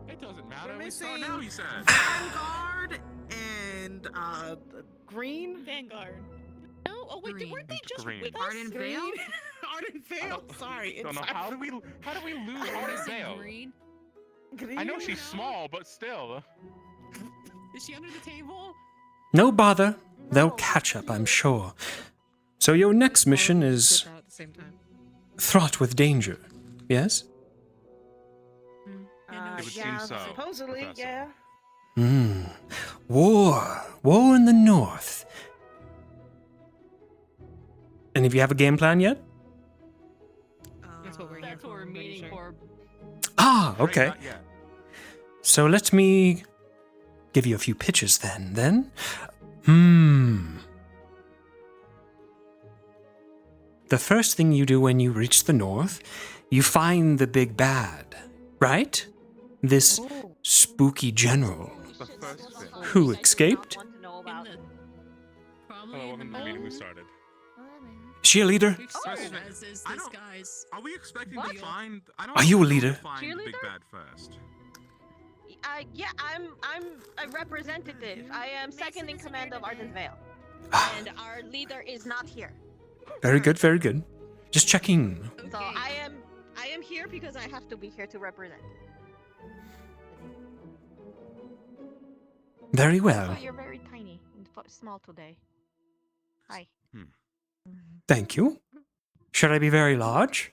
It doesn't matter.
We're
We saw
missing
now, he said.
Vanguard and Green.
Vanguard.
No, oh wait, weren't they just
Green.
with us?
Arden Vale?
Arden Vale. Sorry.
Don't know how do we lose Arden Vale?
Green?
I know she's small, but still.
Is she under the table?
No bother. They'll catch up, I'm sure. So your next mission is
At the same time.
fraught with danger, yes?
It would seem so.
Supposedly,
Professor.
Hmm. War in the north. Any of you have a game plan yet?
That's what we're meeting for.
Ah, okay. So let me give you a few pitches then. The first thing you do when you reach the north, you find the big bad, right? This spooky general who escaped.
Hello, welcome to the meeting we started.
Is she a leader?
As is this guy's.
Are we expecting to find?
Are you a leader?
Find the big bad first.
Yeah, I'm a representative. I am second in command of Arden Vale. And our leader is not here.
Very good, very good. Just checking.
So I am here because I have to be here to represent.
Very well.
You're very tiny and small today. Hi.
Thank you. Should I be very large?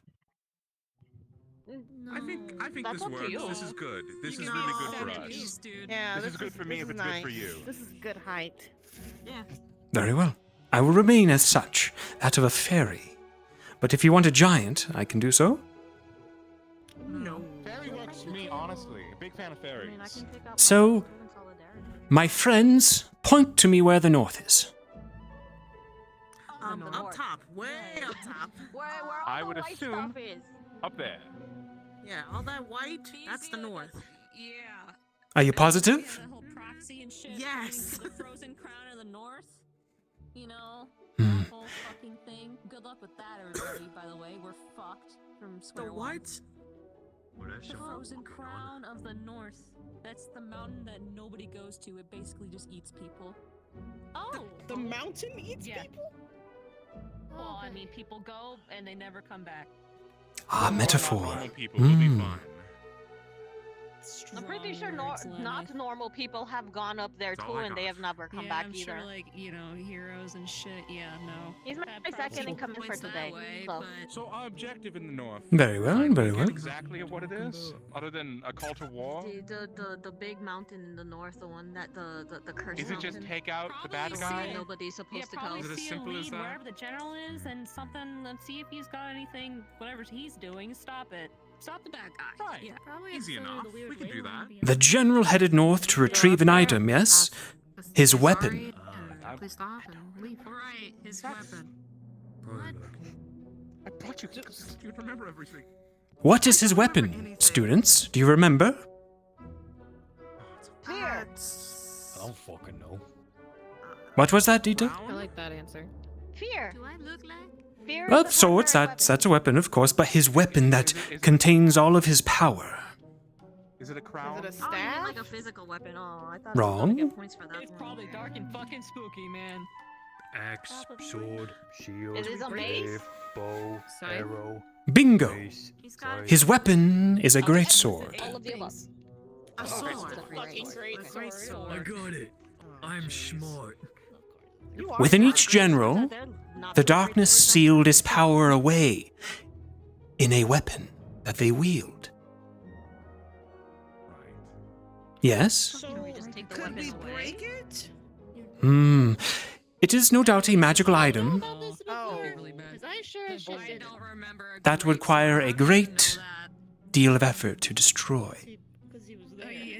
I think
That's
this
up to
works.
you.
This is good. This is really good for us.
Yeah,
This is good for me if it's good for you.
This is good height.
Yeah.
Very well. I will remain as such, that of a fairy. But if you want a giant, I can do so.
No. Fairy works for me, honestly. A big fan of fairies.
So, my friends, point to me where the north is.
Up top, way up top.
Where
I
all
would
the white
assume
stuff is.
up there.
Yeah, all that white, that's the north.
Yeah.
Are you positive?
The whole proxy and shit.
Yes.
The frozen crown of the north. You know,
Hmm.
that whole fucking thing. Good luck with that, everybody. By the way, we're fucked from square one. The frozen crown of the north. That's the mountain that nobody goes to. It basically just eats people. Oh.
The mountain eats people?
Well, I mean, people go and they never come back.
Ah, metaphor.
Normal people will be
Hmm.
fine.
I'm pretty sure not normal people have gone up there too, and they have never come back
I'm
either.
Sure, like, heroes and shit. Yeah, no.
He's my second in command for today.
So our objective in the north.
Very well, very well.
Exactly what it is, other than a call to war.
The big mountain in the north, the one that the cursed
Is it
mountain.
just take out the bad guy?
Nobody's supposed to go.
Is it as simple as that?
Wherever the general is, and something. And see if he's got anything. Whatever he's doing, stop it. Stop the bad guy.
Right.
Yeah, probably
Easy enough. We can do that.
The general headed north to retrieve an item, yes? His weapon.
Please stop and leave.
Right, his weapon.
I brought you. You remember everything.
What is his weapon, students? Do you remember?
Fear.
I don't fucking know.
What was that, Dita?
I like that answer.
Fear.
Do I look like?
Fear.
Well, swords, that's a weapon, of course, but his weapon that contains all of his power.
Is it a crown?
Is it a
Oh, you mean
staff?
like a physical weapon? Oh, I thought
Wrong.
I was gonna get points for that.
It's probably dark and fucking spooky, man.
Axe, sword, shield,
Is it a mace?
bow,
Scythe?
arrow,
Bingo!
mace,
got
His weapon is a great sword.
All of the above.
A sword.
Fucking great sword.
I got it. I'm smart.
Within each general, the darkness sealed his power away in a weapon that they wield. Yes?
Can we just take the weapon away?
Break it?
It is no doubt a magical item
Oh.
I sure should. I don't remember.
that would require a great deal of effort to destroy.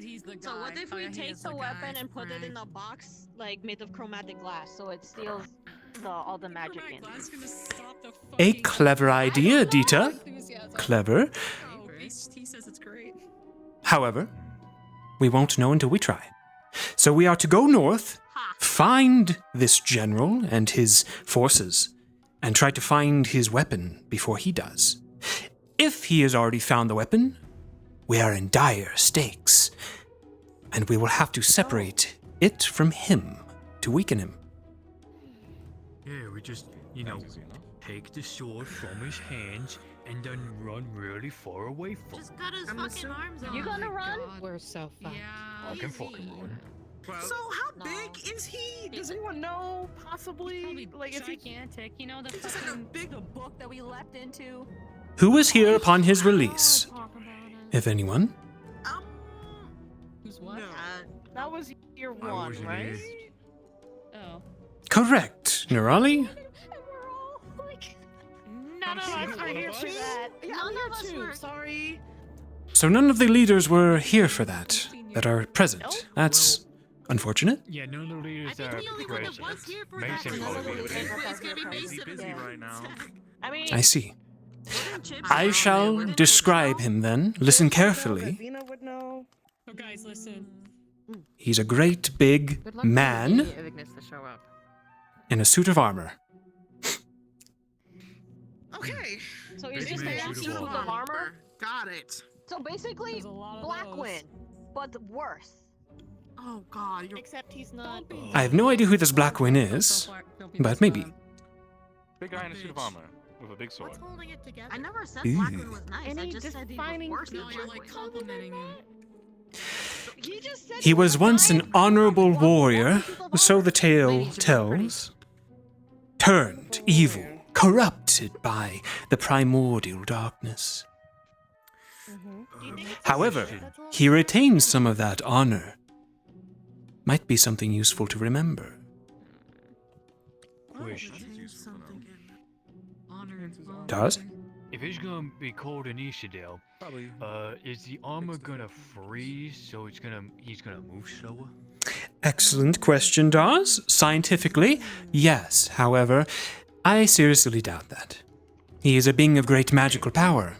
He's the guy.
So what if we take the weapon and put it in a box like made of chromatic glass so it steals all the magic in?
A clever idea, Dita. Clever.
Oh, he says it's great.
However, we won't know until we try. So we are to go north, find this general and his forces, and try to find his weapon before he does. If he has already found the weapon, we are in dire stakes, and we will have to separate it from him to weaken him.
Yeah, we just, take the sword from his hands and then run really far away from him.
Got his fucking arms on.
You gonna run?
We're so fucked.
Yeah.
I can fucking run.
So how big is he? Does anyone know? Possibly.
Like it's gigantic. You know the fucking the book that we leapt into.
Who was here upon his release? If anyone?
Who's what?
That was year
I
one,
wasn't
right?
here.
Oh.
Correct, Nerali.
None of us are here for that. Yeah,
None
I'm
of us
here
were-
too. Sorry.
So none of the leaders were here for that are present. That's unfortunate.
Yeah, none of the leaders are present. Mason probably be there.
Busy right now.
I mean,
I see. I shall describe him then. Listen carefully.
Vina would know.
So guys, listen.
He's a great big
Good luck to
man
Ignis to show up.
in a suit of armor.
Okay.
so he's
Big
just a
man,
one
shoot
suit
a
of
wall.
armor.
Got it.
So basically,
There's a lot of
Blackwind, but worse.
Oh God, you're.
Except he's not.
I have no idea who this Blackwin is, but maybe.
Big guy in a suit of armor with a big sword.
What's holding it together?
I never said
Ew.
Blackwood was nice. I
Any
just said he was
defining
worse than
No, you're like
Blackwood.
complimenting him.
He just said
He was once an honorable warrior, so the tale
Ladies, you're pretty.
tells. Turned evil, corrupted by the primordial darkness. However, he retains some of that honor. Might be something useful to remember.
Question.
Does?
If it's gonna be cold in Ishidale,
Probably.
is the armor gonna freeze so he's gonna move slower?
Excellent question, Dawes. Scientifically, yes. However, I seriously doubt that. He is a being of great magical power.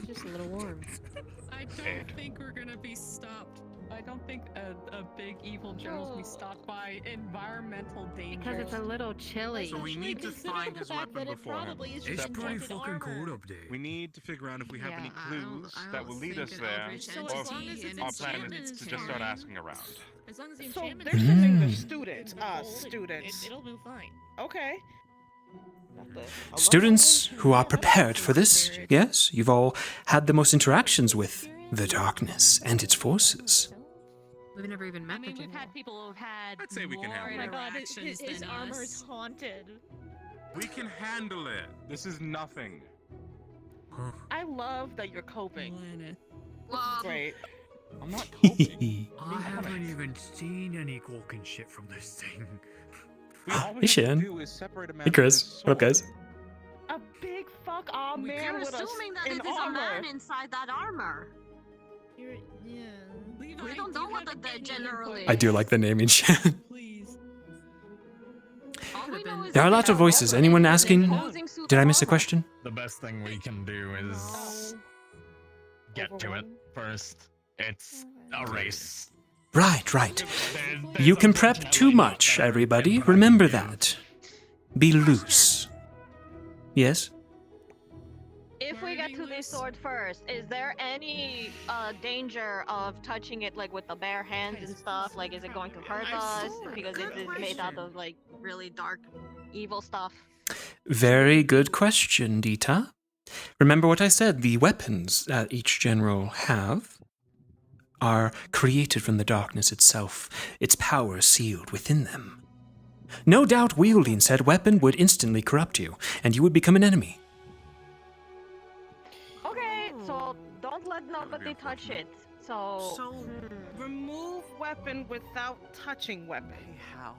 Just a little warm.
I don't think we're gonna be stopped. I don't think a big evil general's be stopped by environmental danger.
Because it's a little chilly.
So we need to find his weapon before him.
It's pretty fucking cold up there.
We need to figure out if we have any
Yeah,
clues that will lead us there, or if our plan is to just start asking around.
As long as the
So
enchantment
they're
is
sending the
Mm.
students. Students.
It'll move fine.
Okay.
Students who are prepared for this, yes? You've all had the most interactions with the darkness and its forces.
We've never even met
I mean,
the
we've had people who've had
I'd say we can
more
handle it.
interactions
His
than
armor
us.
is haunted.
We can handle it. This is nothing.
I love that you're coping. This is great.
I'm not
I haven't even seen any cloaking shit from this thing.
Hey, Shan. Hey, Chris. What up, guys?
A big fuck all man
You're
with
assuming that
an
it is a
armor.
man inside that armor.
Yeah.
We don't know what the general is.
I do like the naming, Shan.
All we know is
There are
that
lots of
they're
voices.
all
Anyone
in
asking?
imposing suit
Did I
of
miss a
armor.
question?
The best thing we can do is get to it first. It's a race.
Right. You can prep too much, everybody. Remember that. Be loose. Yes?
If we get to the sword first, is there any danger of touching it like with the bare hands and stuff? Like, is it going to hurt us because it is made out of like really dark, evil stuff?
Very good question, Dita. Remember what I said, the weapons that each general have are created from the darkness itself, its power sealed within them. No doubt wielding said weapon would instantly corrupt you, and you would become an enemy.
Okay, so don't let nobody touch it. So
Remove weapon without touching weapon.
How?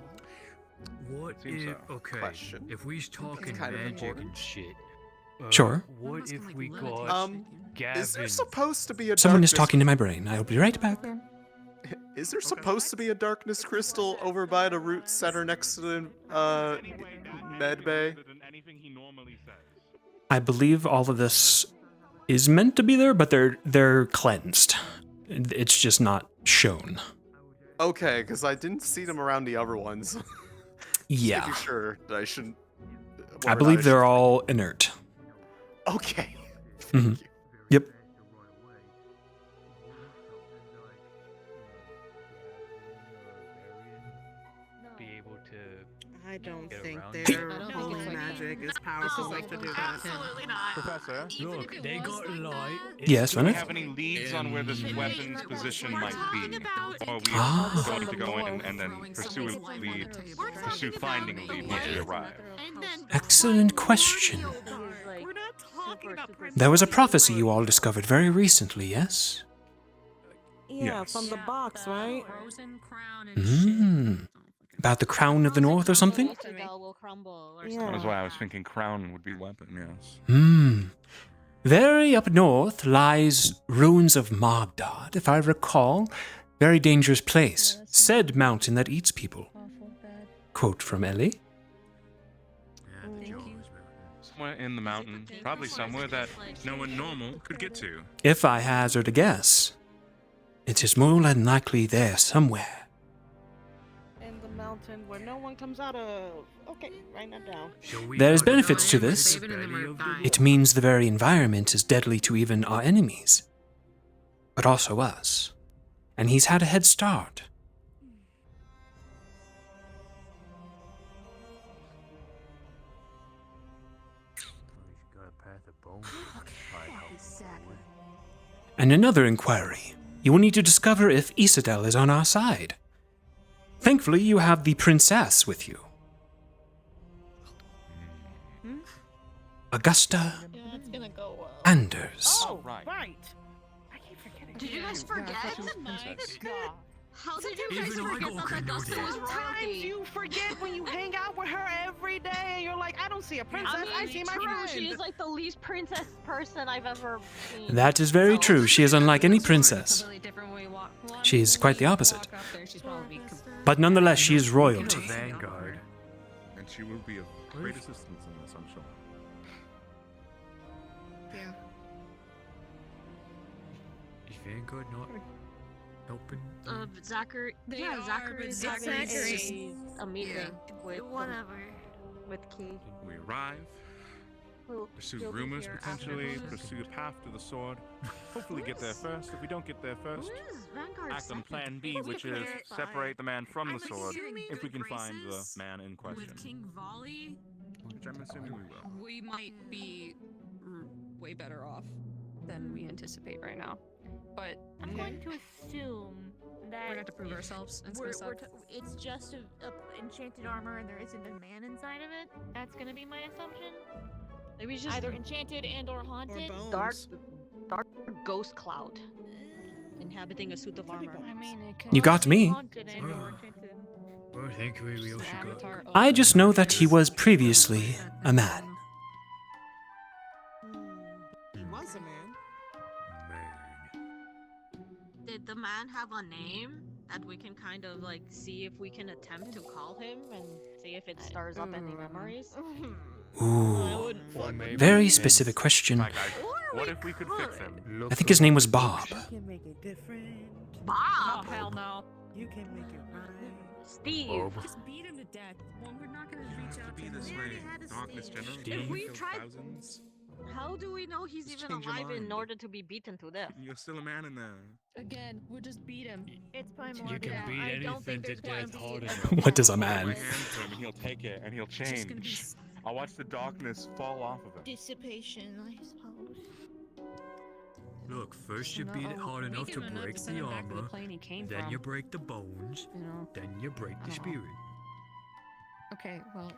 What
Seems
if,
a
okay,
question.
if we's talking
kind of
magic
important.
and shit,
Sure.
what if we got Gavin?
Is there supposed to be a
Someone is
darkness-
talking to my brain. I'll be right back.
Is there supposed to be a darkness crystal over by the root center next to the med bay?
I believe all of this is meant to be there, but they're cleansed. It's just not shown.
Okay, because I didn't see them around the other ones.
Yeah.
Making sure that I shouldn't.
I believe they're all inert.
Okay.
Mhm. Yep.
Be able to.
I don't
get
think
around
their
it.
holy magic is powerful enough to do that.
Absolutely not.
Professor,
Look, they got light.
Yes,
do we
Leonard?
have any leads on where this weapon's position might be? Or are we
Ah.
going to go in and then pursue a lead, pursue finding a lead once we arrive?
Excellent question.
We're not talking about
There was a prophecy you all discovered very recently, yes?
Yeah, from the box, right?
Frozen crown and
Mm. About the crown of the north or something?
Citadel will crumble or
That was why I was thinking crown would be weapon, yes.
Very up north lies ruins of Mogdod, if I recall. Very dangerous place. Said mountain that eats people. Quote from Ellie.
Somewhere in the mountain, probably somewhere that no one normal could get to.
If I hazard a guess, it is more than likely there somewhere.
In the mountain where no one comes out of. Okay, write that down.
There's benefits to this. It means the very environment is deadly to even our enemies. But also us. And he's had a head start. And another inquiry. You will need to discover if Isadel is on our side. Thankfully, you have the princess with you. Augusta
Yeah, it's gonna go well.
Anders.
Oh, right. I keep forgetting.
Did you guys forget? How did you guys
Even I
forget
got
that Augusta was
Sometimes
royalty?
you forget when you hang out with her every day and you're like, I don't see a princess, I see my
true,
friend.
she is like the least princess person I've ever seen.
That is very true. She is unlike any princess. She is quite the opposite. But nonetheless, she is royalty.
Vanguard.
And she will be of great assistance in this, I'm sure.
Yeah.
Is Vanguard not helping?
Zachary.
They are,
Zachary
but
is
Zachary
having
is-
a meeting with
Whatever.
with Key.
We arrive, pursue
He'll be
rumors
here
potentially,
afterwards.
pursue the path to the sword. Hopefully get there first. If we don't get there first, act on plan B, which is separate the man from the sword if we can find the man in question.
With King Volley,
Which I'm assuming we will.
we might be way better off than we anticipate right now. but
I'm going to assume that
we're going to prove ourselves and
we're,
spice
we're
up.
t- it's just a enchanted armor and there isn't a man inside of it. That's gonna be my assumption.
Maybe it's just
Either enchanted and or haunted.
dark ghost cloud inhabiting a suit of armor.
I mean, it could
You got
be
me.
haunted and or enchanted.
Well, I think we should go.
I just know that he was previously a man.
He was a man.
Did the man have a name that we can kind of like see if we can attempt to call him and see if it stirs up any memories?
Ooh, very specific question.
What if we could fix him?
I think his name was Bob.
You can make it different.
Bob!
Oh, hell no.
You can make it right.
Steve!
Just beat him to death. Well, we're not gonna reach out to
Be
him.
this
We
way,
already had a
Darkness
stage.
General.
If we
Killed
tried-
thousands.
How do we know he's
Just
even
change your
alive in
mind.
order to be beaten to death?
You're still a man in there.
Again, we'll just beat him.
It's primordial.
You can beat
I don't
anything
think
to
there's
death
going to
hard
be
enough.
What does a
Hold
man?
my hand to him and he'll take it and he'll
just gonna be
change. I'll watch the darkness fall off of him.
dissipation, I suppose.
Look, first you
No,
beat it hard enough
make
to
him enough
break
to send
the
him back to the
armor,
plane he came
then
from.
you break the bones,
You know.
then you break the
I don't know.
spirit.
Okay, well,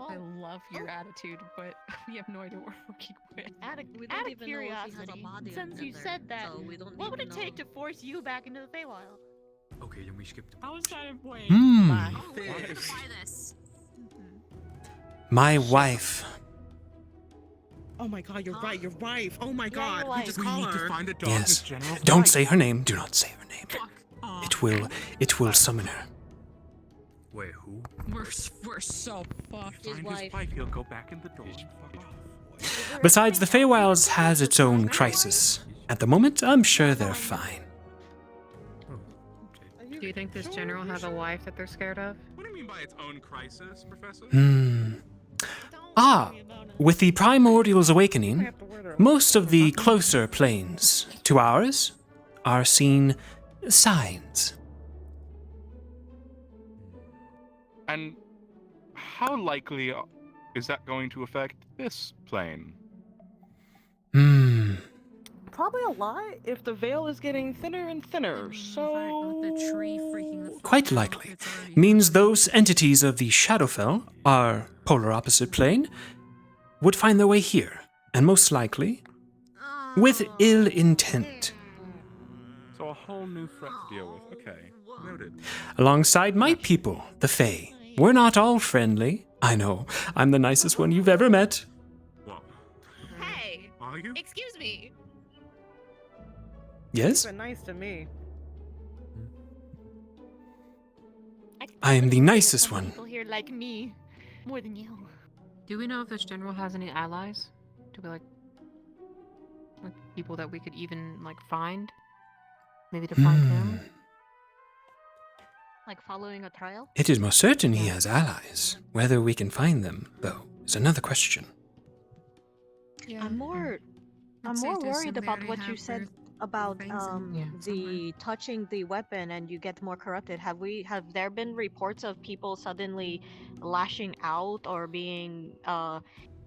I love your attitude, but we have no idea what we're working with.
We
Out
don't
of
even know if he has a
curiosity,
body
since you
under,
said that,
so we don't
what would
even
it take
know.
to force you back into the Feywild?
Okay, then we skip the
How is that a way?
Hmm.
Try this.
My wife.
Oh my god, you're right, your wife. Oh my god,
you're
you just
We
call
need
her.
to find the Darkness
Yes.
General's
Don't
wife.
say her name. Do not say her name. It will summon her.
Wait, who?
We're so fucked.
Find his wife, he'll go back in the door.
Besides, the Feywilds has its own crisis. At the moment, I'm sure they're fine.
Do you think this general has a wife that they're scared of?
What do you mean by its own crisis, Professor?
With the Primordial's awakening, most of the closer planes to ours are seeing signs.
And how likely is that going to affect this plane?
Probably a lot if the veil is getting thinner and thinner, so...
The tree freaking
Quite likely. Means those entities of the Shadowfell, our polar opposite plane, would find their way here, and most likely, with ill intent.
So a whole new threat to deal with. Okay, noted.
Alongside my people, the Fae. We're not all friendly. I know, I'm the nicest one you've ever met.
What?
Hey!
Are you?
Excuse me!
Yes?
You've been nice to me.
I am the nicest one.
People here like me more than you.
Do we know if this general has any allies? Do we like people that we could even like find? Maybe to find him?
Like following a trail?
It is most certain he has allies. Whether we can find them, though, is another question.
I'm more worried about what you said about the touching the weapon and you get more corrupted. Have there been reports of people suddenly lashing out or being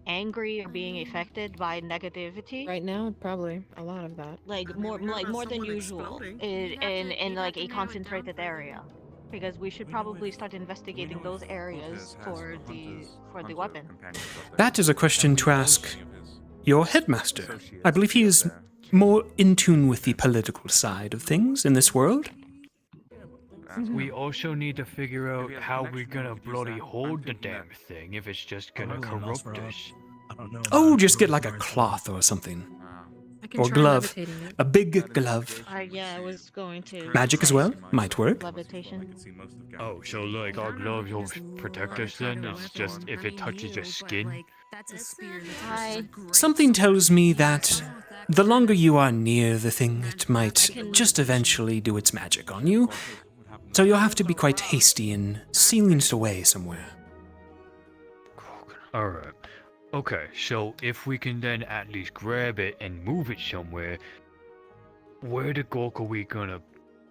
angry or being affected by negativity?
Right now, probably a lot of that.
Like more than usual in like a concentrated area. Because we should probably start investigating those areas for the weapon.
That is a question to ask your headmaster. I believe he is more in tune with the political side of things in this world.
We also need to figure out how we're gonna bloody hold the damn thing if it's just gonna corrupt us.
Oh, just get like a cloth or something.
can
Or
try
glove.
levitating it.
A big glove.
Yeah, I was going to.
Magic as well? Might work.
Levitation.
Oh, so like our gloves will protect us then? It's just if it touches your skin?
That's a spear.
Something tells me that the longer you are near the thing, it might just eventually do its magic on you. So you'll have to be quite hasty in sealing it away somewhere.
Alright. Okay, so if we can then at least grab it and move it somewhere, where the gawk are we gonna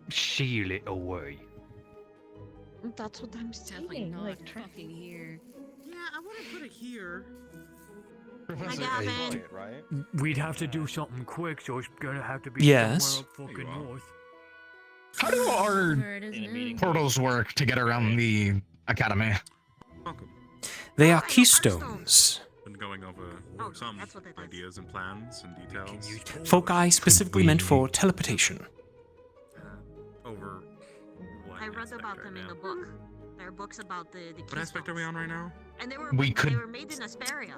seal it away?
That's what I'm
Definitely
saying.
not
Like,
fucking here.
Yeah, I wouldn't put it here.
Hi, Gavin.
Right?
We'd have to do something quick, so it's gonna have to be
Yes.
somewhere up fucking north.
How do our
Where it is now.
portals work to get around the academy?
They are keystones.
Been going over some ideas and plans and details.
Foci specifically meant for teleportation.
Over what
I read
aspect
about
right
them in
now?
the book. There are books about the
What aspect are we on right now?
And they were
We
they
could-
were made in Asperia.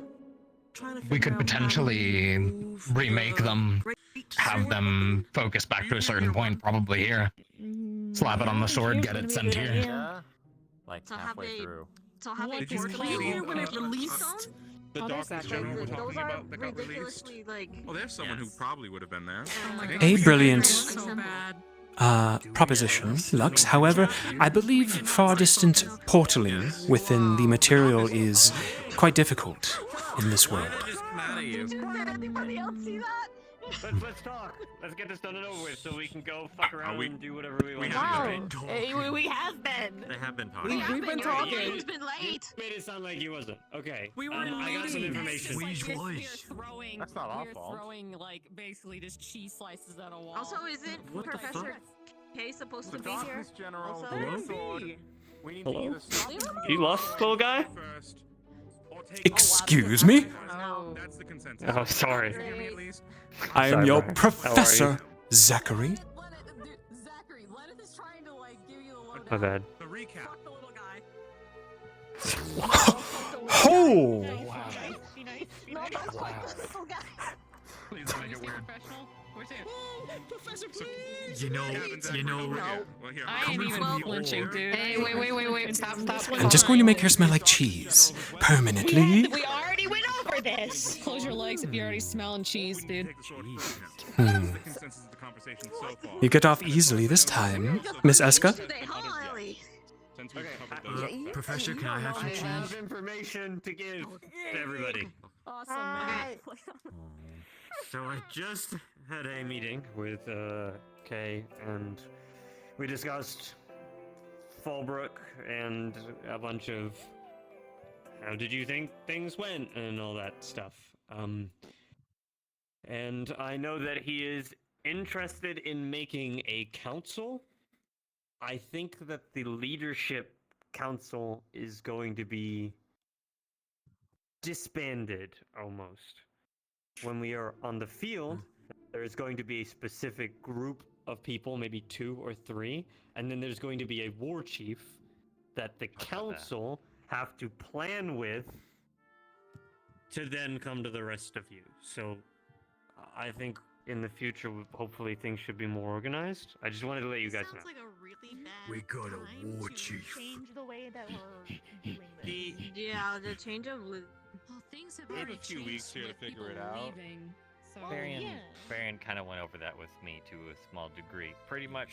We could potentially remake them, have them focus back to a certain point, probably here. Slap it on the sword, get it sent here.
Yeah. Like
So have
halfway
they-
through.
So have they
Did you
portals
see
here when it
the
released?
The Darkness General we're
Those
talking
are
about that got released?
ridiculously like.
Oh, there's someone who probably would have been there.
A brilliant
So bad.
proposition, Lux. However, I believe far distant portaling within the material is quite difficult in this world.
Did anybody else see that?
Let's talk. Let's get this done and over with so we can go fuck around
we-
and do whatever we want.
Wow.
We have been.
They have been talking.
We've been talking.
It's been late.
Made it sound like he wasn't. Okay.
We were
I got some
waiting.
information.
We're throwing.
That's not our
we're
fault.
throwing like basically just cheese slices at a wall.
Also, isn't
What the
Professor K supposed to be here?
Darkness General,
Also?
the sword. We need to
Hello?
either stop them from
You lost, little guy?
First, or take
Excuse me?
No.
That's the consensus.
Oh, sorry.
Can you hear me at least?
I am
Sorry,
your
Brian.
professor, Zachary.
Zachary, Lennon is trying to like give you the lowdown.
My bad.
The recap.
Fuck the little guy.
Oh!
Be nice.
No, that's like the little guy.
Please don't make it weird.
Professional. Where's it?
Professor, please.
You know,
Well, here,
I ain't
coming
even
from the
flinching,
order-
dude.
Hey, wait. Stop.
I'm just going to make her smell like cheese. Permanently.
We already went over this.
Close your legs if you're already smelling cheese, dude.
Take the sword first now. That's the consensus of the conversation so far.
You get off easily this time, Miss Eska.
Today, huh, Ellie?
Since we've covered those.
Professor, can I have some
I have
cheese?
information to give to everybody.
Awesome, man.
So I just had a meeting with Kay, and we discussed Fallbrook and a bunch of how did you think things went and all that stuff. And I know that he is interested in making a council. I think that the leadership council is going to be disbanded almost. When we are on the field, there is going to be a specific group of people, maybe 2 or 3, and then there's going to be a war chief that the council have to plan with to then come to the rest of you. So I think in the future, hopefully things should be more organized. I just wanted to let you guys know.
Sounds like a really bad
We got a
time
war
to
chief.
Change the way that we're doing this. Yeah, the change of.
Well, things have
We have
already
a few
changed
weeks here to
with
figure it
people
out.
leaving, so.
Varian kind of went over that with me to a small degree. Pretty much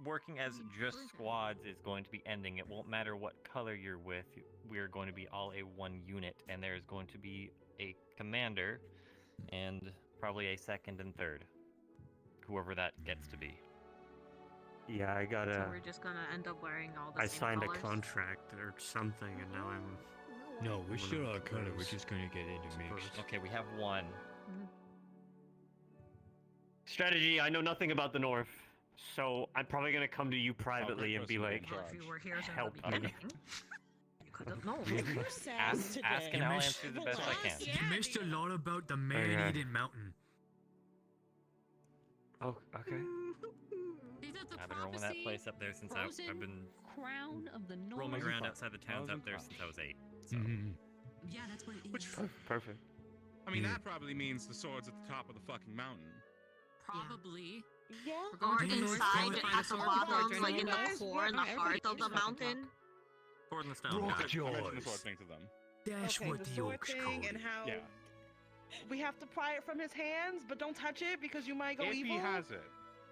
working as just squads is going to be ending. It won't matter what color you're with. We're going to be all a one unit, and there's going to be a commander and probably a second and third, whoever that gets to be.
Yeah, I gotta.
So we're just gonna end up wearing all the
I
same
signed
colors?
a contract or something, and now I'm.
No, we're
one
still
of
our color. We're
those
just gonna get intermixed.
Okay, we have one.
Strategy. I know nothing about the North, so I'm probably gonna come to you privately and be like,
Well, if you were here since
help
the
me.
beginning, you could have known.
Ask and I'll answer the best I can.
You missed a lot about the
Okay.
man-eating mountain.
Oh, okay.
These are the
I've been rolling that
prophecy,
place up there since I've
frozen
been
crown of the north.
roaming around outside the towns up there since I was 8. So.
Yeah, that's what it is.
Perfect.
I mean, that probably means the sword's at the top of the fucking mountain.
Probably.
Yeah.
Or
to the north
inside,
pole to find
at
the
the
sword
bottom,
before
like in the
joining
core, in the heart of the mountain.
Sword in the stone.
I
got
mentioned
it.
the sword thing to them.
That's
Okay,
what
the
the
sword
orcs
thing
call
and
it.
how
Yeah.
we have to pry it from his hands, but don't touch it because you might go
If
evil.
he has it.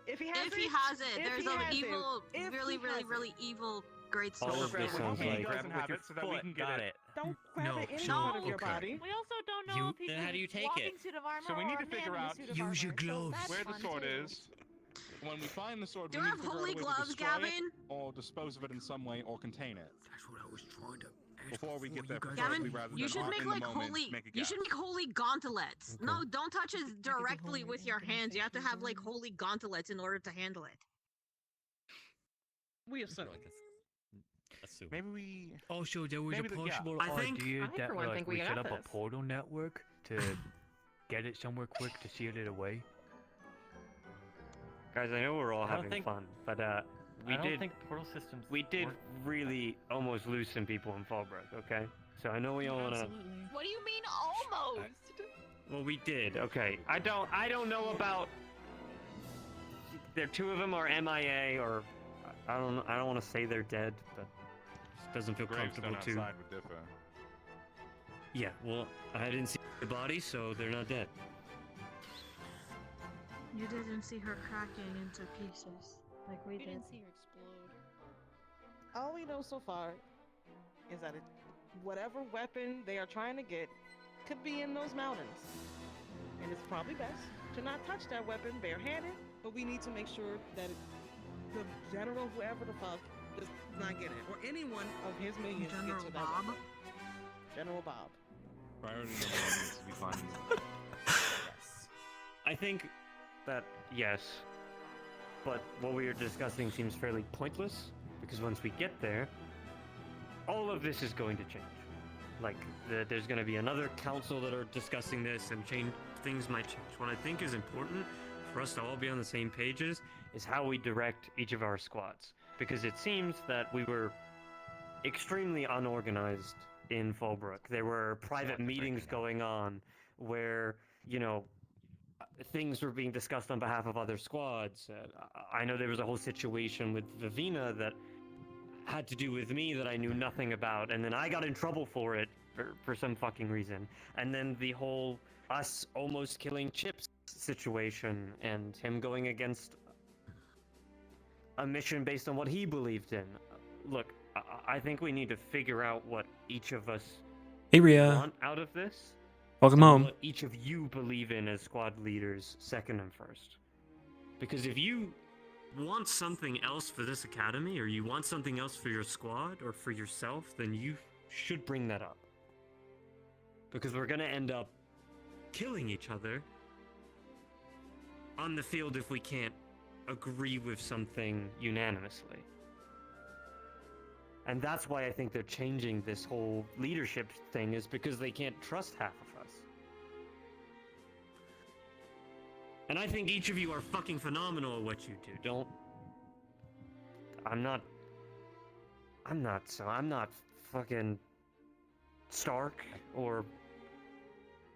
If he has
If
it.
he has it,
If
there's
he
an
has it.
evil,
If
really,
he
really,
has it.
really evil great
All
sword.
of this sounds
He
like.
doesn't have it, so that we can get
Got
it.
Don't grab
No,
it any
so-
part of your
okay.
body.
We also don't know
You-
if he's
Then how do you take
walking
it?
suit of armor
So we need
or
to
a man
figure
in a
out
suit of
Use your
armor, so
gloves.
that's
Where the
fun
sword
too.
is,
when we find the sword,
Do
we
you
need
have
to figure out
holy
a way
gloves,
to destroy
Gavin?
it, or dispose of it in some way, or contain it.
That's what I was trying to ask
Before we get there,
guys-
preferably
Gavin,
rather
you
than
should
on-
make
in the
like
moment,
holy.
make a
You
guess.
should make holy gauntlets. No, don't touch it directly with your hands. You have to have like holy gauntlets in order to handle it.
We assume.
Assume.
Maybe we.
Also, there was
Maybe
a
the- yeah.
possible
I think-
idea
I,
that
for one,
like,
think
we
we
set
got
up a
this.
portal network to get it somewhere quick to seal it away.
Guys, I know we're all
I don't
having
think-
fun, but we
I don't
did
think portal systems.
we did
work.
really almost lose some people in Fallbrook. Okay, so I know we all wanna.
What do you mean almost?
Well, we did. Okay, I don't know about. There, two of them are MIA, or I don't want to say they're dead, but just doesn't feel comfortable
Gravestone
too.
outside would differ.
Yeah, well, I didn't see the body, so they're not dead.
You didn't see her cracking into pieces like we did.
see her explode.
All we know so far is that whatever weapon they are trying to get could be in those mountains. And it's probably best to not touch that weapon barehanded, but we need to make sure that the general, whoever the fuck, does not get it. Or anyone of his minions
General
get to that
Bob?
weapon. General Bob.
Priority number one needs to be finding.
I think that yes, but what we are discussing seems fairly pointless because once we get there, all of this is going to change. Like there's going to be another council that are discussing this, and things might change. What I think is important for us to all be on the same pages is how we direct each of our squads, because it seems that we were extremely unorganized in Fallbrook. There were private meetings going on where, you know, things were being discussed on behalf of other squads. I know there was a whole situation with Vivina that had to do with me that I knew nothing about, and then I got in trouble for it for some fucking reason. And then the whole us almost killing Chips situation and him going against a mission based on what he believed in. Look, I think we need to figure out what each of us
Hey, Rhea.
want out of this.
Welcome
and
home.
What each of you believe in as squad leaders, second and first. Because if you want something else for this academy, or you want something else for your squad or for yourself, then you should bring that up. Because we're gonna end up killing each other on the field if we can't agree with something unanimously. And that's why I think they're changing this whole leadership thing, is because they can't trust half of us. And I think each of you are fucking phenomenal at what you do. I'm not fucking Stark or,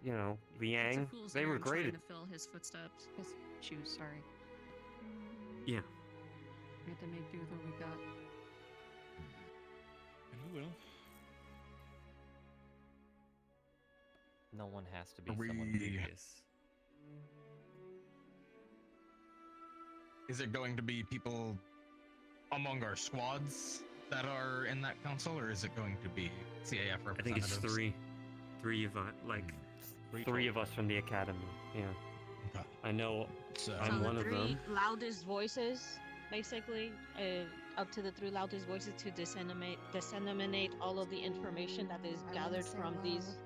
you know, Liang. They were great
Trying
at...
to fill his footsteps. His shoes, sorry.
Yeah.
We had to make do with what we got.
And we will.
No one has to be
We-
someone previous.
Is it going to be people among our squads that are in that council, or is it going to be CAF
I think it's
representatives?
three of us, like three of us from the academy. Yeah.
Okay.
I know
So
I'm
the
one of
three
them.
loudest voices, basically, up to the three loudest voices to disseminate all of the information that is gathered from these.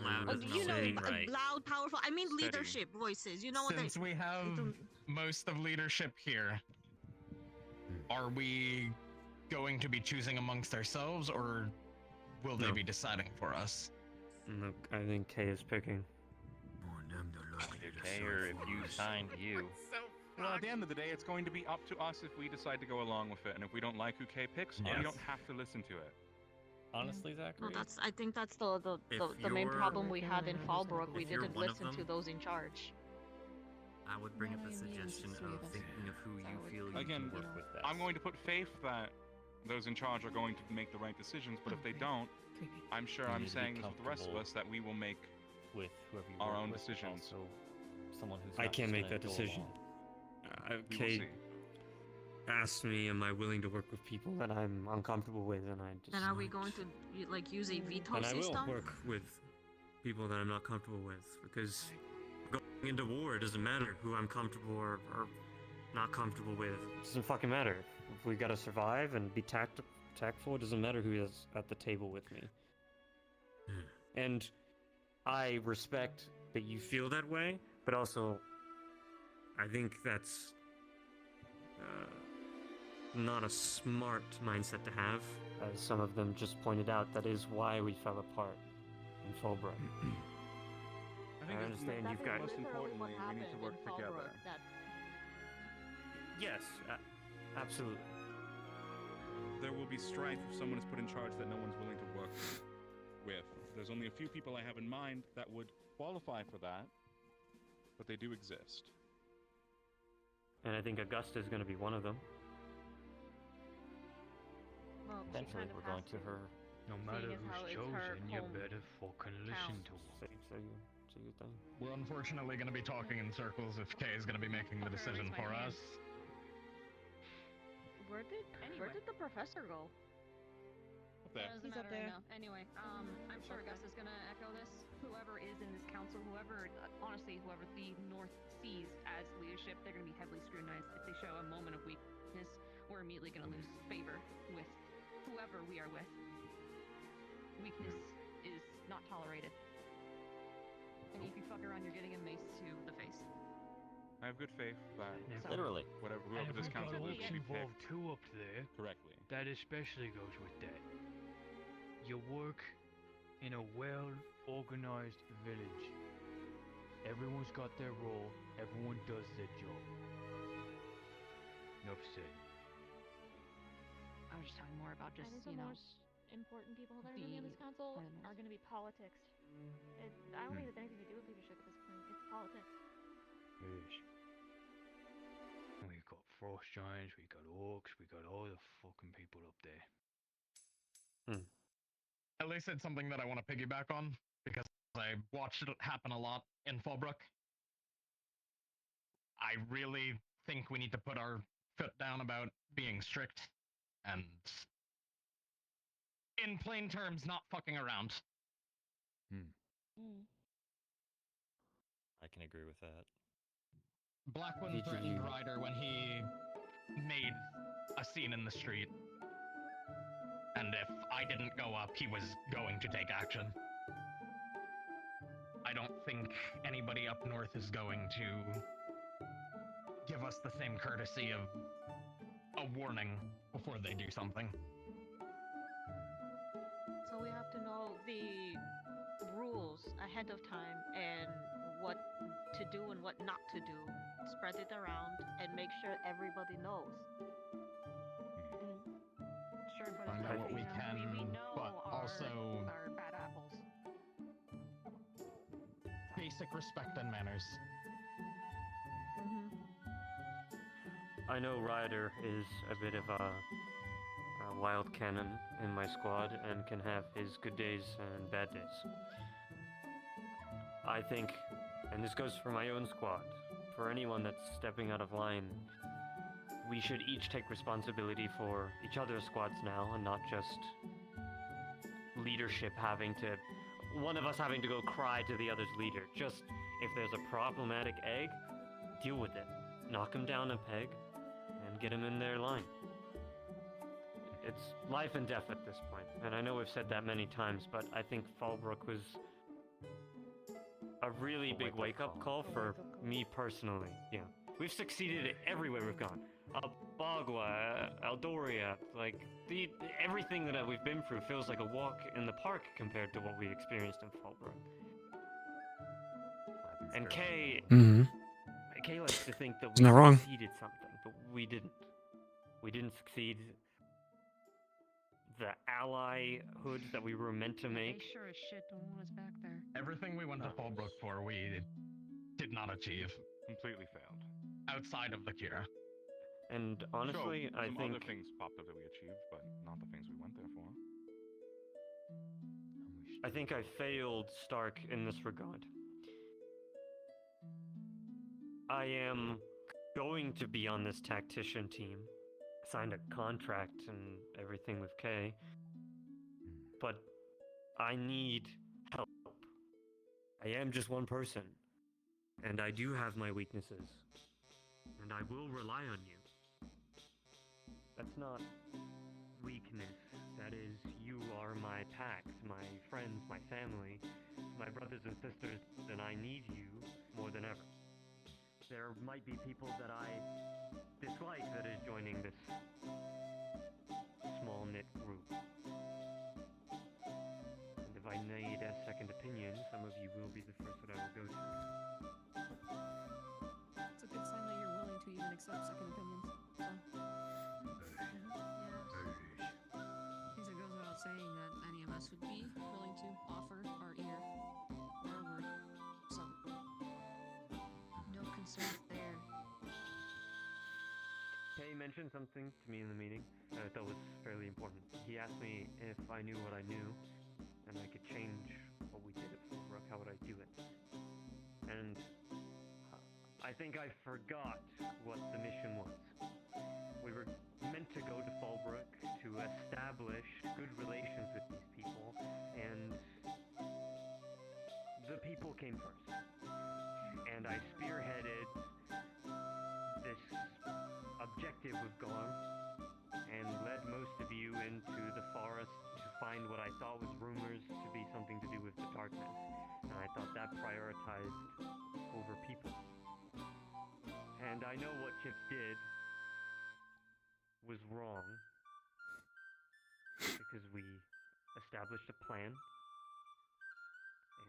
Loud
You know,
right.
loud, powerful. I mean,
Steady.
leadership voices. You know what
Since
they?
we have most of leadership here, are we going to be choosing amongst ourselves, or will they
No.
be deciding for us?
Look, I think Kay is picking.
Okay, or if you signed you.
Well, at the end of the day, it's going to be up to us if we decide to go along with it, and if we don't like who Kay picks, we
Yes.
don't have to listen to it.
Honestly, Zachary.
Well, I think that's the
If
main
you're-
problem we had in Fallbrook. We
if you're
didn't
one of
listen to
them-
those in charge.
I would bring up
No,
a
I mean, it's
suggestion
just we
of
have-
thinking of who you feel you
Again,
can work with best.
I'm going to put faith that those in charge are going to make the right decisions, but if they don't, I'm sure
You
I'm
need to be
saying this with the rest of
comfortable
us that we will make
with whoever you
our
work
own
with, but
decisions.
Also, someone who's
I
not
can't
just
make
gonna
that
go
decision.
along.
We will
Kay
see.
asked me, "Am I willing to work with people that I'm uncomfortable with?" And I just.
Then are we going to like use a veto
And I will
system?
work with people that I'm not comfortable with, because
into war, it doesn't matter who I'm comfortable or not comfortable with. It doesn't fucking matter. If we gotta survive and be tactful, it doesn't matter who is at the table with me. And I respect that you feel that way, but also I think that's not a smart mindset to have. As some of them just pointed out, that is why we fell apart in Fulbright.
I think
understand you've got...
most importantly, we need to work together.
Yes, absolutely.
There will be strife if someone is put in charge that no one's willing to work with. There's only a few people I have in mind that would qualify for that, but they do exist.
And I think Augusta is going to be one of them.
Well,
Eventually, we're going to her.
No matter who's chosen, you better fucking listen to him.
So you think?
We're unfortunately going to be talking in circles if Kay is going to be making the decision for us.
Where did the professor go?
Doesn't
He's up
matter
there.
enough. Anyway, I'm sure Augusta's gonna echo this. Whoever is in this council, honestly, whoever the North sees as leadership, they're gonna be heavily scrutinized. If they show a moment of weakness, we're immediately gonna lose favor with whoever we are with. Weakness is not tolerated. And if you fuck around, you're getting a mace to the face.
I have good faith that
Literally.
whoever this council is will be
involved
picked
too up there.
correctly.
That especially goes with that. You work in a well-organized village. Everyone's got their role. Everyone does their job. Enough said.
I was just talking more about just,
I think the most important people that are going to be on this council are going to be politics. I don't think it's anything to do with leadership at this point. It's politics.
Yes. We got frost giants, we got orcs, we got all the fucking people up there.
Ellie said something that I want to piggyback on, because I watched it happen a lot in Fallbrook. I really think we need to put our foot down about being strict and, in plain terms, not fucking around.
I can agree with that.
Blackwood threatened Ryder when he made a scene in the street. And if I didn't go up, he was going to take action. I don't think anybody up north is going to give us the same courtesy of a warning before they do something.
So we have to know the rules ahead of time and what to do and what not to do. Spread it around and make sure everybody knows.
Sure, but
Find out what we can,
we know
but also
our bad apples.
basic respect and manners.
I know Ryder is a bit of a wild cannon in my squad and can have his good days and bad days. I think, and this goes for my own squad, for anyone that's stepping out of line, we should each take responsibility for each other's squads now and not just leadership one of us having to go cry to the other's leader. Just, if there's a problematic egg, deal with it. Knock him down a peg and get him in their line. It's life and death at this point, and I know we've said that many times, but I think Fallbrook was a really big wake-up call for me personally. Yeah, we've succeeded everywhere we've gone. Bagua, Aldoria, everything that we've been through feels like a walk in the park compared to what we experienced in Fallbrook. And Kay likes to think that we
Not wrong.
succeeded something, but we didn't. We didn't succeed the allyhood that we were meant to make.
They sure as shit don't want us back there.
Everything we went to Fallbrook for, we did not achieve.
Completely failed.
Outside of the cure.
And honestly,
I
think
other things popped up that we achieved, but not the things we went there for.
I think I failed Stark in this regard. I am going to be on this tactician team. I signed a contract and everything with Kay. But I need help. I am just one person. And I do have my weaknesses. And I will rely on you. That's not weakness. That is, you are my pact, my friends, my family, my brothers and sisters, and I need you more than ever. There might be people that I dislike that is joining this small knit group. And if I need a second opinion, some of you will be the first that I will go to.
It's a good sign that you're willing to even accept second opinions. So. I guess it goes without saying that any of us would be willing to offer our ear or our word. So, no concerns there.
Kay mentioned something to me in the meeting that I thought was fairly important. He asked me if I knew what I knew, and I could change what we did at Fallbrook, how would I do it? And I think I forgot what the mission was. We were meant to go to Fallbrook to establish good relations with these people, and the people came first. And I spearheaded this objective with Gorm and led most of you into the forest to find what I thought was rumors to be something to do with the darkness. And I thought that prioritized over people. And I know what Chips did was wrong because we established a plan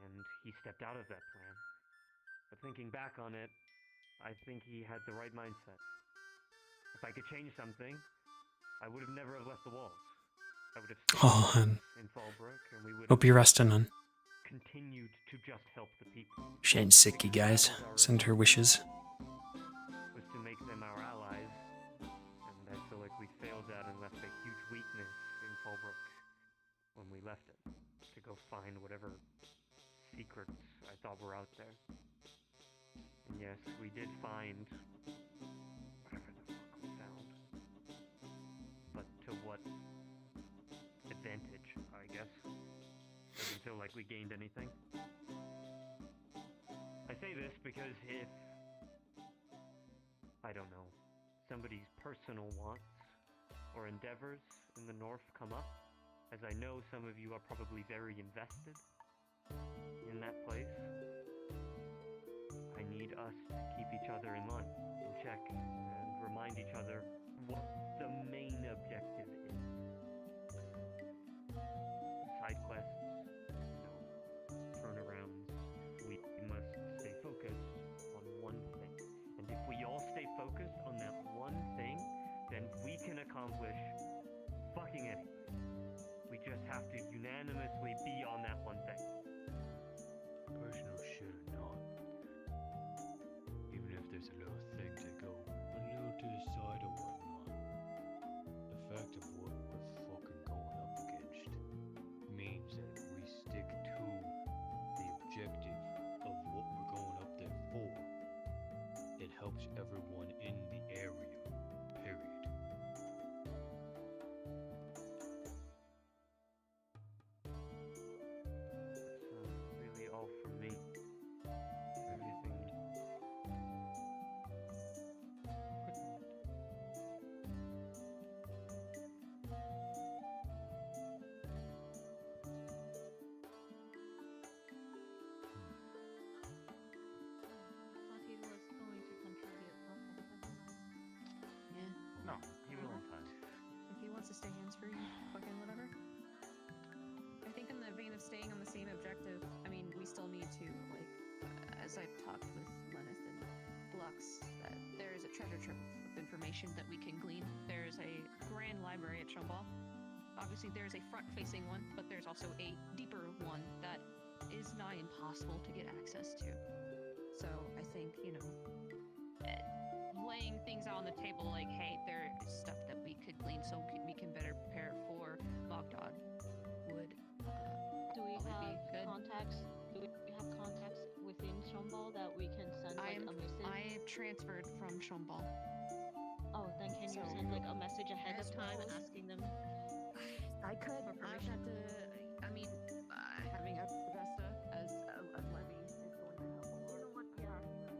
and he stepped out of that plan. But thinking back on it, I think he had the right mindset. If I could change something, I would have never have left the walls. I would have
Oh,
stayed
hun.
in Fallbrook, and we would
Hope you're resting, hun.
continued to just help the people.
She ain't sick, you guys. Send her wishes.
Was to make them our allies, and I feel like we failed that and left a huge weakness in Fallbrook when we left it, to go find whatever secrets I thought were out there. And yes, we did find whatever the fuck we found. But to what advantage, I guess? Doesn't feel like we gained anything. I say this because if, I don't know, somebody's personal wants or endeavors in the north come up, as I know some of you are probably very invested in that place, I need us to keep each other in line, in check, and remind each other what the main objective is. Side quests, no turnarounds. We must stay focused on one thing. And if we all stay focused on that one thing, then we can accomplish fucking anything. We just have to unanimously be on that one thing.
Personal shit or not, even if there's a little thing to go a little to the side or whatnot, the fact of what we're fucking going up against means that if we stick to the objective of what we're going up there for, it helps everyone in the area, period.
Really all from me. Everything.
Thought he was going to contribute.
Yeah.
No, he will in time.
If he wants to stay hands-free, fucking whatever. I think in the vein of staying on the same objective, I mean, we still need to, like, as I've talked with Lenneth and Lux, that there is a treasure trove of information that we can glean. There's a grand library at Shombal. Obviously, there's a front-facing one, but there's also a deeper one that is nigh impossible to get access to. So I think, you know, laying things out on the table like, hey, there is stuff that we could glean so we can better prepare for Bogdad would
Do we
probably
have
be good.
contacts? Do we have contacts within Shombal that we can send like a message?
I transferred from Shombal.
Oh, then can you
So-
send like a message ahead of
As
time
well as-
asking them?
I could.
For
I would
permission?
have to. I mean, having a Vesta as a levy is going to help a lot.
You know what? Yeah.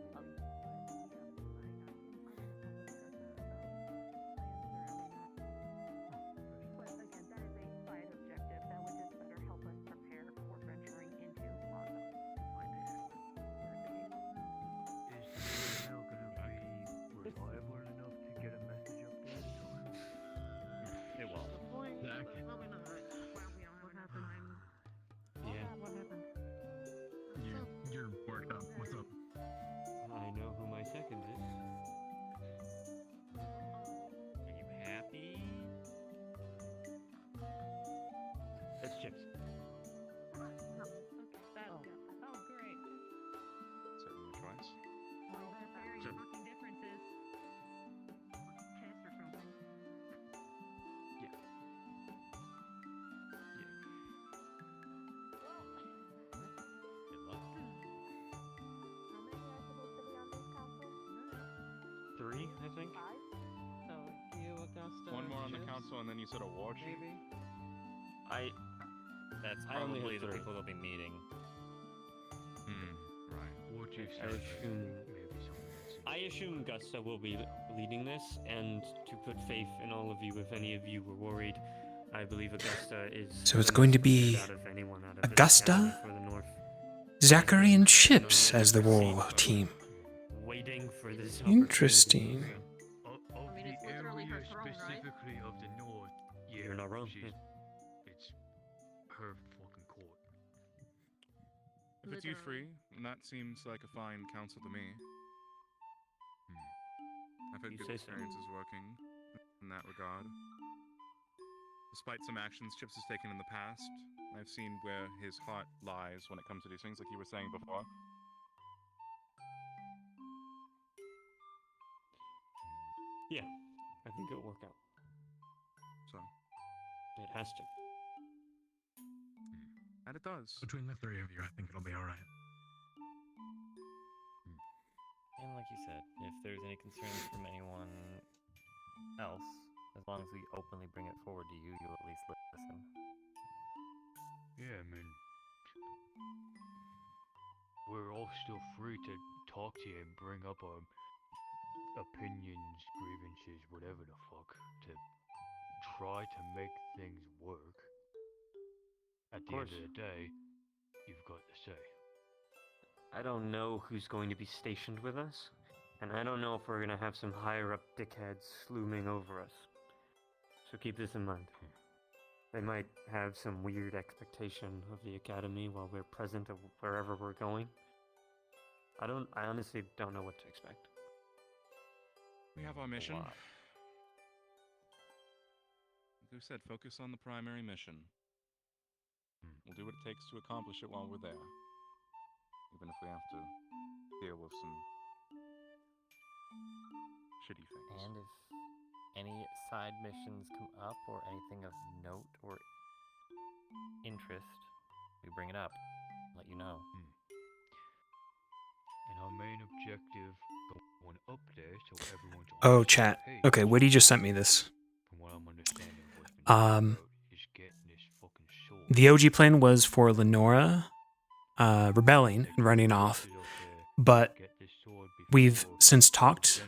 council and then you said a war chief?
That's
I only
probably
have
the
3.
people they'll be meeting.
Right.
War chief's
I assume Gusta will be leading this, and to put faith in all of you, if any of you were worried, I believe Augusta is.
So it's
the
going
most
to be
prepared out of anyone out of this
Augusta,
academy for the North.
Zachary, and Chips as the war team.
Waiting for this
Interesting.
Of the area specifically of the north, yeah,
You're not wrong.
It's her fucking court.
If it's you three, that seems like a fine council to me. I've had
You
good
say so.
experiences working in that regard. Despite some actions Chips has taken in the past, I've seen where his heart lies when it comes to these things, like you were saying before.
Yeah, I think it'll work out.
So.
It has to.
And it does.
Between the 3 of you, I think it'll be alright.
And like you said, if there's any concerns from anyone else, as long as we openly bring it forward to you, you'll at least listen.
Yeah, I mean, we're all still free to talk to you and bring up our opinions, grievances, whatever the fuck, to try to make things work. At the end of the day, you've got to say.
I don't know who's going to be stationed with us, and I don't know if we're going to have some higher up dickheads looming over us. So keep this in mind. They might have some weird expectation of the academy while we're present at wherever we're going. I honestly don't know what to expect.
We have our mission. As we said, focus on the primary mission. We'll do what it takes to accomplish it while we're there. Even if we have to deal with some shitty things.
And if any side missions come up or anything of note or interest, we bring it up. Let you know.
And our main objective going up there so everyone's on
Oh,
the same
chat.
page,
Okay, Woody just sent me this.
from what I'm understanding, what's been talked about is getting this fucking sword.
The OG plan was for Lenora rebelling and running off, but we've since talked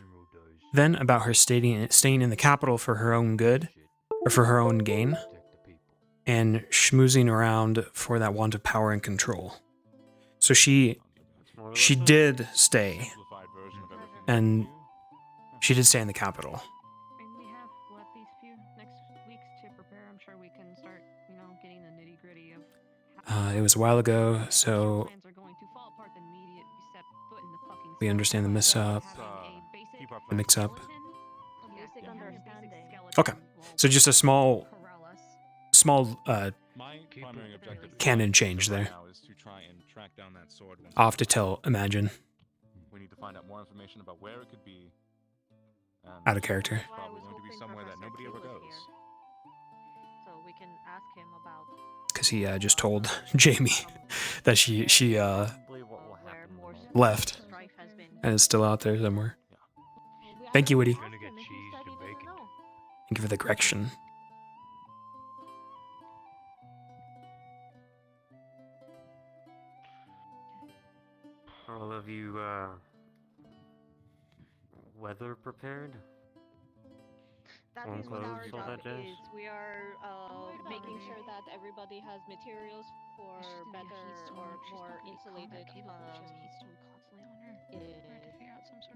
then about her staying in the capital for her own good, or for her own gain, and schmoozing around for that want of power and control. So she did stay, and she did stay in the capital.
And we have, what, these few next weeks to prepare. I'm sure we can start, getting the nitty gritty of
It was a while ago, so
plans are going to fall apart the minute you step foot in the fucking
we understand the mix-up. Okay, so just a small
My primary objective
canon change there.
now is to try and track down that sword.
I'll have to tell Imagine.
We need to find out more information about where it could be. And
Out of character.
It's probably going to be somewhere that nobody ever goes.
So we can ask him about
Because he just told Jamie that she left and is still out there somewhere. Thank you, Woody. Thank you for the correction.
Are all of you, weather prepared?
That
Warm
is what our
clothes, all
job
that jazz?
is. We are making sure that everybody has materials for better or more insulated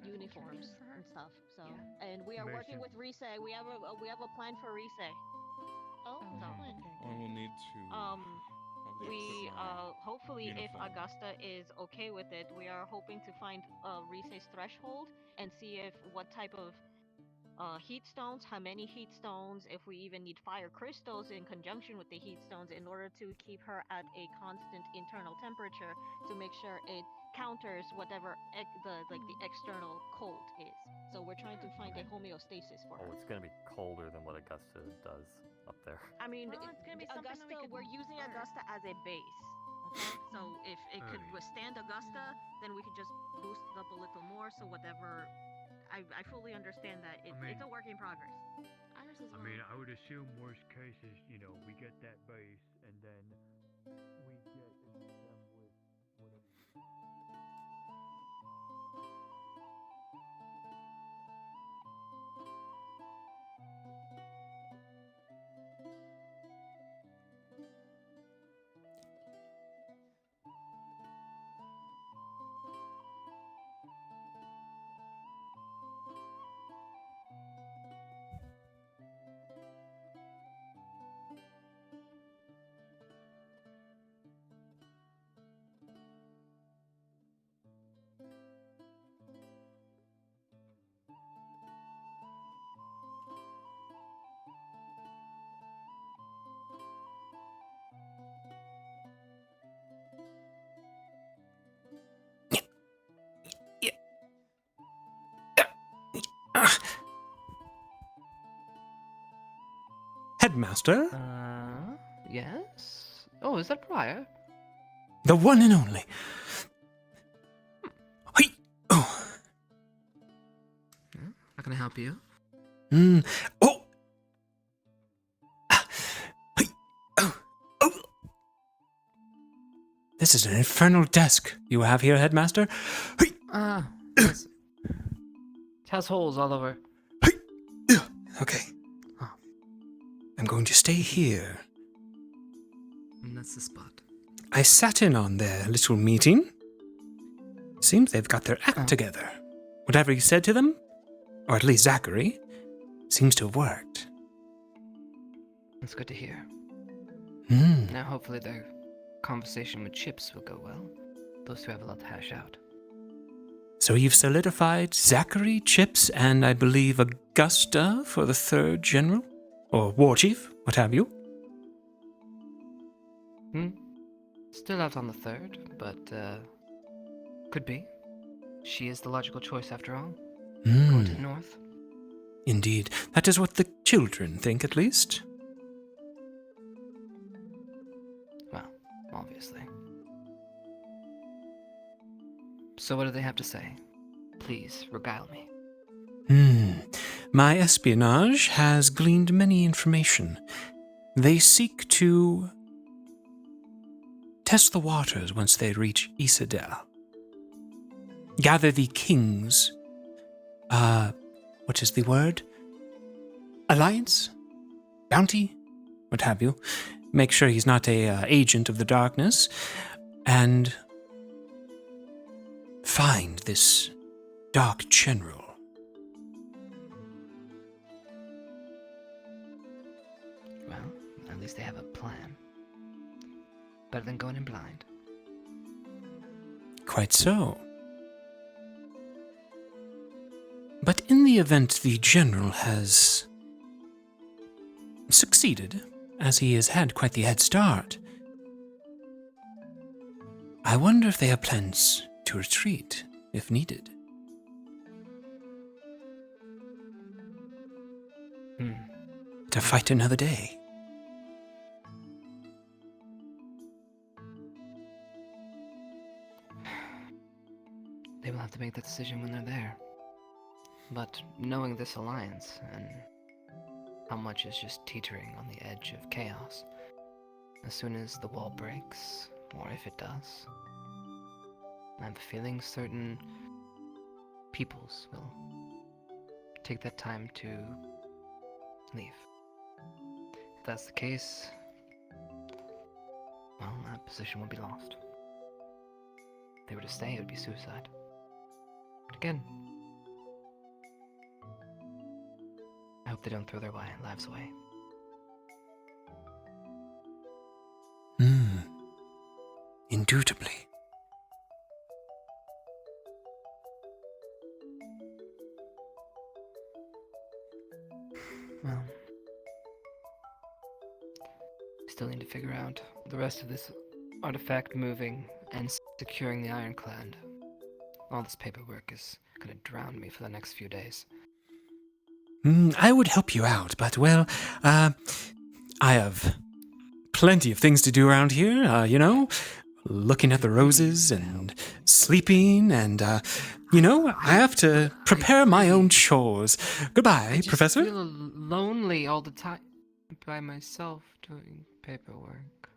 uniforms and stuff. So, and we are working with Rise. We have a plan for Rise.
Oh,
I will need to. probably
We
equip my
hopefully, if
uniform.
Augusta is okay with it, we are hoping to find Rise's threshold and see if what type of heat stones, how many heat stones, if we even need fire crystals in conjunction with the heat stones in order to keep her at a constant internal temperature to make sure it counters whatever the external cold is. So we're trying to find a homeostasis for her.
Oh, it's gonna be colder than what Augusta does up there.
I mean,
Well, it's gonna be something that we
Augusta,
could
we're using
learn.
Augusta as a base. Okay? So if it could withstand Augusta, then we could just boost it up a little more. So whatever, I fully understand that it's a work in progress.
I mean, I would assume worst case is, you know, we get that base and then we get them with whatever.
Headmaster?
Yes? Oh, is that Briar?
The one and only.
How can I help you?
Oh! This is an infernal desk you have here, Headmaster.
Yes. It has holes all over.
Okay. I'm going to stay here.
And that's the spot.
I sat in on their little meeting. Seems they've got their act together. Whatever you said to them, or at least Zachary, seems to have worked.
That's good to hear.
Hmm.
Now hopefully their conversation with Chips will go well. Those two have a lot to hash out.
So you've solidified Zachary, Chips, and I believe Augusta for the third general? Or war chief, what have you?
Still out on the third, but, could be. She is the logical choice after all. Going to the north.
Indeed. That is what the children think, at least.
Well, obviously. So what do they have to say? Please, regale me.
My espionage has gleaned many information. They seek to test the waters once they reach Isadel. Gather the king's, what is the word? Alliance? Bounty? What have you. Make sure he's not a agent of the darkness. And find this dark general.
Well, at least they have a plan. Better than going in blind.
Quite so. But in the event the general has succeeded, as he has had quite the head start, I wonder if they have plans to retreat, if needed. To fight another day.
They will have to make that decision when they're there. But knowing this alliance and how much is just teetering on the edge of chaos, as soon as the wall breaks, or if it does, I have a feeling certain peoples will take that time to leave. If that's the case, well, that position would be lost. If they were to stay, it would be suicide. But again, I hope they don't throw their lives away.
Indubitably.
Well, still need to figure out the rest of this artifact moving and securing the ironclad. All this paperwork is gonna drown me for the next few days.
I would help you out, but, well, I have plenty of things to do around here, you know. looking at the roses and sleeping, and, I have to prepare my own chores. Goodbye,
I just
Professor.
feel lonely all the time by myself doing paperwork.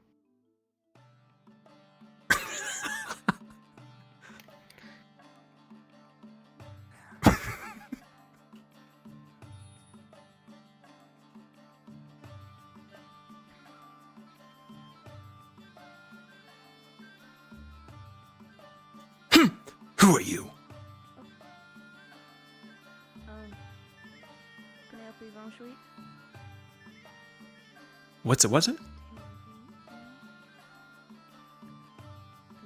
Who are you?
Can I help you, Von Schweet?
What's it?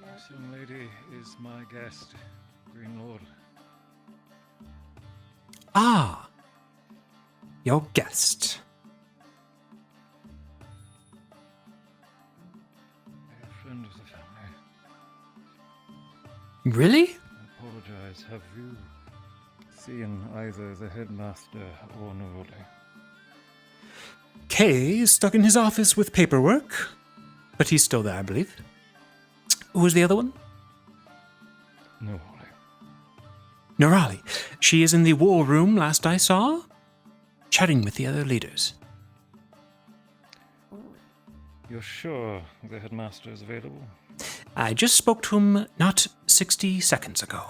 This young lady is my guest, Green Lord.
Ah, your guest.
A friend of the family.
Really?
I apologize. Have you seen either the headmaster or Neroli?
Kay is stuck in his office with paperwork, but he's still there, I believe. Who's the other one?
Neroli.
Nerali. She is in the war room last I saw, chatting with the other leaders.
You're sure the headmaster is available?
I just spoke to him not 60 seconds ago.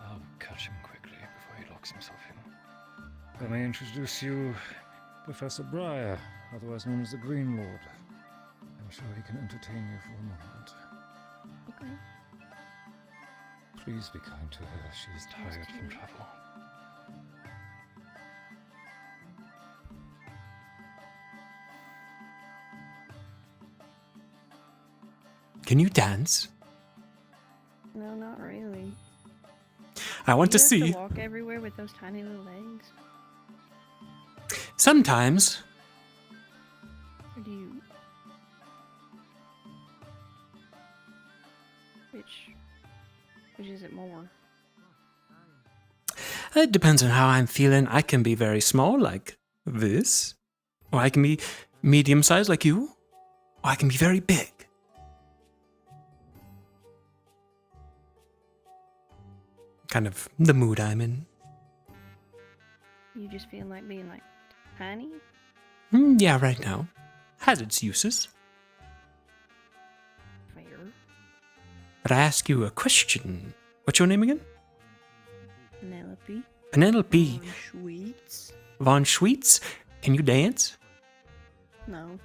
I'll catch him quickly before he locks himself in. Let me introduce you, Professor Briar, otherwise known as the Green Lord. I'm sure he can entertain you for a moment.
Okay.
Please be kind to her. She's tired from travel.
Can you dance?
No, not really.
I want to
Do you have
see.
to walk everywhere with those tiny little legs?
Sometimes.
Or do you... Which is it more?
It depends on how I'm feeling. I can be very small, like this. Or I can be medium-sized, like you. Or I can be very big. Kind of the mood I'm in.
You just feel like being like tiny?
Yeah, right now. Has its uses.
Fair.
But I ask you a question. What's your name again?
Penelope.
Penelope.
Von Schweetz.
Von Schweetz? Can you dance?
No,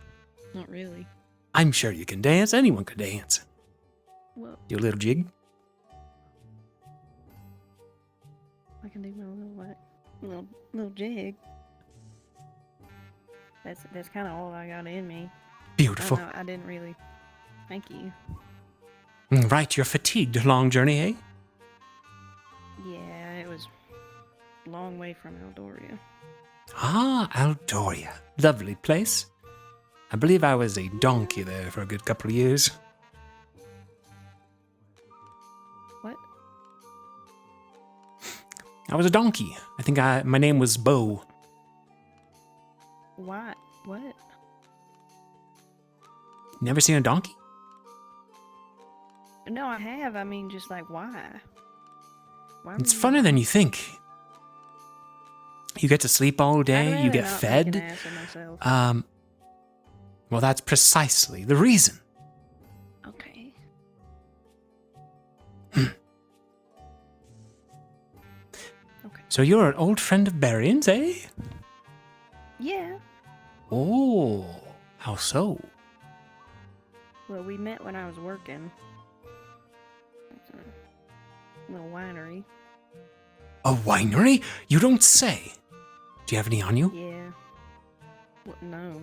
not really.
I'm sure you can dance. Anyone could dance.
Well,
Do a little jig.
I can do my little jig. That's kind of all I got in me.
Beautiful.
I didn't really. Thank you.
Right, you're fatigued. Long journey, eh?
Yeah, it was a long way from Eldoria.
Ah, Aldoria. Lovely place. I believe I was a donkey there for a good couple of years.
What?
I was a donkey. I think my name was Bo.
Why? What?
Never seen a donkey?
No, I have. I mean, just like, why? Why
It's
would you-
funner than you think. You get to sleep all day,
I'd
you get
rather not make an
fed.
ass of myself.
Well, that's precisely the reason.
Okay.
So you're an old friend of Barion's, eh?
Yeah.
Oh, how so?
Well, we met when I was working. It's a little winery.
A winery? You don't say. Do you have any on you?
Yeah. What? No.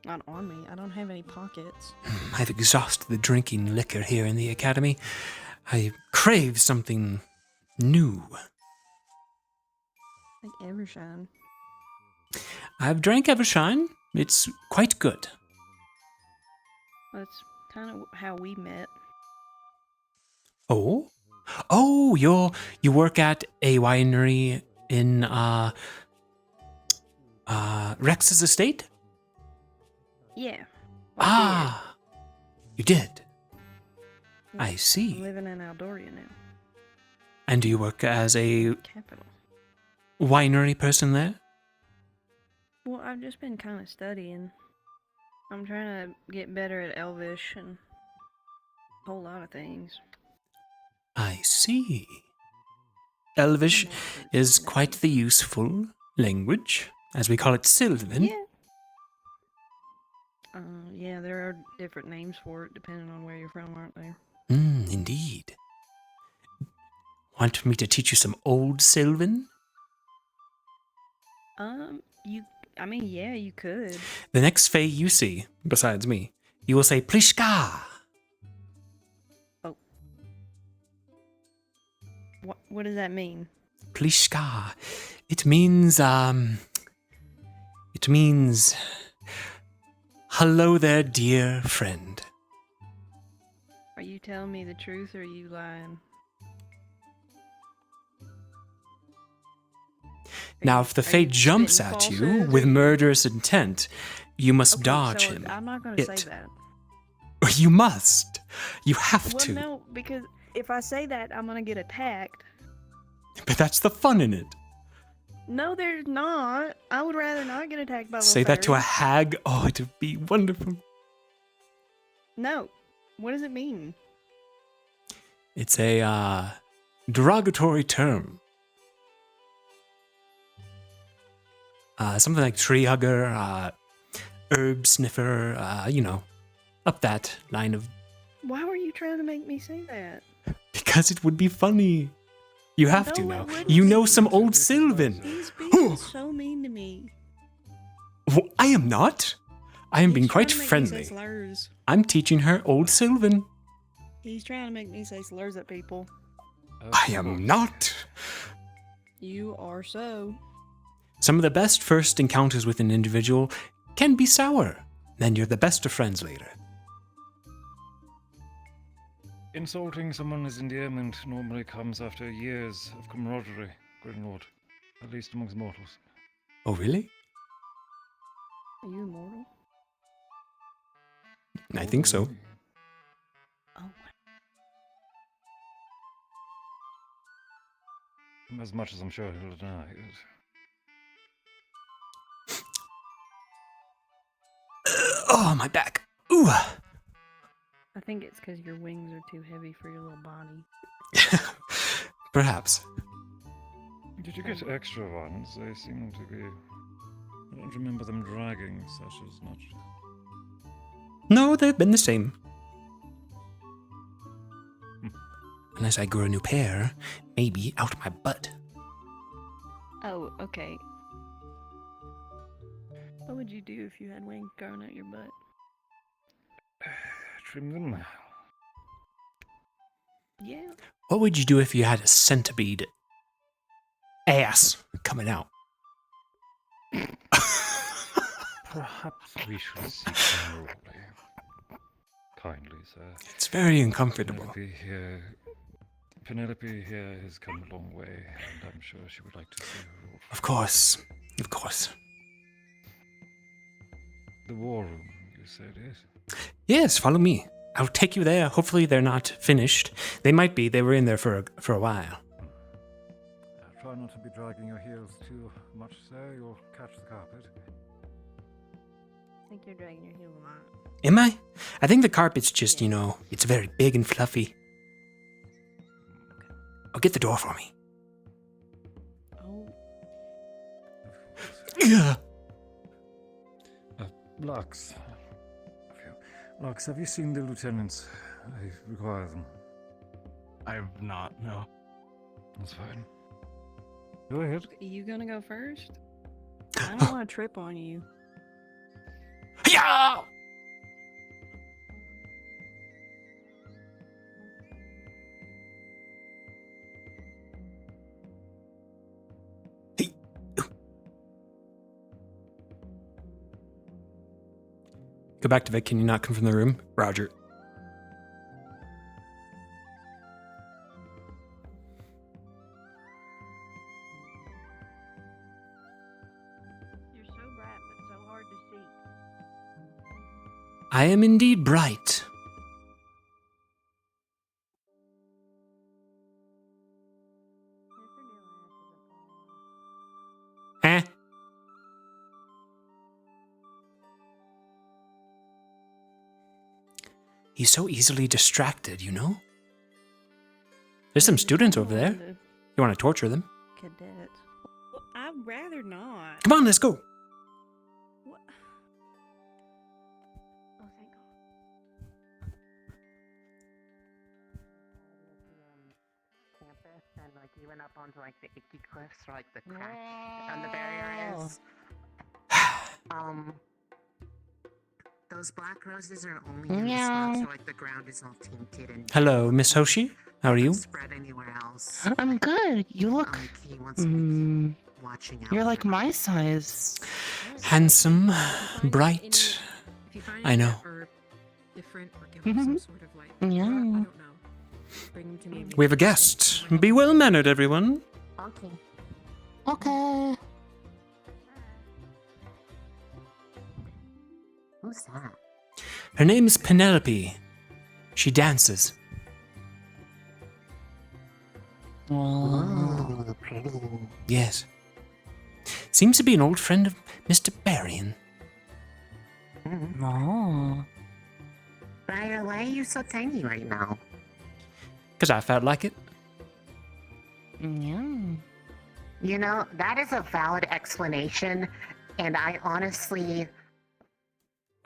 Not on me. I don't have any pockets.
I've exhausted the drinking liquor here in the academy. I crave something new.
Like Evershine.
I've drank Evershine. It's quite good.
That's kind of how we met.
Oh? Oh, you work at a winery in Rex's estate?
Yeah.
Ah. You did? I
I'm
see.
living in Aldoria now.
And do you work as a
Capital.
winery person there?
Well, I've just been kind of studying. I'm trying to get better at Elvish and a whole lot of things.
I see. Elvish is quite the useful language, as we call it Sylvan.
Yeah. Yeah, there are different names for it depending on where you're from, aren't there?
Indeed. Want me to teach you some Old Sylvan?
Yeah, you could.
The next Fae you see, besides me, you will say Plishka.
Oh. What does that mean?
Plishka. It means, hello there, dear friend.
Are you telling me the truth or are you lying?
Now, if the Fae jumps at you with murderous intent, you must dodge him.
I'm not going to say that.
You must. You have to.
Well, no, because if I say that, I'm going to get attacked.
But that's the fun in it.
No, there's not. I would rather not get attacked by little
Say that to a
fairies.
hag. Oh, it would be wonderful.
No. What does it mean?
It's a derogatory term. Something like tree hugger, herb sniffer, up that line of...
Why were you trying to make me say that?
Because it would be funny. You have to
No,
know.
it wouldn't.
You know some Old Sylvan.
He's being so mean to me.
Well, I am not. I am being quite
trying to make me
friendly.
say slurs.
I'm teaching her Old Sylvan.
He's trying to make me say slurs at people.
I am not.
You are so.
Some of the best first encounters with an individual can be sour. Then you're the best of friends later.
Insulting someone's endearment normally comes after years of camaraderie, Grinlord. At least amongst mortals.
Oh, really?
Are you immortal?
I think so.
As much as I'm sure he'll deny it.
Oh, my back. Ooh.
I think it's because your wings are too heavy for your little body.
Perhaps.
Did you get extra ones? They seem to be... I don't remember them dragging such as much.
No, they've been the same. Unless I grow a new pair, maybe out my butt.
Oh, okay. What would you do if you had wings growing out your butt?
Trim them.
Yeah.
What would you do if you had a centipede ass coming out?
Perhaps we should seek them early. Kindly, sir.
It's very uncomfortable.
Penelope here has come a long way, and I'm sure she would like to see her old
Of course. Of course.
The war room, you said, yes?
Yes, follow me. I'll take you there. Hopefully they're not finished. They might be. They were in there for a while.
Try not to be dragging your heels too much, sir. You'll catch the carpet.
I think you're dragging your heel a lot.
Am I? I think the carpet's just, it's very big and fluffy. Oh, get the door for me.
Oh.
Yeah.
Lux. Lux, have you seen the lieutenants? I require them.
I've not, no.
That's fine. Go ahead.
Are you gonna go first? I don't want to trip on you.
Yeah! Go back to Vic. Can you not come from the room? Roger.
You're so bright, but so hard to see.
I am indeed bright, He's so easily distracted, you know? There's some students over there. You want to torture them?
Cadets. Well, I'd rather not.
Come on, let's go.
What? Oh, thank God.
Campus and like you went up onto like the icky cliffs or like the crack and the barrier is. Those black roses are only in the spots where like the ground is all tainted and
Hello, Miss Hoshi. How are you?
spread anywhere else.
I'm good. You look.
He wants to be watching out.
You're like my size.
Handsome, bright. I know.
Different or give them some sort of like.
Yeah.
I don't know. Bring them to me.
We have a guest. Be well mannered, everyone.
Okay.
Okay.
Who's that?
Her name is Penelope. She dances.
Oh, pretty.
Yes. Seems to be an old friend of Mr. Barrion.
Oh.
Ryder, why are you so tiny right now?
Because I felt like it.
Yeah.
You know, that is a valid explanation, and I honestly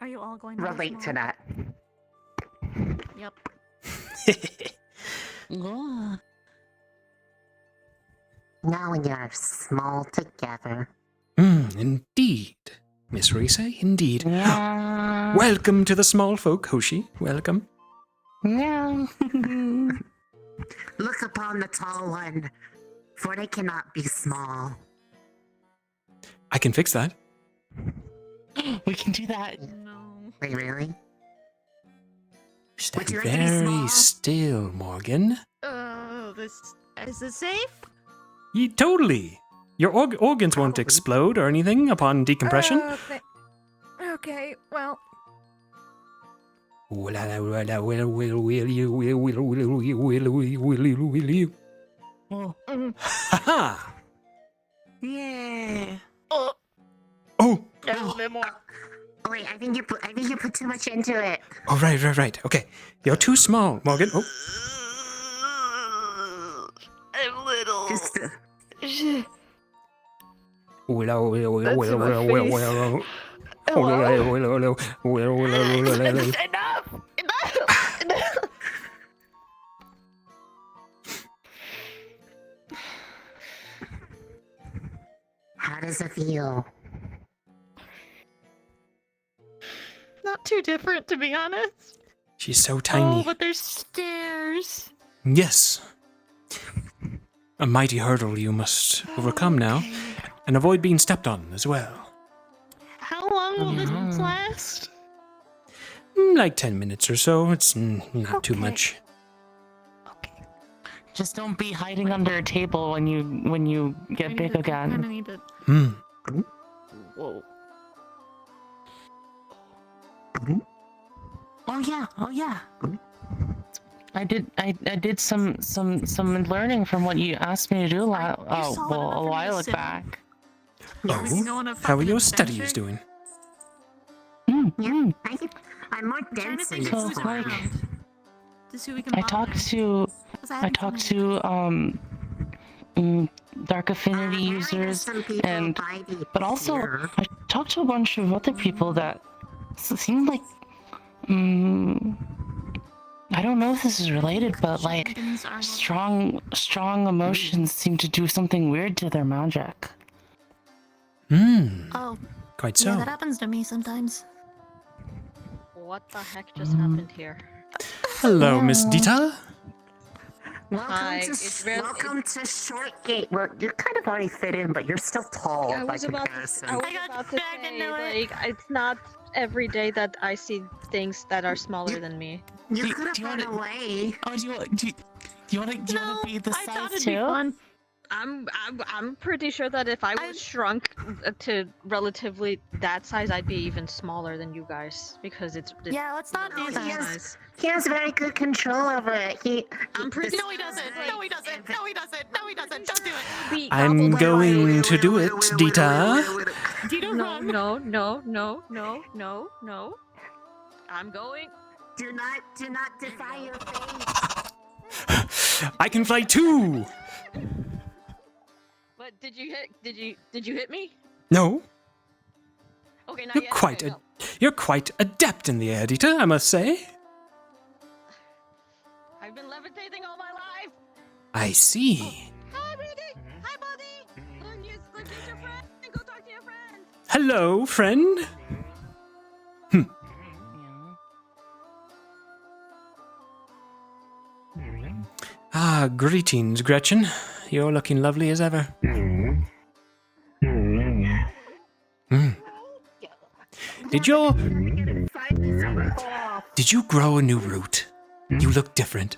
Are you all going to
relate to that.
Yep.
Yeah.
Now when you're small together.
Indeed. Miss Reese, indeed.
Yeah.
Welcome to the small folk, Hoshi. Welcome.
Yeah.
Look upon the tall one, for they cannot be small.
I can fix that.
We can do that.
No.
Wait, really?
Stand
you like to be
very
small?
still, Morgan.
Is this safe?
Totally. Your organs won't explode or anything upon decompression.
Okay, well.
Ha-ha!
Yeah.
Oh!
Oh, wait, I think you put too much into it.
Oh, right. Okay. You're too small, Morgan. Oh.
I'm little.
Just
Enough!
How does it feel?
Not too different, to be honest.
She's so tiny.
Oh, but there's stairs.
Yes. A mighty hurdle you must overcome now, and avoid being stepped on as well.
How long will this last?
Like 10 minutes or so. It's not too much.
Just don't be hiding under a table when you get big
I kind of
again.
need to. Whoa.
Oh yeah. I did some learning from what you asked me to do a while back.
Oh, how are your studies doing?
Yeah, I'm more dense in
So
this
it's like
form.
To see who we can
I
bother.
talked to Dark Affinity users but also I talked to a bunch of other people that seemed like I don't know if this is related, but like strong emotions seem to do something weird to their magic.
Oh.
Quite
Yeah,
so.
that happens to me sometimes.
What the heck just happened here?
Hello, Miss Dita.
Welcome to Short Gate. Well, you're kind of already fit in, but you're still tall by comparison.
I was about to say, like, it's not every day that I see things that are smaller than me.
You could have run away.
Oh, do you want to be the size too?
Fun. I'm pretty sure that if I was shrunk to relatively that size, I'd be even smaller than you guys because it's
Yeah, let's not do that.
He has very good control over it.
I'm pretty.
No, he doesn't. No, he doesn't. No, he doesn't. No, he doesn't. Don't do it.
I'm going to do it, Dita.
No. I'm going.
Do not defy your fate.
I can fly too.
What did you hit me?
No,
Okay, not
you're
yet.
quite
Okay, go.
you're quite adept in the air, Dita, I must say.
I've been levitating all my life.
I see.
Hi, Brady. Hi, buddy. Look, get your friend. Go talk to your friend.
Hello, friend. Ah, greetings, Gretchen. You're looking lovely as ever. Did you grow a new root? You look different.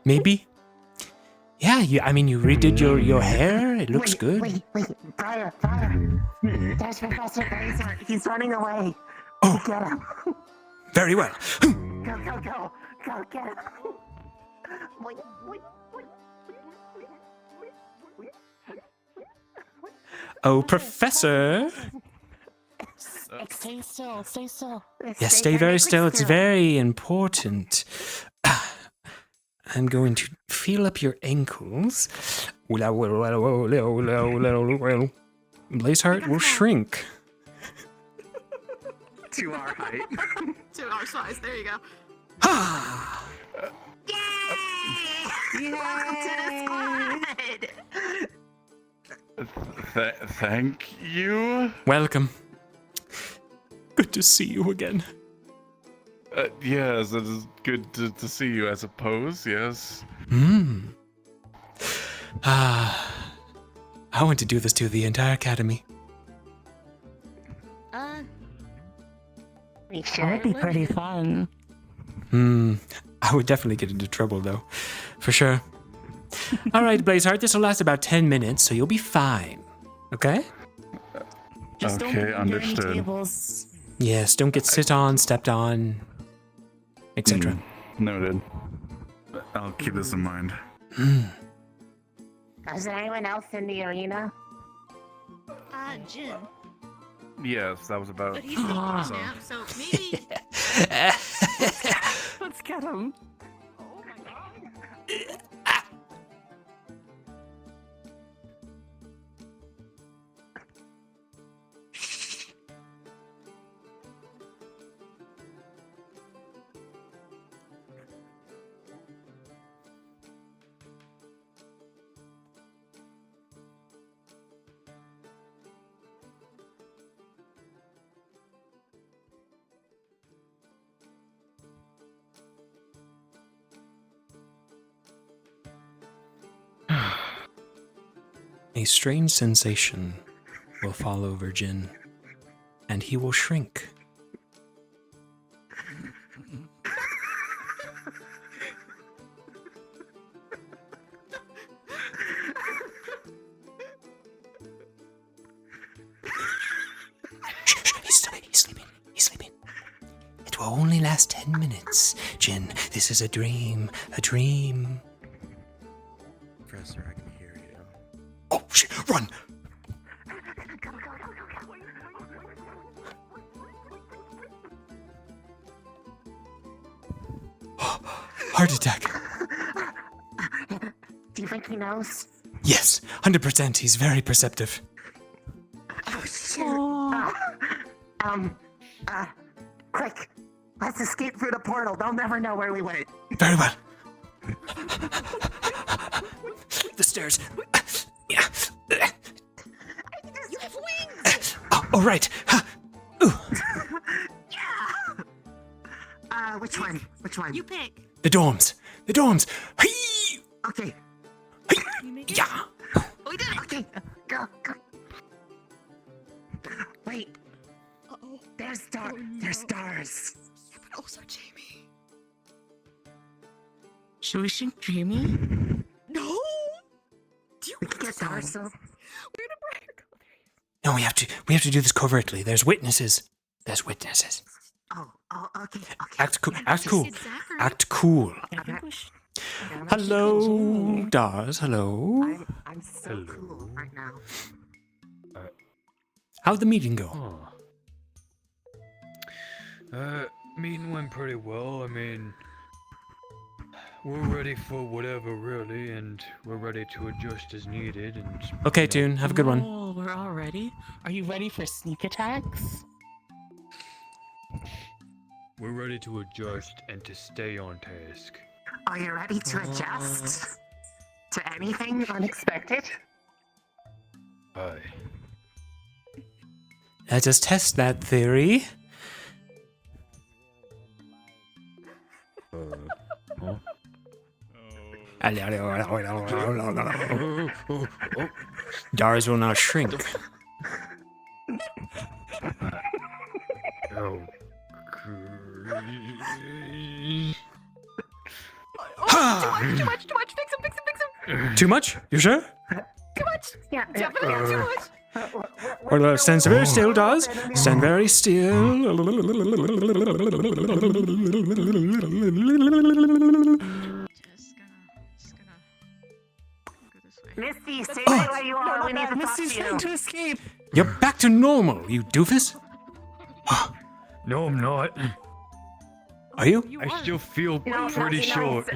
Maybe? Yeah, you redid your hair. It looks good.
Wait, Briar. There's Professor Blazer. He's running away.
Oh.
Get him.
Very well.
Go, get him. Wait.
Oh, Professor.
Stay still.
Yes, stay very still. It's very important. I'm going to feel up your ankles. Blazeheart will shrink.
To our height.
To our size. There you go.
Thank you.
Welcome. Good to see you again.
Yes, it is good to see you, I suppose, yes.
I want to do this to the entire academy.
That would be pretty fun.
I would definitely get into trouble, though. For sure. All right, Blazeheart, this will last about 10 minutes, so you'll be fine. Okay?
Just don't
Okay,
put under any
understood.
tables.
Yes, don't get sit on, stepped on, etc.
Noted. I'll keep this in mind.
Is there anyone else in the arena?
Jin.
Yes, that was about.
But he's taking a
so.
nap, so maybe.
Let's get him.
A strange sensation will fall over Jin, and he will shrink. He's sleeping. It will only last 10 minutes. Jin, this is a dream.
Professor, I can hear you.
Oh, shit, run! Heart attack.
Do you think he knows?
Yes, 100%. He's very perceptive.
Oh, shit. Quick. Let's escape through the portal. They'll never know where we went.
Very well. The stairs. Yeah.
You have wings!
Oh, right.
Which one?
You pick.
The dorms. Hey!
Okay.
You make it.
Yeah.
We did it.
Okay. Go. Wait.
Uh-oh.
There's stars.
Oh, no.
There's stars.
Yeah, but also Jamie.
Should we shrink Jamie?
No. Do you
We can get stars. So.
We're gonna break.
No, we have to do this covertly. There's witnesses.
Oh, okay.
Act cool.
Zachary.
Act cool.
I think we should.
Hello, Dars. Hello.
I'm so cool right now.
How'd the meeting go?
Oh.
Meeting went pretty well. I mean, we're ready for whatever, really, and we're ready to adjust as needed. And
Okay, Toon, have a good one.
Oh, we're all ready? Are you ready for sneak attacks?
we're ready to adjust and to stay on task.
Are you ready to adjust to anything unexpected?
Aye.
Let us test that theory.
Huh?
Dars will now shrink.
Oh.
Too much, fix him.
Too much? You sure?
Too much. Yeah, definitely too much.
Well, stand very still, Dars. Stand very still.
Misty, stay right where you are. We need to talk
Misty's
to you.
trying to escape.
You're back to normal, you doofus.
No, I'm not.
Are you?
I still feel
No,
pretty
no,
short.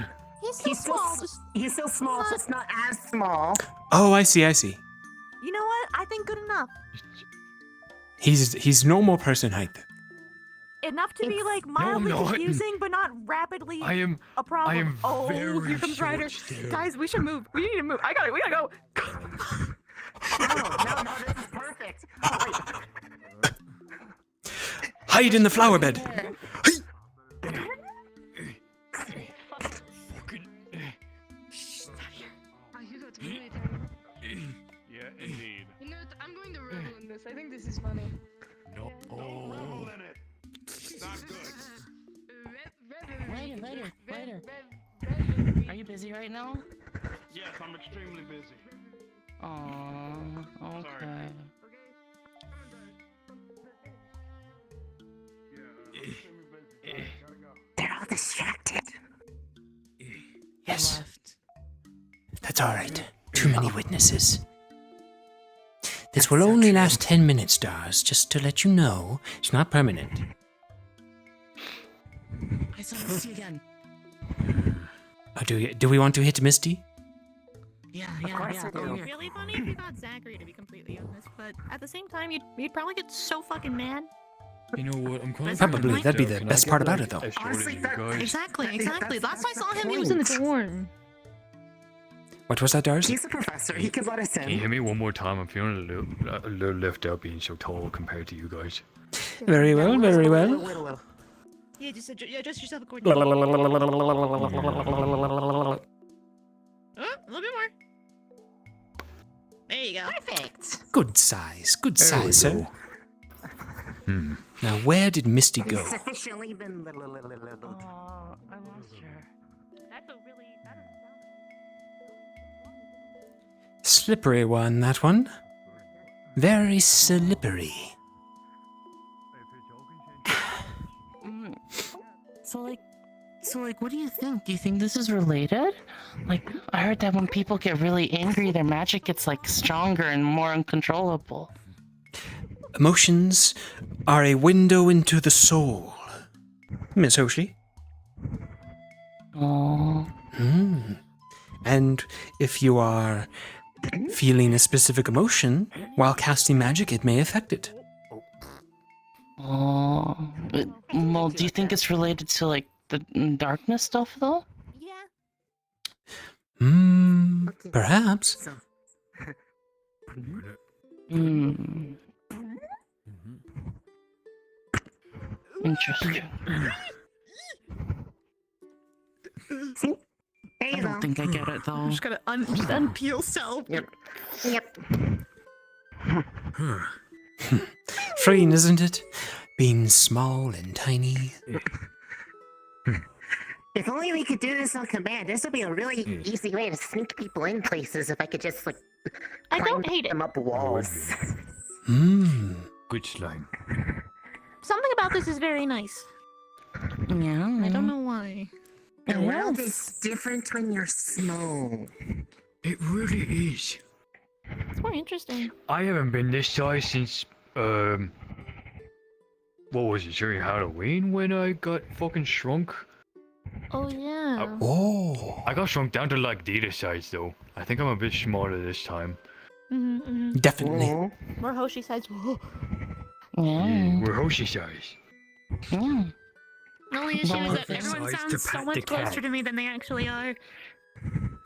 He's still small, just not as small.
Oh, I see, I see.
You know what? I think good enough.
He's normal person height.
Enough to be like mildly
not.
confusing, but not rapidly
I am
a problem.
I am
oh,
very
here comes Ryder.
short still.
Guys, we should move. We need to move. We gotta go.
No, this is perfect. Oh, wait.
Hide in the flower bed.
Yeah, indeed.
You know, I'm going to revel in this. I think this is funny.
No.
Not good.
Later. Are you busy right now?
Yes, I'm extremely busy.
Aww, okay.
They're all distracted.
Yes. That's all right. Too many witnesses. This will only last 10 minutes, Dars, just to let you know. It's not permanent.
I saw Misty again.
Oh, do we want to hit Misty?
Yeah.
It'd be really funny if you got Zachary, to be completely honest. But at the same time, you'd probably get so fucking mad.
You know what? I'm kind of
Probably. That'd be the best part about it, though.
Honestly, exactly. Last I saw him, he was in the dorm.
What was that, Dars?
He's a professor. He could let us
Can you
in.
hear me one more time? I'm feeling a little left out being so tall compared to you guys.
Very well, very well.
Yeah, just adjust yourself accordingly.
Good
Oh, a little bit more. There you go.
Perfect.
size, sir. Now, where did Misty go?
Sufficiently been little.
I lost her.
That's a really.
Slippery one, that one. Very slippery.
So like, what do you think? Do you think this is related? Like, I heard that when people get really angry, their magic gets like stronger and more uncontrollable.
Emotions are a window into the soul. Miss Hoshi.
Oh.
And if you are feeling a specific emotion while casting magic, it may affect it.
Oh. Well, do you think it's related to like the darkness stuff though?
Perhaps.
Interesting. I don't think I get it though.
I'm just gonna unpeel cell.
Yep.
Freeing, isn't it? Being small and tiny.
If only we could do this on command. This would be a really easy way to sneak people in places if I could just like
I don't hate
them up walls.
Good slime.
Something about this is very nice.
Yeah.
I don't know why.
The world is different when you're small.
It really is.
It's more interesting.
I haven't been this size since what was it, during Halloween when I got fucking shrunk?
Oh yeah.
Oh.
I got shrunk down to like Dita size though. I think I'm a bit smaller this time.
Definitely.
More Hoshi sides.
Yeah, we're Hoshi size.
Yeah.
The only issue is that
Perfect
everyone
size to
sounds so
pat
much
the cat.
closer to me than they actually are.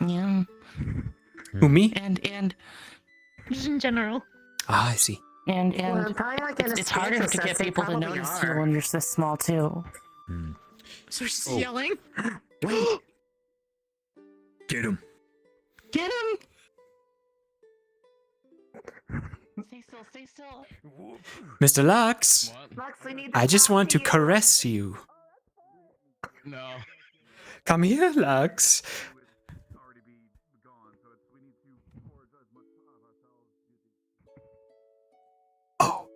Yeah.
Who, me?
And
Just in general.
Ah, I see.
and
Well, probably like in a
it's harder
spiritual
to get
sense, they
people to
probably
notice
are.
you when you're this small too.
So she's yelling.
Wait.
Get him.
Get him! Stay still, stay still.
Mr. Lux,
Lux, we need
I just want to caress you.
No.
Come here, Lux. Oh.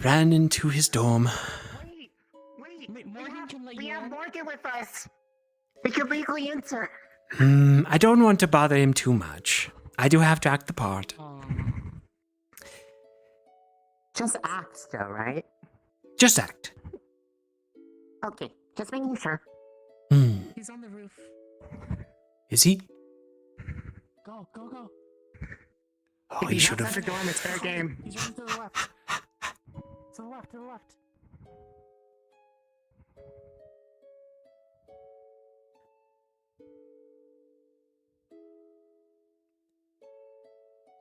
Ran into his dorm.
Wait, we have Morgan with us. We can legally enter.
I don't want to bother him too much. I do have to act the part.
Just act, though, right?
Just act.
Okay, just making sure.
He's on the roof.
Is he?
Go, go, go.
Oh,
If
he
he's
should
outside
have.
the dorm, it's fair game.
He's running to the left. To the left, to the left.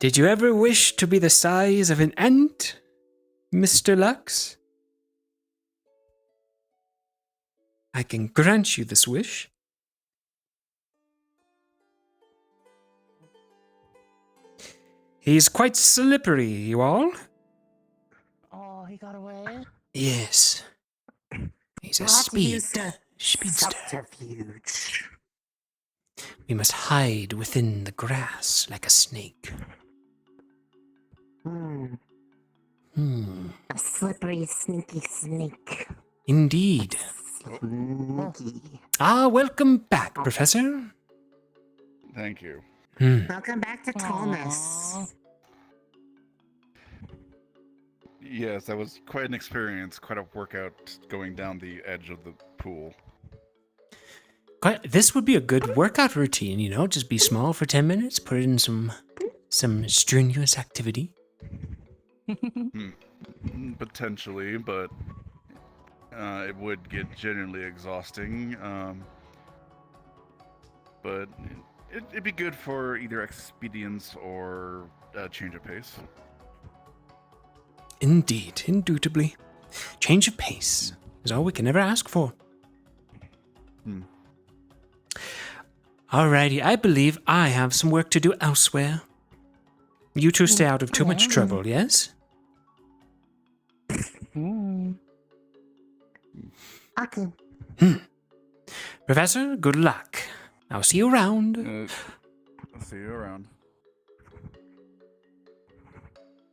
Did you ever wish to be the size of an ant, Mr. Lux? I can grant you this wish. He's quite slippery, you all.
Oh, he got away?
Yes. He's a speedster.
Subterfuge.
We must hide within the grass like a snake.
A slippery, sneaky snake.
Indeed.
Sneaky.
Ah, welcome back, Professor.
Thank you.
Welcome back to tallness.
Yes, that was quite an experience, quite a workout going down the edge of the pool.
This would be a good workout routine, you know, just be small for 10 minutes, put in some strenuous activity.
Potentially, but it would get genuinely exhausting. But it'd be good for either expedience or change of pace.
Indeed, indubitably. Change of pace is all we can ever ask for. Alrighty, I believe I have some work to do elsewhere. You two stay out of too much trouble, yes?
Okay.
Professor, good luck. I'll see you around.
I'll see you around.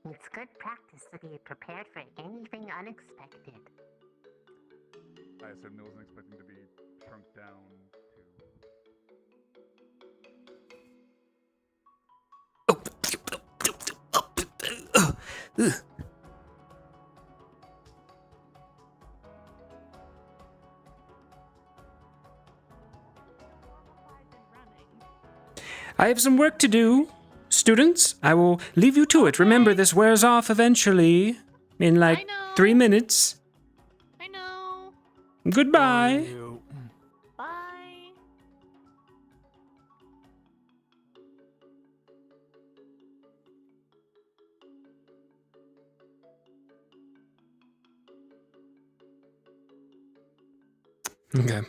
It's good practice to be prepared for anything unexpected.
I certainly wasn't expecting to be shrunk down
Ugh. I have some work to do. Students, I will leave you to it. Remember, this wears off eventually. In like 3 minutes.
I know.
Goodbye.
Bye.
Okay.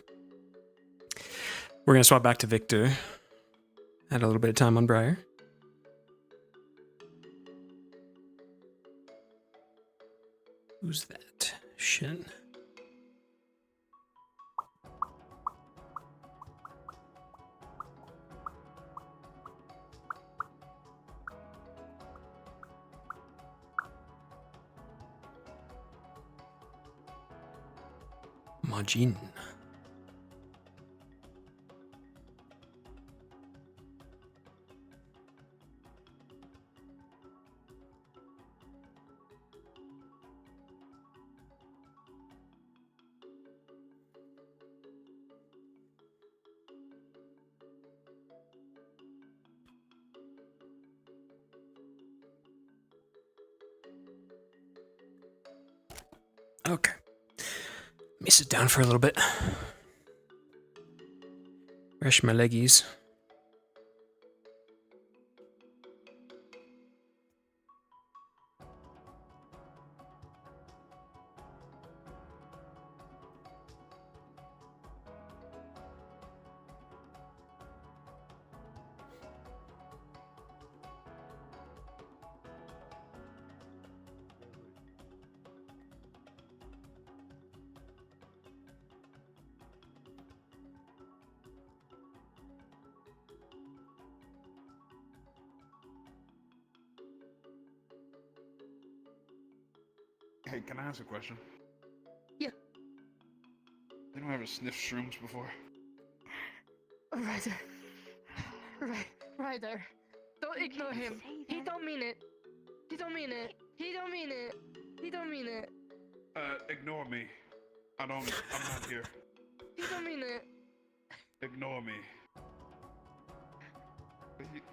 We're going to swap back to Victor. Had a little bit of time on Briar. Who's that? Shin. Majin. Okay. Let me sit down for a little bit. Rest my leggies.
Hey, can I ask a question?
Yeah.
Anyone ever sniffed shrooms before?
Right there. Right there. Don't ignore him. He don't mean it. He don't mean it. He don't mean it. He don't mean it.
Ignore me. I'm not here.
He don't mean it.
Ignore me.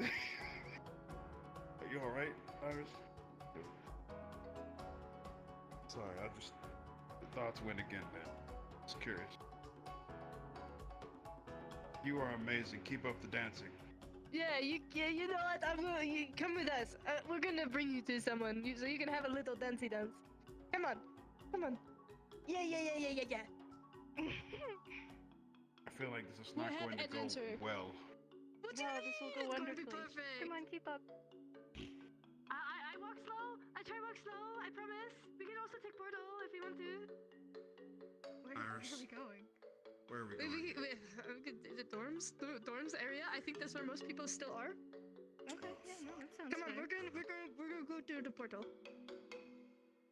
Are you alright, Iris? Sorry, the thoughts went again, man. Just curious. You are amazing. Keep up the dancing.
Yeah, you know what? You come with us. We're gonna bring you to someone so you can have a little dancey dance. Come on. Yeah.
I feel like this is not going to go well.
What do you mean?
This will go wonderfully. Come on, keep up.
I walk slow. I try to walk slow. I promise. We can also take portal if you want to.
Where are we going?
Where are we going?
The dorms? The dorms area? I think that's where most people still are.
Okay, yeah, no, that sounds
Come on,
fair.
we're gonna go through the portal.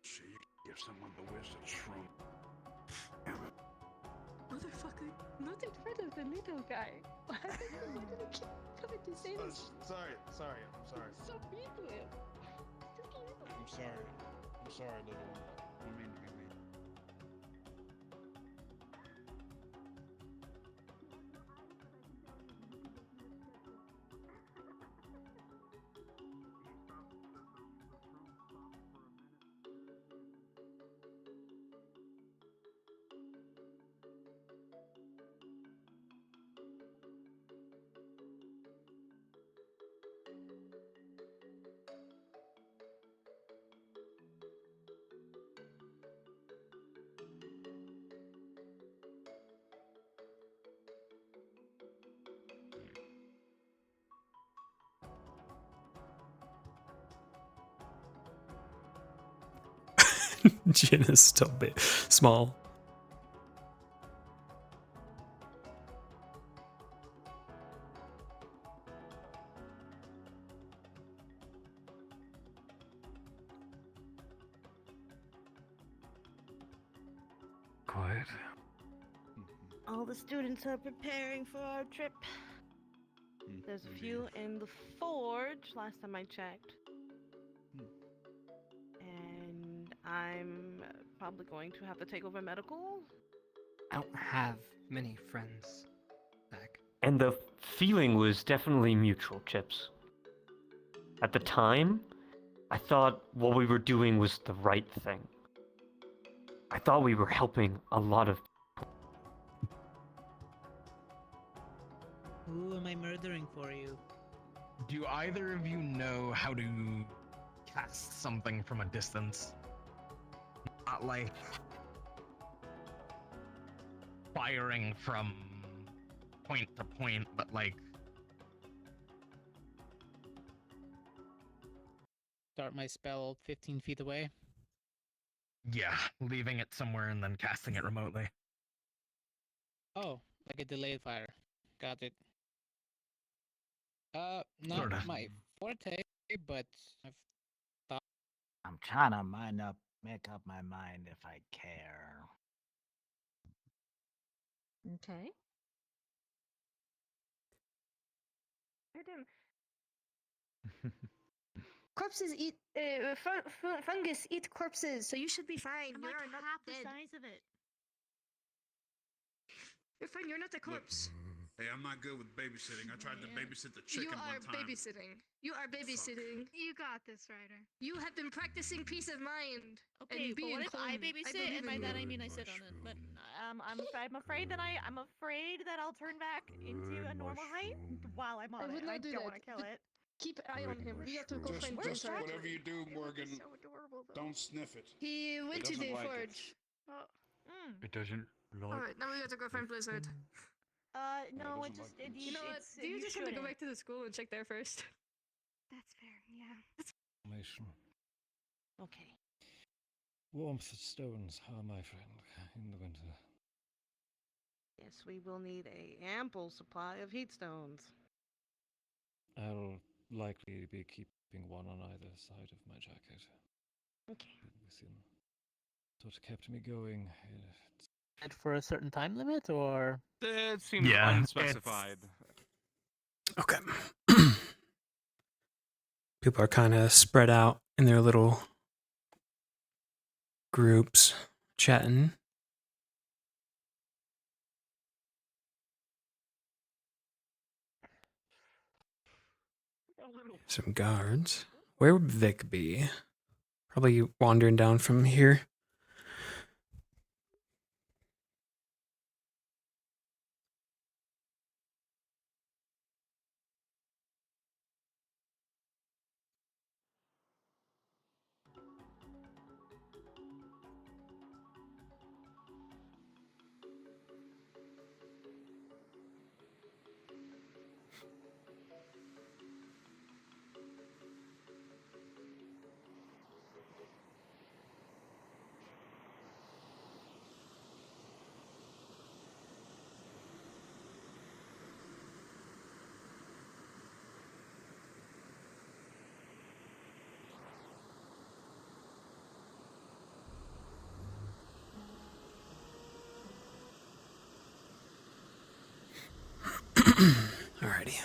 So you give someone the wish of shroom.
Motherfucker, not in front of the little guy. Why did you keep coming to say this?
Sorry, I'm sorry.
So mean to him.
I'm sorry, little one. I don't mean to be mean.
Jin is still big, small.
Quiet.
All the students are preparing for our trip. There's a few in the forge, last time I checked. And I'm probably going to have to take over medical.
I don't have many friends, Zach.
And the feeling was definitely mutual, Chips. At the time, I thought what we were doing was the right thing. I thought we were helping a lot of people.
Who am I murdering for you?
Do either of you know how to cast something from a distance? Not like firing from point to point, but like
Start my spell 15 feet away.
yeah, leaving it somewhere and then casting it remotely.
Oh, like a delayed fire. Got it. Not
Sorta.
my forte, but I've thought.
I'm trying to make up my mind if I care.
Okay.
Heard him. Corpses eat fungus eat corpses, so you should be fine.
I'm
You
like
are not
half the
dead.
size of it.
You're fine. You're not a corpse.
Hey, I'm not good with babysitting. I tried to babysit the chicken one time.
Babysitting. You are babysitting.
You got this, Ryder.
You have been practicing peace of mind.
Okay,
and
but what
being
if I
calm.
babysit
believe
and by
in
that
you.
I mean I sit on it? But I'm afraid that I'll turn back into a normal height while I'm on
I
it.
would
And
not
I
do
don't
that.
want to kill it.
Keep an eye on him. We have to go find
Just
Blizzard.
whatever you do, Morgan,
So adorable, though.
don't sniff it.
He went to
doesn't
the
like it.
forge.
Oh.
It doesn't like.
Alright, now we have to go find Blizzard.
No,
doesn't
it just
like
You know what?
it's
Do you just want to go
shouldn't.
back to the school and check there first?
That's fair, yeah.
Mission.
Okay.
Warmth stones are my friend in the winter.
Yes, we will need a ample supply of heat stones.
I'll likely be keeping one on either side of my jacket.
Okay.
Within. So it kept me going.
And for a certain time limit, or
It seems
Yeah,
unspecified.
Okay. People are kind of spread out in their little groups, chatting. Some guards. Where would Vic be? Probably wandering down from here. Alrighty.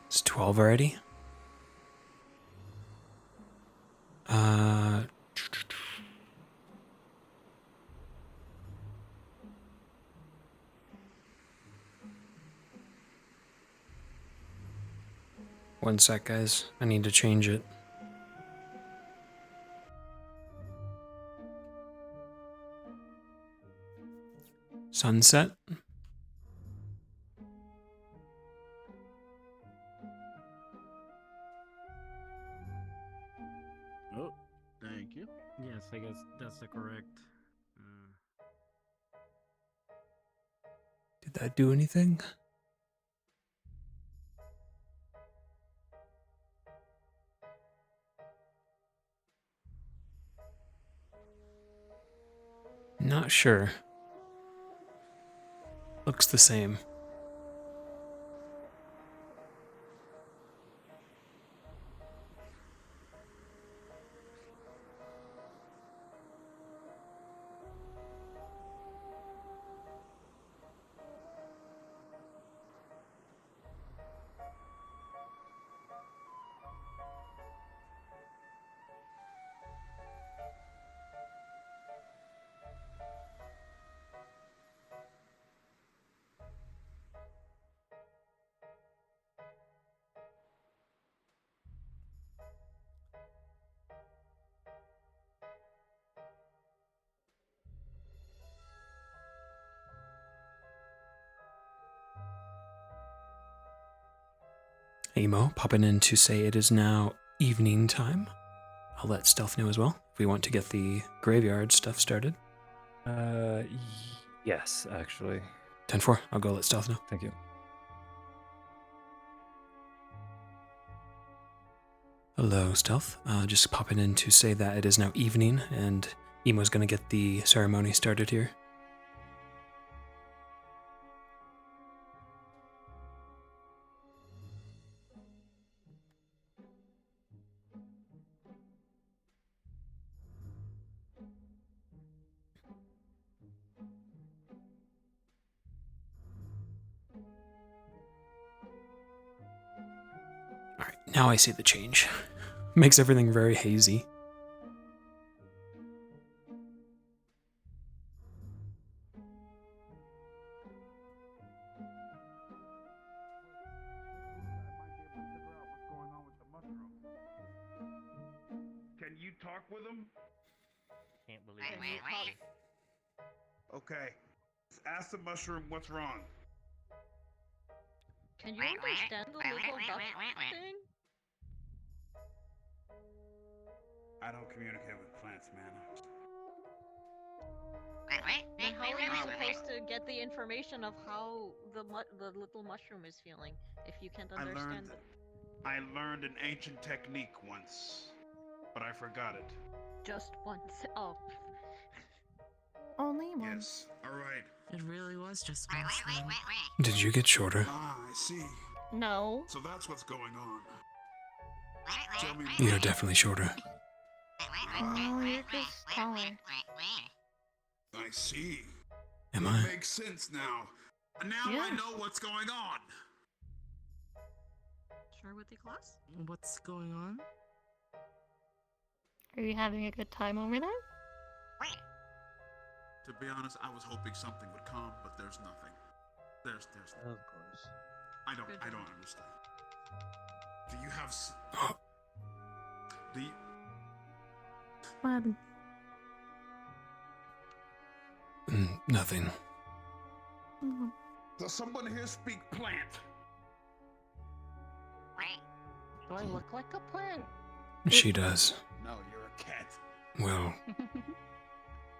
It's 12 already. One sec, guys. I need to change it. Sunset.
Oh, thank you.
Yes, I guess that's the correct.
Did that do anything? Not sure. Looks the same. Emo popping in to say it is now evening time. I'll let Stealth know as well if we want to get the graveyard stuff started.
Yes, actually.
10-4. I'll go let Stealth know.
Thank you.
Hello, Stealth. Just popping in to say that it is now evening and Emo's going to get the ceremony started here. Alright, now I see the change. Makes everything very hazy.
Can you talk with him?
Can't believe it.
Okay. Ask the mushroom what's wrong.
Can you understand the little duck thing?
I don't communicate with plants, man.
Then how are you supposed to get the information of how the little mushroom is feeling if you can't understand it?
I learned an ancient technique once, but I forgot it.
Just once. Oh.
Only once.
Yes. All right.
It really was just once then.
Did you get shorter?
Ah, I see.
No.
So that's what's going on. Tell me
You're definitely shorter.
Oh, you're just taller.
I see.
Am
It
I?
makes sense now. Now
Yeah.
I know what's going on.
Sure with the class?
What's going on?
Are you having a good time over there?
To be honest, I was hoping something would come, but there's nothing. There's
Of course.
I don't understand. Do you have do you
What happened?
Nothing.
Does someone here speak plant?
Do I look like a plant?
She does.
No, you're a cat.
Well,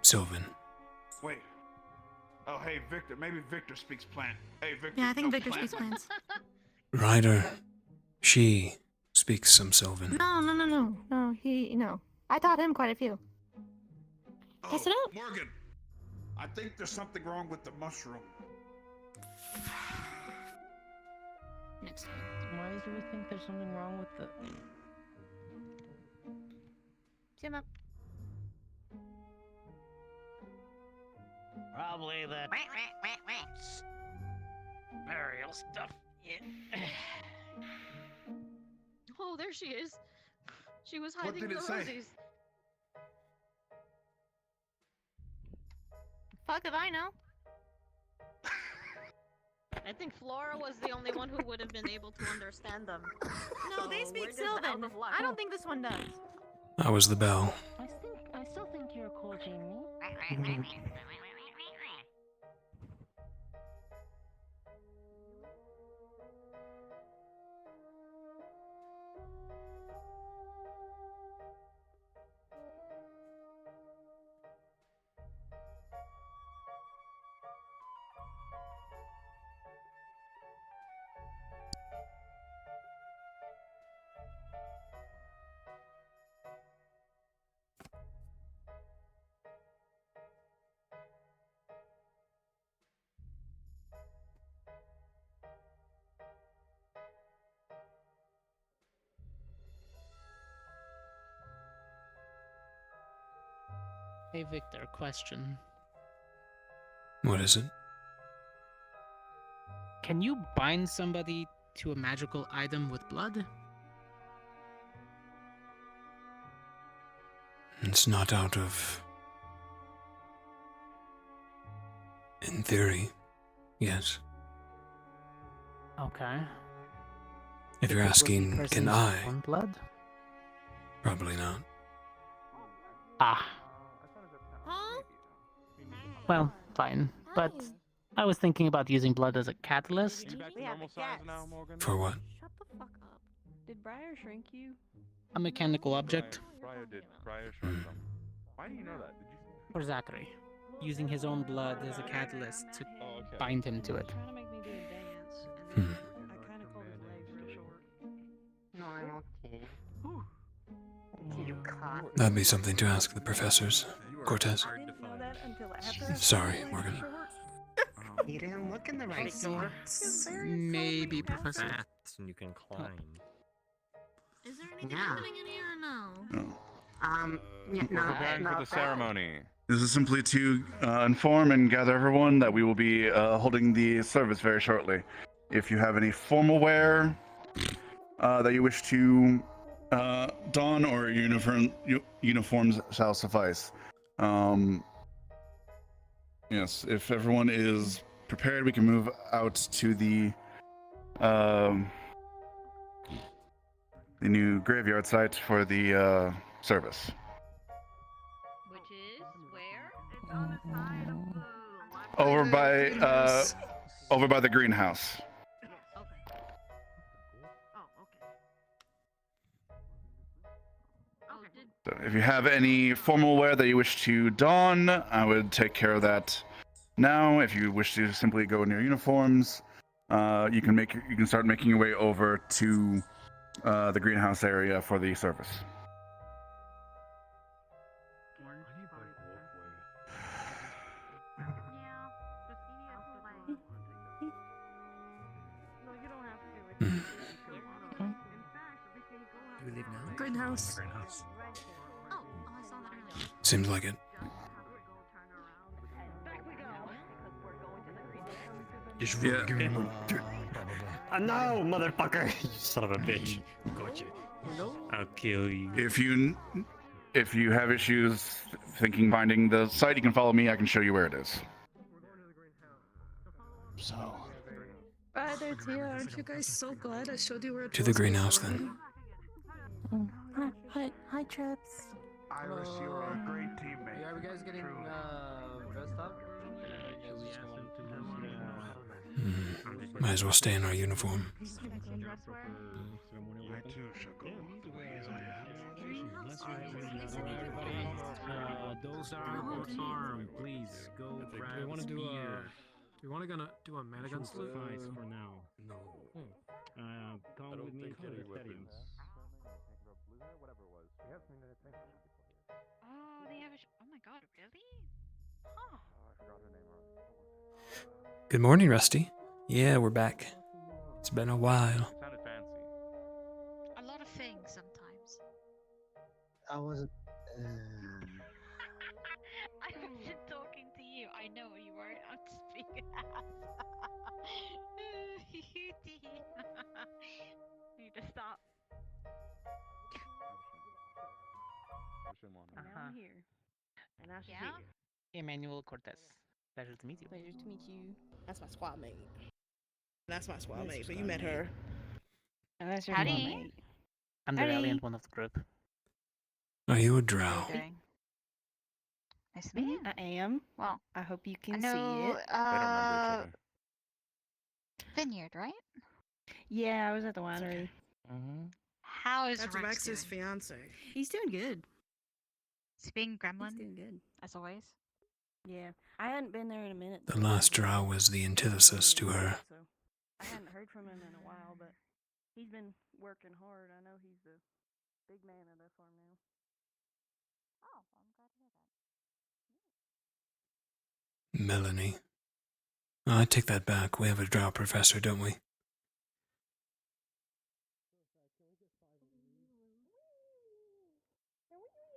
Sylvan.
Wait. Oh, hey, Victor. Maybe Victor speaks plant. Hey, Victor.
Yeah, I think
no
Victor
plant.
speaks plants.
Ryder. She speaks some Sylvan.
No, no. I taught him quite a few. Test it out.
Morgan, I think there's something wrong with the mushroom.
Next.
Why do we think there's something wrong with the...
Zoom up.
Probably that... burial stuff. Yeah.
Oh, there she is. She was
What
hiding
did
the
it say?
roses.
Fuck if I know.
I think Flora was the only one who would have been able to understand them.
No, they
So
speak
we're just out
Sylvan.
of luck.
I don't think this one does.
That was the bell.
I still think you're cool, Jamie.
Hey Victor, question.
What is it?
Can you bind somebody to a magical item with blood?
It's not out of... In theory, yes.
Okay.
If you're
It would be
asking, can
person's
I?
own blood?
Probably not.
Ah. Well, fine. But I was thinking about using blood as a catalyst.
For what?
Shut the fuck up. Did Briar shrink you?
A mechanical object.
Briar did. Briar shrunk them. Why do you know that? Did you?
For Zachary. Using his own blood as a catalyst to bind him to it.
Trying to make me do a dance, and then I kind of pulled his legs real short.
No, okay. You caught
That'd be something to ask the professors. Cortez.
I didn't know that until after.
Sorry, Morgan.
You didn't look in the right
Sorts. Maybe, Professor.
And you can climb.
Is there anything happening in here or no?
Yeah,
Preparing for the ceremony.
This is simply to inform and gather everyone that we will be holding the service very shortly. If you have any formal wear that you wish to don, or uniforms shall suffice. Yes, if everyone is prepared, we can move out to the new graveyard site for the service.
Which is where? It's on the side of the
Over by the greenhouse. So if you have any formal wear that you wish to don, I would take care of that now. If you wish to simply go in your uniforms, you can start making your way over to the greenhouse area for the service.
Do we leave now?
Greenhouse.
Seems like it.
Just no, motherfucker! You son of a bitch. Gotcha. I'll kill you.
If you have issues thinking finding the site, you can follow me. I can show you where it is.
So.
Right, it's here. Aren't you guys so glad I showed you where it
To
was
the greenhouse,
before?
then.
Hi, Trips.
Iris, you are a great teammate.
Are you guys getting dressed up?
Might as well stay in our uniform.
I too shall go the ways I have.
Those are armed. Please go grab. We want to do a. Do we want to do a mannequin salute? For now.
No.
Come with me to the stadium.
Oh, they have a. Oh my god, really? Huh.
Good morning, Rusty. Yeah, we're back. It's been a while.
Sounded fancy.
A lot of things sometimes.
I wasn't.
I wasn't talking to you. I know you weren't out to speak. Need to stop.
Now I'm here.
And I should
Yeah?
Emmanuel Cortez. Pleasure to meet you.
Pleasure to meet you.
That's my squad mate. That's my squad mate, but you met her.
Oh, that's your
Howdy.
mate.
I'm the
Howdy.
valiant one of the group.
Are you a drow?
Nice to meet you.
I am.
Well,
I hope you
I
can
know,
see it.
They don't remember each other.
Vineyard, right?
Yeah, I was at the winery.
How is
That's
Rex
Rex's
doing?
fiance.
He's doing good.
Is he being gremlin?
He's doing good.
As always.
Yeah, I hadn't been there in a minute.
The last drow was the antithesis to her.
So I hadn't heard from him in a while, but he's been working hard. I know he's the big man of the farm now.
Oh, well, I'm glad to hear that.
Melanie. Oh, I take that back. We have a drow professor, don't we?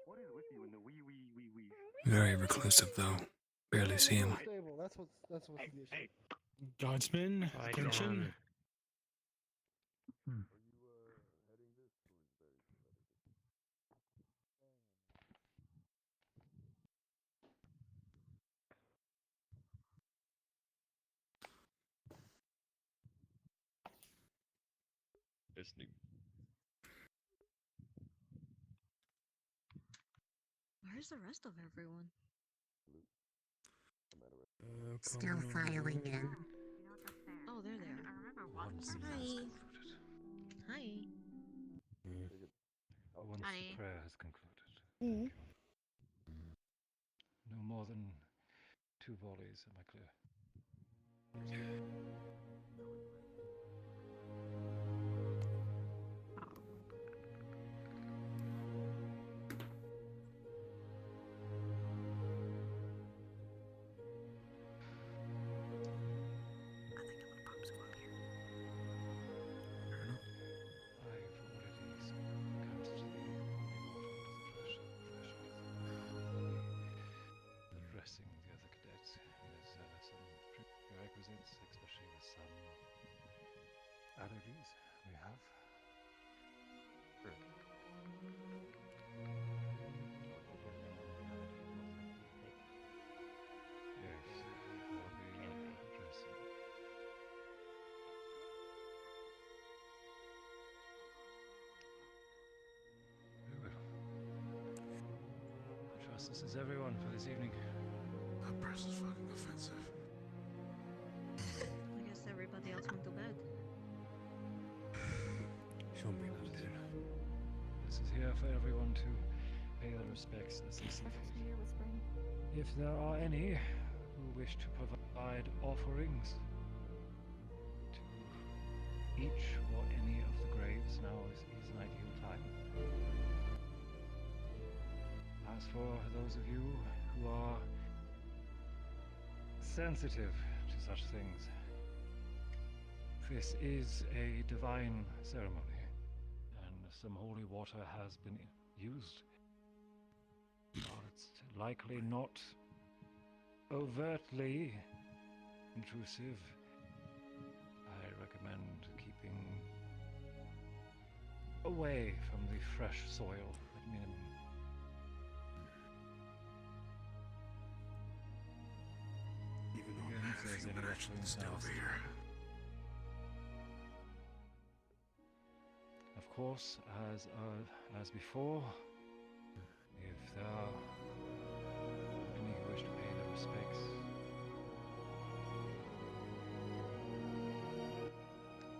What is with you in the wee?
Very reclusive, though. Barely see him.
Stable. That's what's the issue.
Guardsman, attention.
Listening.
Where's the rest of everyone?
Still filing in.
Oh, there they are.
Once
Hi. Hi.
Once
Hi.
the prayer has concluded.
Mm.
No more than 2 volleys, am I clear? Addressing the other cadets. There's some prerequisites, especially with some allergies we have. Yes, I'll be addressing. Very well. I trust this is everyone for this evening.
That press is fucking offensive.
I guess everybody else went to bed.
Shouldn't be that dear. This is here for everyone to pay their respects as they see fit. If there are any who wish to provide offerings to each or any of the graves, now is an ideal time. As for those of you who are sensitive to such things, this is a divine ceremony, and some holy water has been used. While it's likely not overtly intrusive, I recommend keeping away from the fresh soil at minimum.
Even though
Again, if there's any offerings
still
asked.
here.
Of course, as before, if there are any who wish to pay their respects,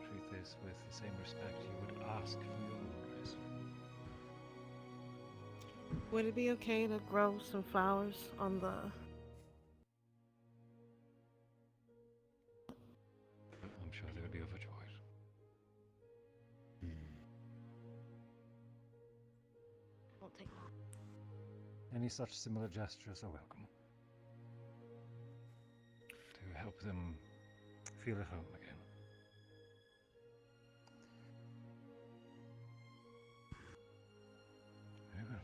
treat this with the same respect you would ask for your own rest.
Would it be okay to grow some flowers on the...
I'm sure they would be overjoyed.
I'll take one.
Any such similar gestures are welcome. To help them feel at home again. Very well.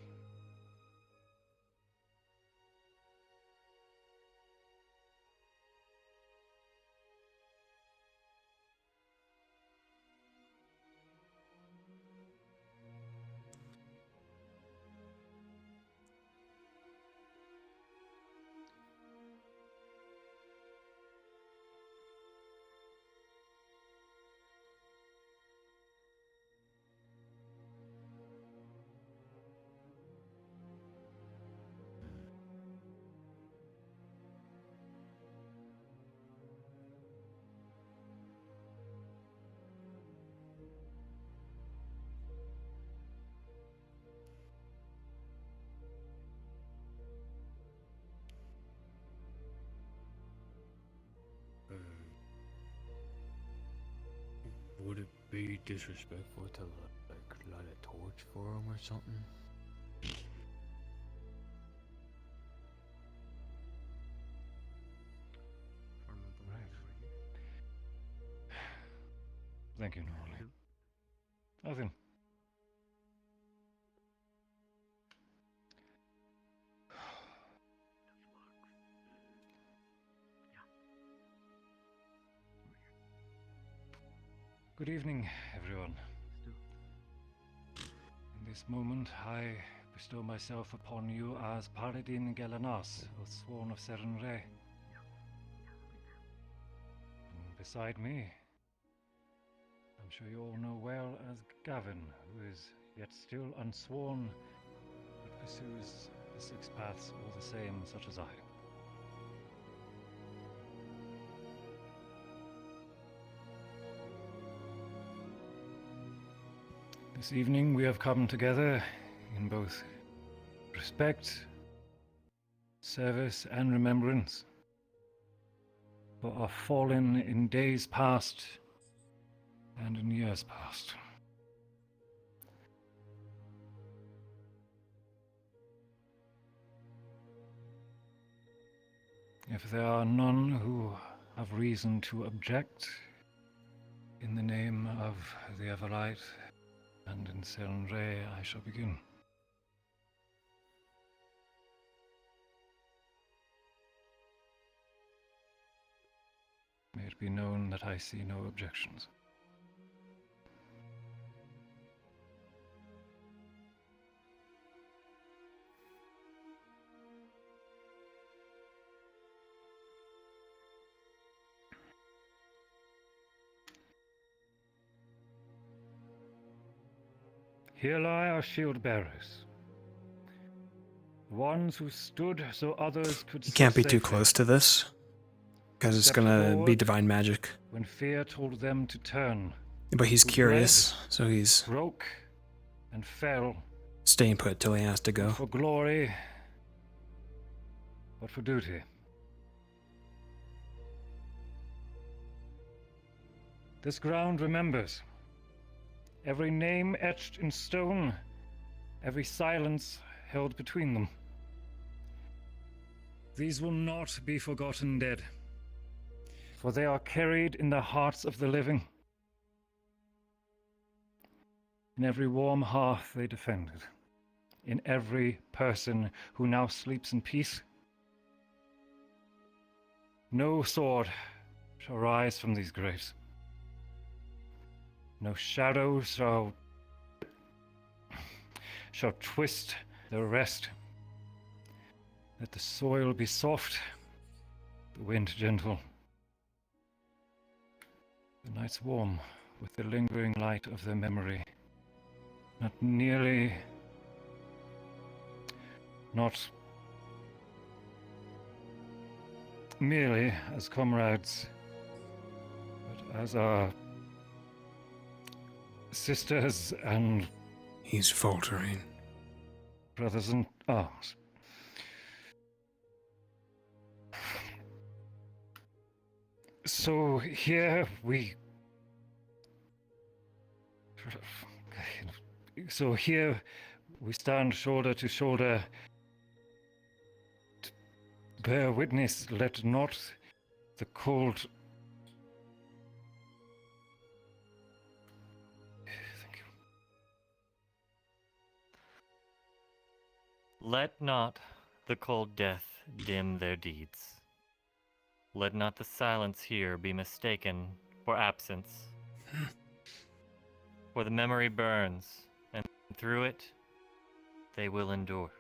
Would it be disrespectful to like light a torch for him or something? Right. Thank you, Norley. Nothing. Good evening, everyone. In this moment, I bestow myself upon you as Paladin Galanas, a sworn of Serenre. And beside me, I'm sure you all know well as Gavin, who is yet still unsworn, but pursues the six paths all the same, such as I. This evening we have come together in both respect, service, and remembrance for our fallen in days past and in years past. If there are none who have reason to object, in the name of the Everlight and in Serenre, I shall begin. May it be known that I see no objections. Here lie our shield bearers, the ones who stood so others could.
You can't be too
safely.
close to this, because it's
Stepped
gonna be
forward
divine magic.
when fear told them to turn.
But he's
Who
curious,
bled,
so he's
broke and fell.
staying put till he has to go.
Not for glory, but for duty. This ground remembers. Every name etched in stone, every silence held between them. These will not be forgotten dead, for they are carried in the hearts of the living. In every warm hearth they defended, in every person who now sleeps in peace. No sword shall rise from these graves. No shadow shall twist their rest. Let the soil be soft, the wind gentle, the nights warm with the lingering light of their memory. Not merely as comrades, but as our sisters and...
He's faltering.
Brothers in arms. So here we... So here we stand shoulder to shoulder to bear witness. Let not the cold...
Let not the cold death dim their deeds. Let not the silence here be mistaken for absence. For the memory burns, and through it, they will endure.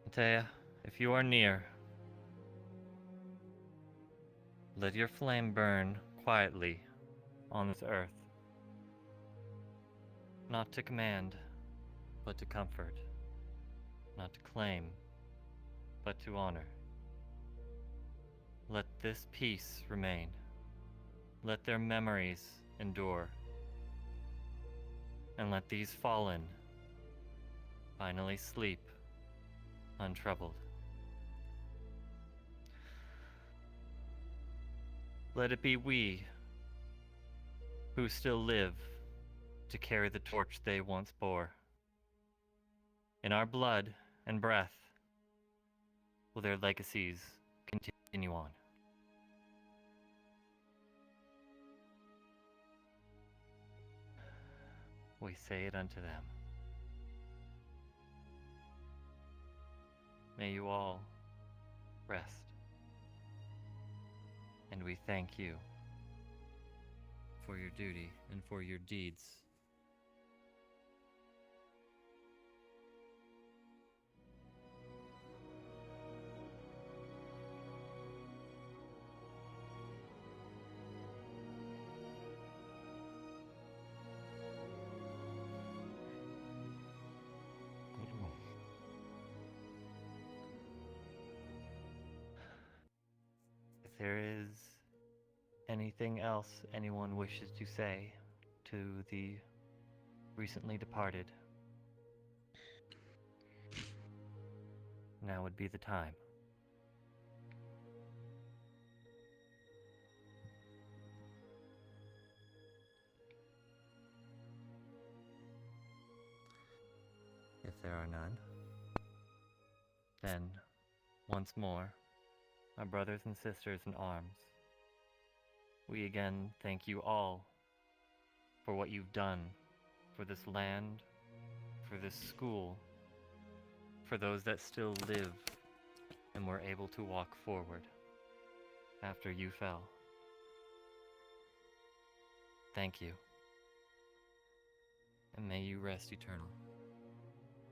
Matea, if you are near, let your flame burn quietly on this earth. Not to command, but to comfort. Not to claim, but to honor. Let this peace remain. Let their memories endure. And let these fallen finally sleep untroubled. Let it be we who still live to carry the torch they once bore. In our blood and breath will their legacies continue on. We say it unto them. May you all rest. And we thank you for your duty and for your deeds. If there is anything else anyone wishes to say to the recently departed, now would be the time. If there are none, then, once more, my brothers and sisters in arms, we again thank you all for what you've done for this land, for this school, for those that still live and were able to walk forward after you fell. Thank you. And may you rest eternal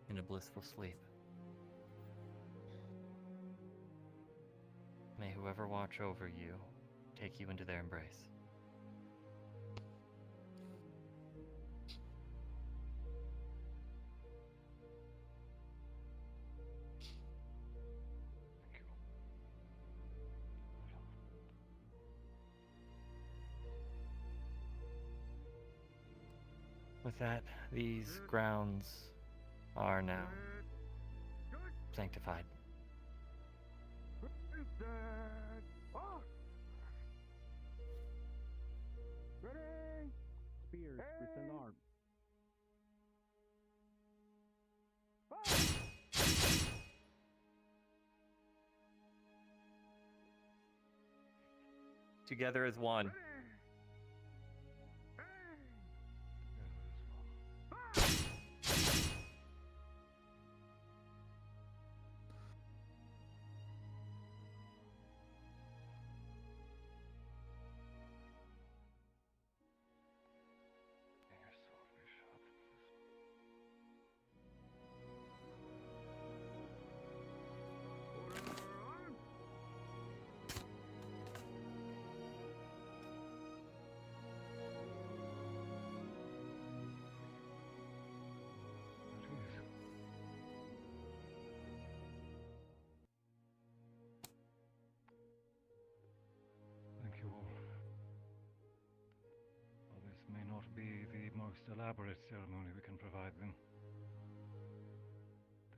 in a blissful sleep. May whoever watch over you take you into their embrace. With that, these grounds are now sanctified.
Spears, present arms.
Together as one.
Thank you all. While this may not be the most elaborate ceremony we can provide them,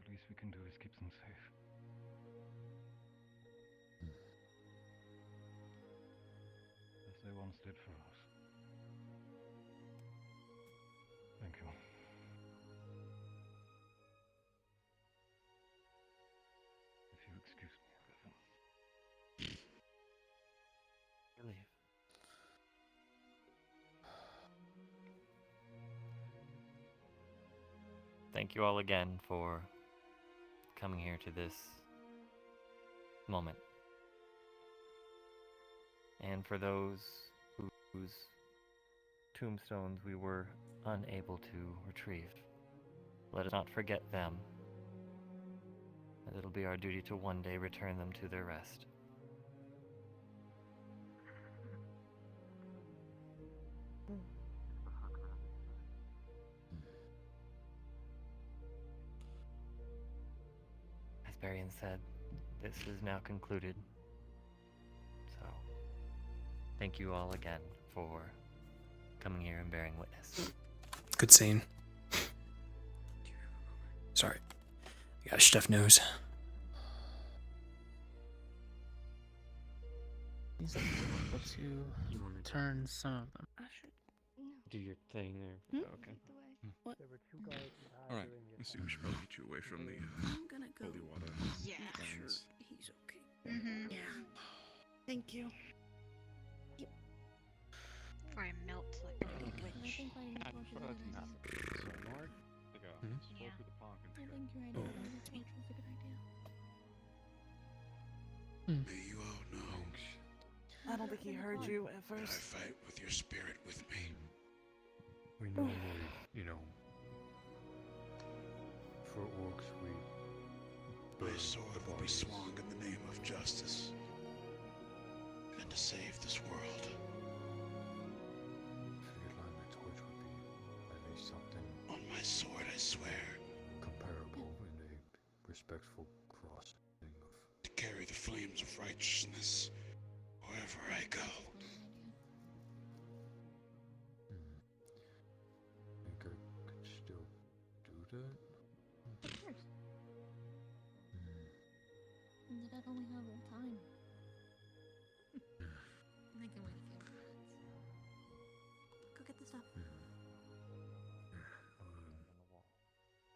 the least we can do is keep them safe. As they once did for us. Thank you. If you excuse me, Griffin.
You leave. Thank you all again for coming here to this moment. And for those whose tombstones we were unable to retrieve, let us not forget them, as it'll be our duty to one day return them to their rest. As Barian said, this is now concluded. So, thank you all again for coming here and bearing witness.
Good scene. Sorry. I got a stuffed nose.
He's able to turn some of them.
Do your thing there. Okay.
What?
Alright, let's see, we should probably get you away from the
I'm gonna go.
holy water.
Yeah.
fountains.
He's okay.
Mm-hmm.
Yeah. Thank you.
Before I melt like a little witch.
So, Mark,
Hmm?
stroll through the park and
I think you're right.
Oh.
Torch was a good idea.
May you all know
I don't think he heard you at
that I
first.
fight with your spirit with me.
We normally, you know, for orcs, we
My
burn
sword
the
will be
bodies.
swung in the name of justice and to save this world.
If you'd like my torch would be at least something
On my sword, I swear,
comparable in a respectful crossing of
to carry the flames of righteousness wherever I go.
think I could still do that.
Of course. And did I only have one time? I can wait a few minutes. Go get the stuff.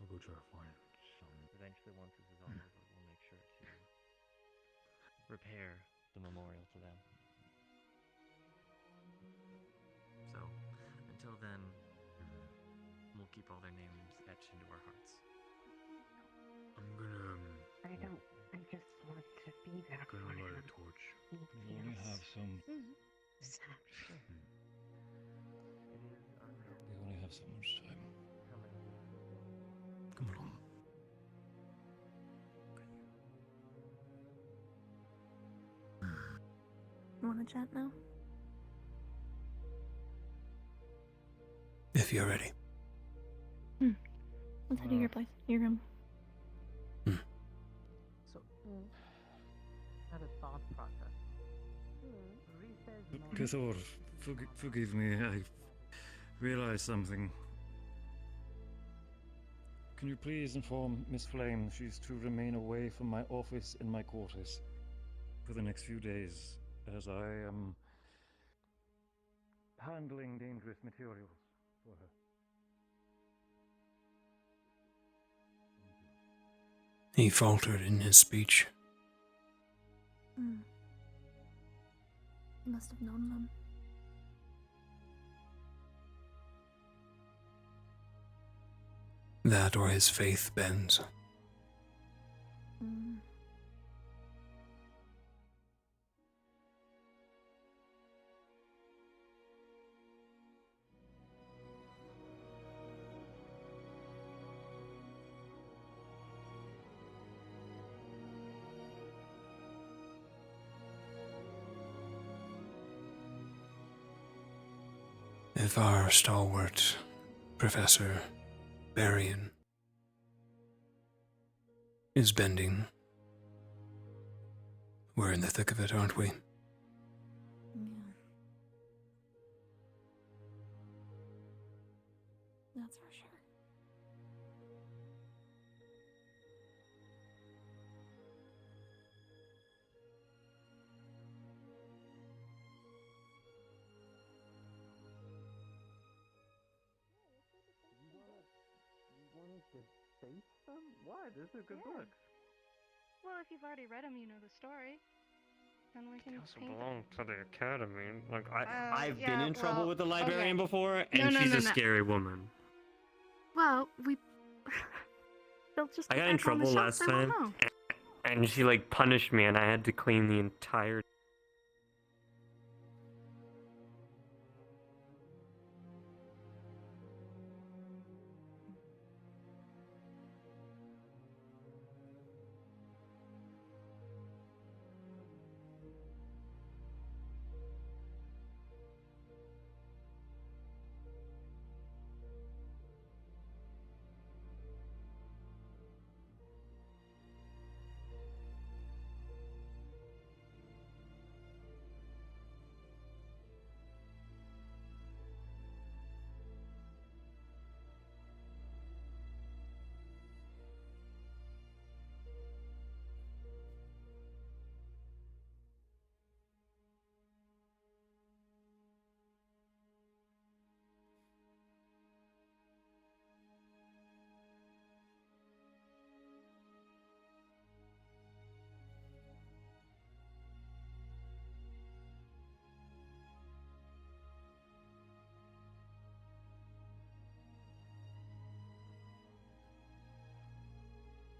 I'll go try to find some.
Eventually, once this is all over, we'll make sure to repair the memorial to them. So, until then, we'll keep all their names etched into our hearts.
I'm gonna.
I just want to be there for
Gonna light a
him.
torch.
He
We only
feels
have some.
sad.
We only have so much time. Come along.
You wanna chat now?
If you're ready.
Let's head to your place. Your room.
So, had a thought process.
Cathor, forgive me. I realized something. Can you please inform Miss Flame she's to remain away from my office and my quarters for the next few days, as I am handling dangerous materials for her.
He faltered in his speech.
You must have known them.
That or his faith bends. If our stalwart Professor Barian is bending, we're in the thick of it, aren't we?
That's for sure.
What? This is a good
Yeah.
book.
Well, if you've already read them, you know the story. Then we can
Also
paint the...
belong to the academy. Like
Oh,
I've
yeah,
been in trouble
well,
with the librarian
okay.
before, and
No,
she's
no,
a
no.
scary woman.
Well, we... They'll just
I
get
got in
back on the
trouble
shelf,
last
they won't
time,
know.
and she like punished me, and I had to clean the entire.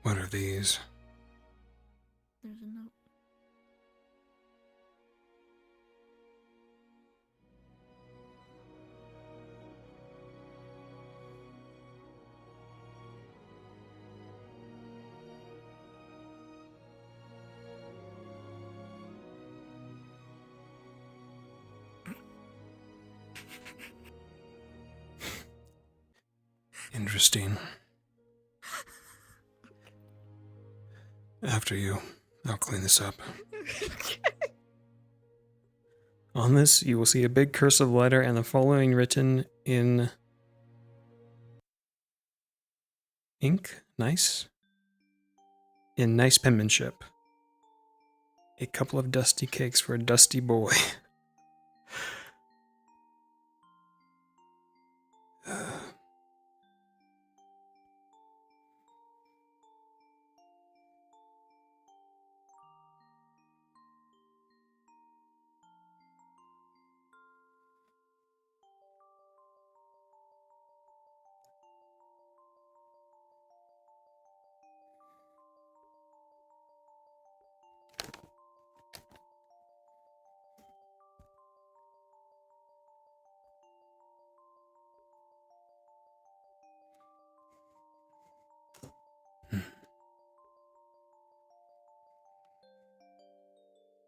What are these?
There's a note.
Interesting. After you, I'll clean this up. On this, you will see a big cursive letter and the following written in ink. Nice. In nice penmanship. A couple of dusty cakes for a dusty boy.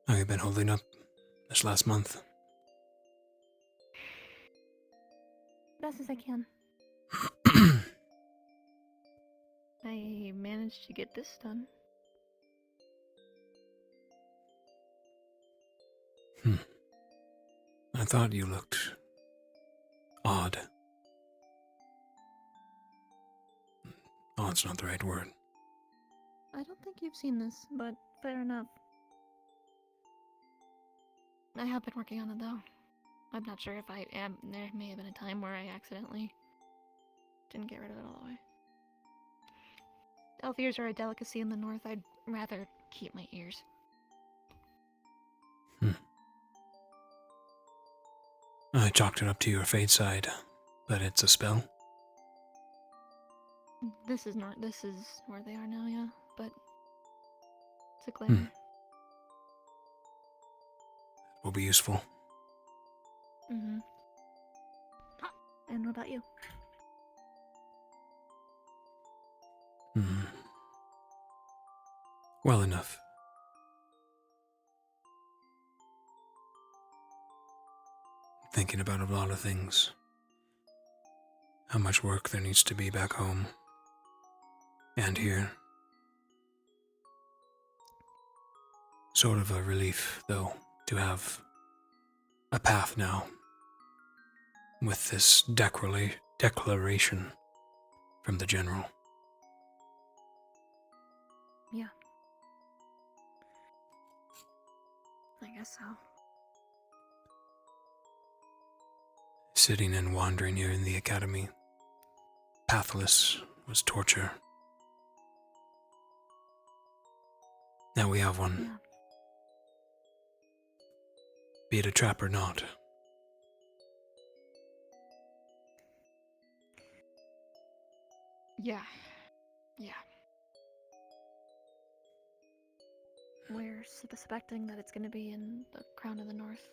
How you been holding up this last month?
Best as I can. I managed to get this done.
I thought you looked odd. Odd's not the right word.
I don't think you've seen this, but fair enough. I have been working on it though. I'm not sure if I am. There may have been a time where I accidentally didn't get rid of it all the way. Elf ears are a delicacy in the north. I'd rather keep my ears.
I chalked it up to your fade side, but it's a spell.
This is where they are now, yeah. But it's a glamour.
Will be useful.
Mm-hmm. And what about you?
Well enough. Thinking about a lot of things. How much work there needs to be back home. And here. Sort of a relief, though, to have a path now. With this declaration from the general.
Yeah. I guess so.
Sitting and wandering here in the academy. Pathless was torture. Now we have one.
Yeah.
Be it a trap or not.
Yeah. Yeah. We're suspecting that it's going to be in the Crown of the North.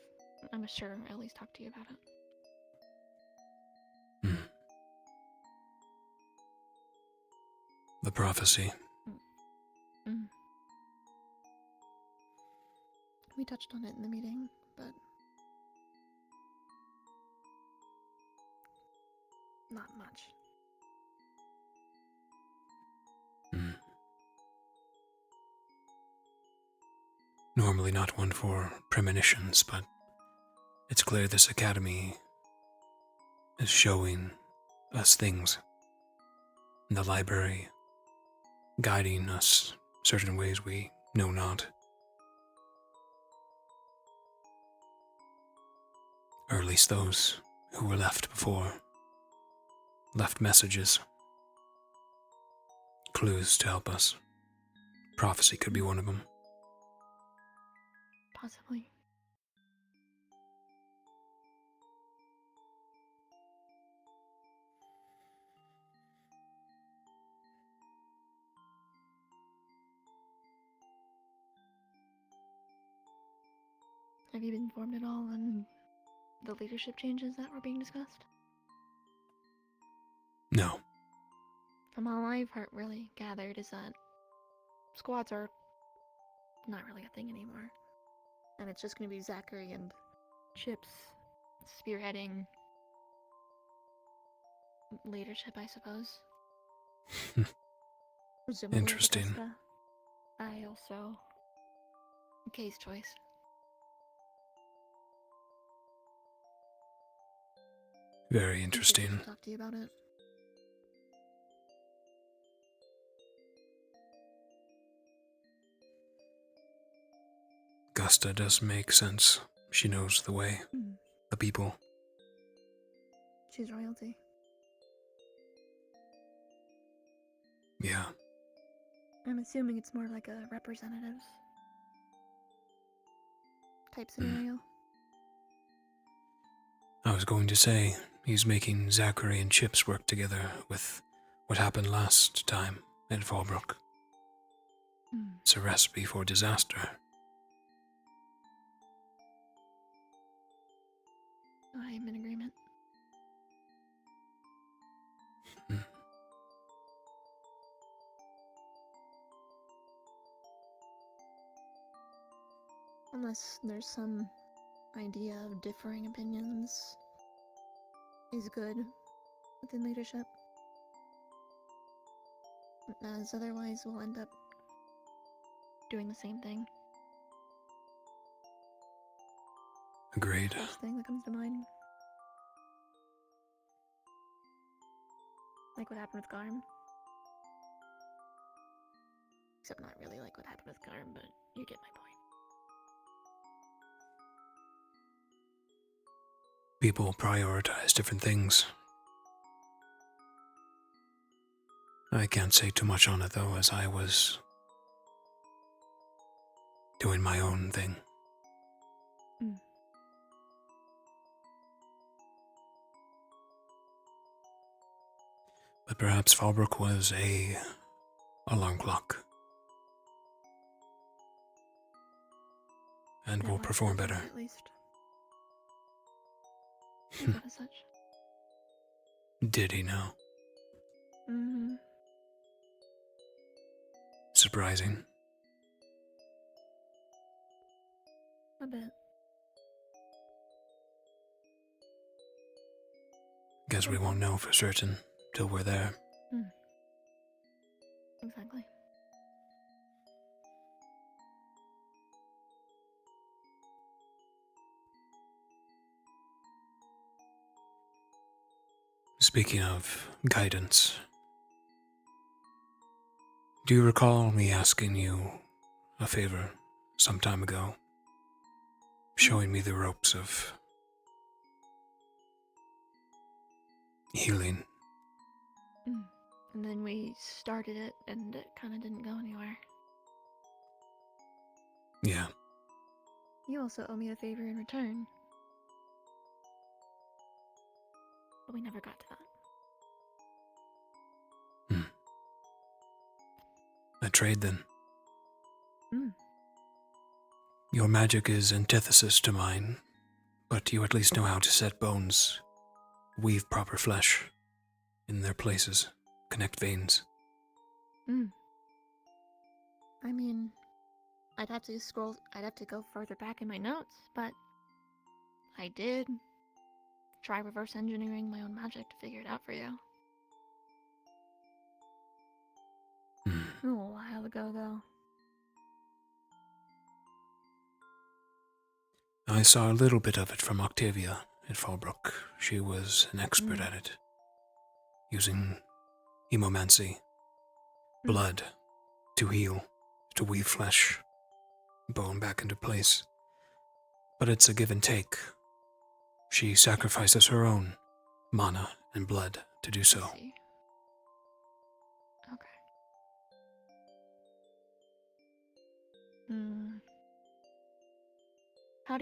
I'm sure at least talk to you about it.
The prophecy.
Mm. We touched on it in the meeting, but not much.
Normally not one for premonitions, but it's clear this academy is showing us things in the library, guiding us certain ways we know not. Or at least those who were left before left messages, clues to help us. Prophecy could be one of them.
Possibly. Have you been informed at all on the leadership changes that were being discussed?
No.
From all I've really gathered is that squads are not really a thing anymore. And it's just going to be Zachary and Chips spearheading leadership, I suppose. Presumably with
Interesting.
Augusta. I also... Kay's choice.
Very
I think
interesting.
we should talk to you about it.
Gusta does make sense. She knows the way, the people.
She's royalty.
Yeah.
I'm assuming it's more like a representatives type scenario.
I was going to say, he's making Zachary and Chips work together with what happened last time in Fallbrook. It's a recipe for disaster.
I'm in agreement. Unless there's some idea of differing opinions is good within leadership. As otherwise we'll end up doing the same thing.
Agreed.
First thing that comes to mind. Like what happened with Garm. Except not really like what happened with Garm, but you get my point.
People prioritize different things. I can't say too much on it though, as I was doing my own thing. But perhaps Fallbrook was a alarm clock. And will perform better.
At least. Think of it as such.
Did he know?
Mm-hmm.
Surprising.
A bit.
Guess we won't know for certain till we're there.
Exactly.
Speaking of guidance, do you recall me asking you a favor some time ago? Showing me the ropes of healing.
And then we started it and it kind of didn't go anywhere.
Yeah.
You also owe me a favor in return. But we never got to that.
A trade then. Your magic is antithesis to mine, but you at least know how to set bones, weave proper flesh in their places, connect veins.
I mean, I'd have to go further back in my notes, but I did try reverse engineering my own magic to figure it out for you. A while ago, though.
I saw a little bit of it from Octavia at Fallbrook. She was an expert at it, using hemomancy, blood, to heal, to weave flesh, bone back into place. But it's a give and take. She sacrifices her own mana and blood to do so.
How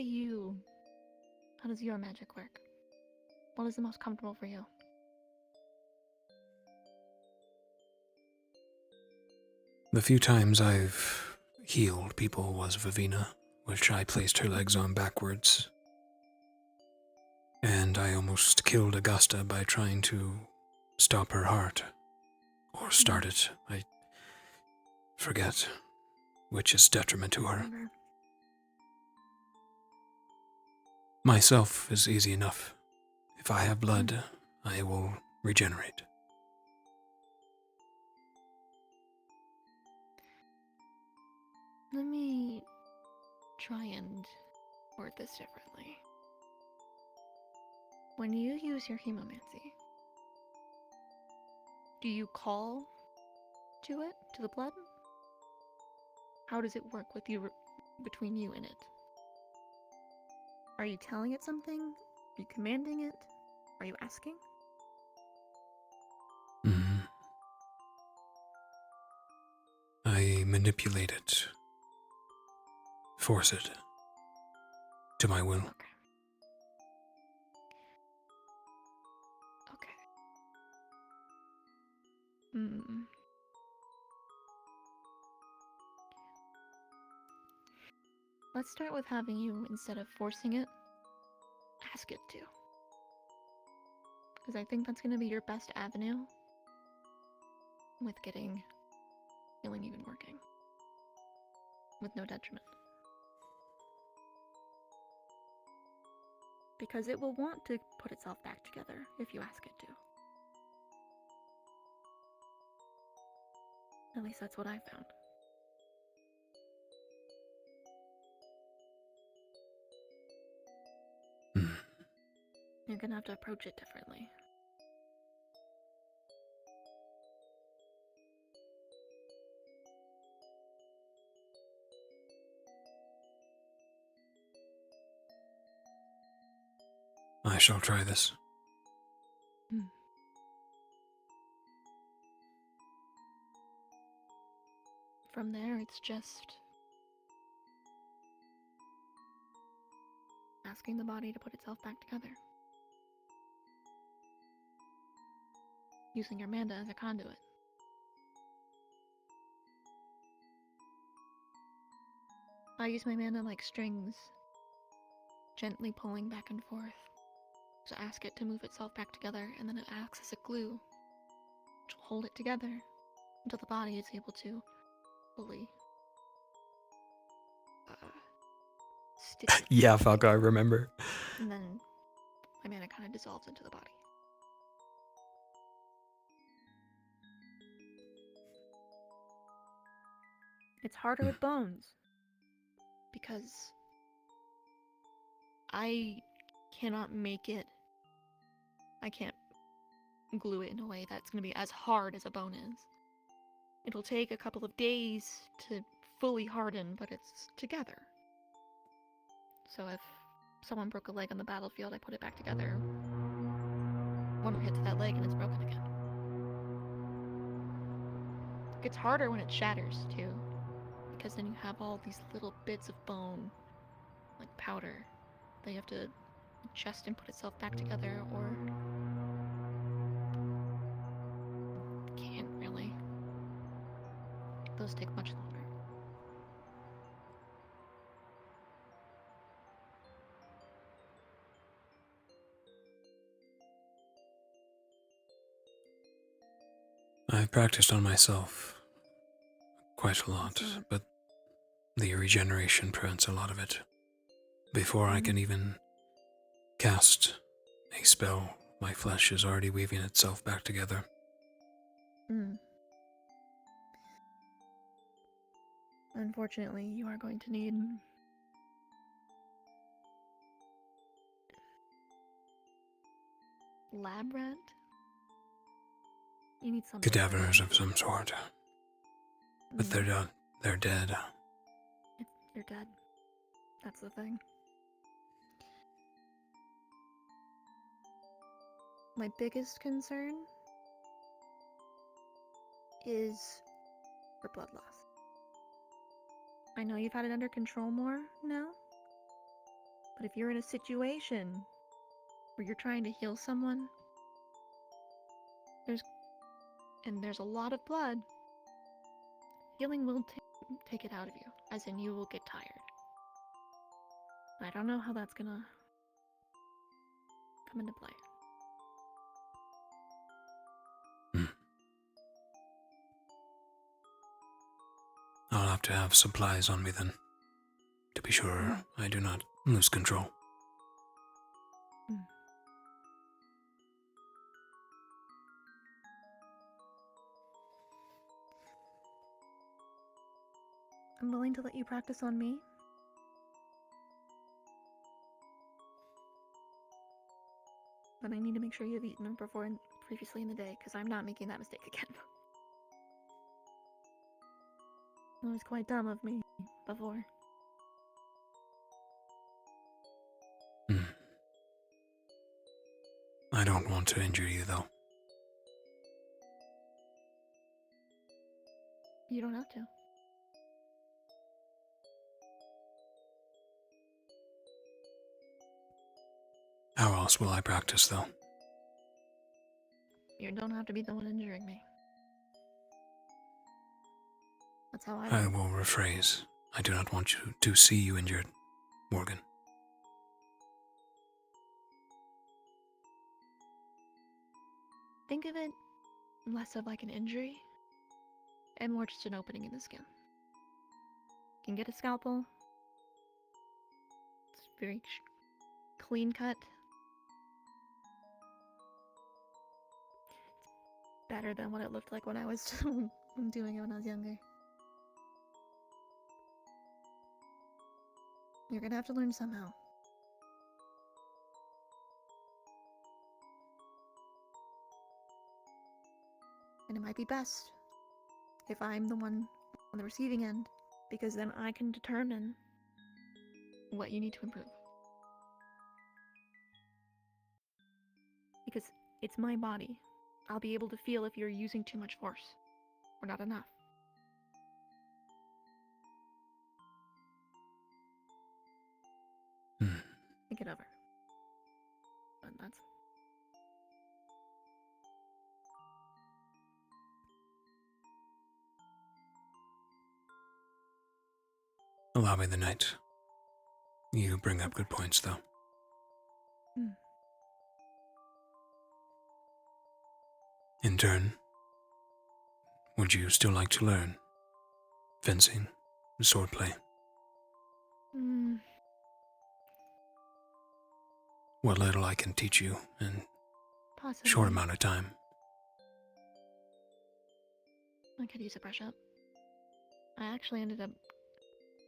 does your magic work? What is the most comfortable for you?
The few times I've healed people was Vivina, which I placed her legs on backwards. And I almost killed Augusta by trying to stop her heart. Or start it. I forget which is detriment to her. Myself is easy enough. If I have blood, I will regenerate.
Let me try and word this differently. When you use your hemomancy, do you call to it, to the blood? How does it work with you, between you and it? Are you telling it something? Are you commanding it? Are you asking?
I manipulate it, force it to my will.
Okay. Hmm. Let's start with having you, instead of forcing it, ask it to. Because I think that's going to be your best avenue with getting healing even working. With no detriment. Because it will want to put itself back together if you ask it to. At least that's what I found. You're gonna have to approach it differently.
I shall try this.
From there, it's just asking the body to put itself back together. Using your Manda as a conduit. I use my Manda like strings, gently pulling back and forth. So ask it to move itself back together, and then it acts as a glue, which will hold it together until the body is able to fully stitch it.
Yeah, Falco, I remember.
And then my mana kind of dissolves into the body. It's harder with bones. Because I cannot make it. I can't glue it in a way that's going to be as hard as a bone is. It'll take a couple of days to fully harden, but it's together. So if someone broke a leg on the battlefield, I put it back together. One hit to that leg and it's broken again. It gets harder when it shatters, too. Because then you have all these little bits of bone, like powder, that you have to adjust and put itself back together, or can't really. Those take much longer.
I've practiced on myself quite a lot, but the regeneration prevents a lot of it. Before I can even cast a spell, my flesh is already weaving itself back together.
Unfortunately, you are going to need lab rat. You need something.
Cadavers of some sort. But they're done. They're dead.
You're dead. That's the thing. My biggest concern is for blood loss. I know you've had it under control more now, but if you're in a situation where you're trying to heal someone, there's a lot of blood, healing will take it out of you, as in you will get tired. I don't know how that's gonna come into play.
I'll have to have supplies on me then, to be sure I do not lose control.
I'm willing to let you practice on me. But I need to make sure you have eaten previously in the day, because I'm not making that mistake again. It was quite dumb of me before.
I don't want to injure you, though.
You don't have to.
How else will I practice, though?
You don't have to be the one injuring me. That's how
I will rephrase. I do not want you to see you injured, Morgan.
Think of it less of like an injury and more just an opening in the skin. You can get a scalpel. It's very clean cut. It's better than what it looked like when I was doing it when I was younger. You're gonna have to learn somehow. And it might be best if I'm the one on the receiving end, because then I can determine what you need to improve. Because it's my body. I'll be able to feel if you're using too much force or not enough. Think it over. But that's...
Allow me the night. You bring up good points, though. In turn, would you still like to learn fencing, swordplay? What little I can teach you in
Possibly.
short amount of time.
I could use a brush up. I actually ended up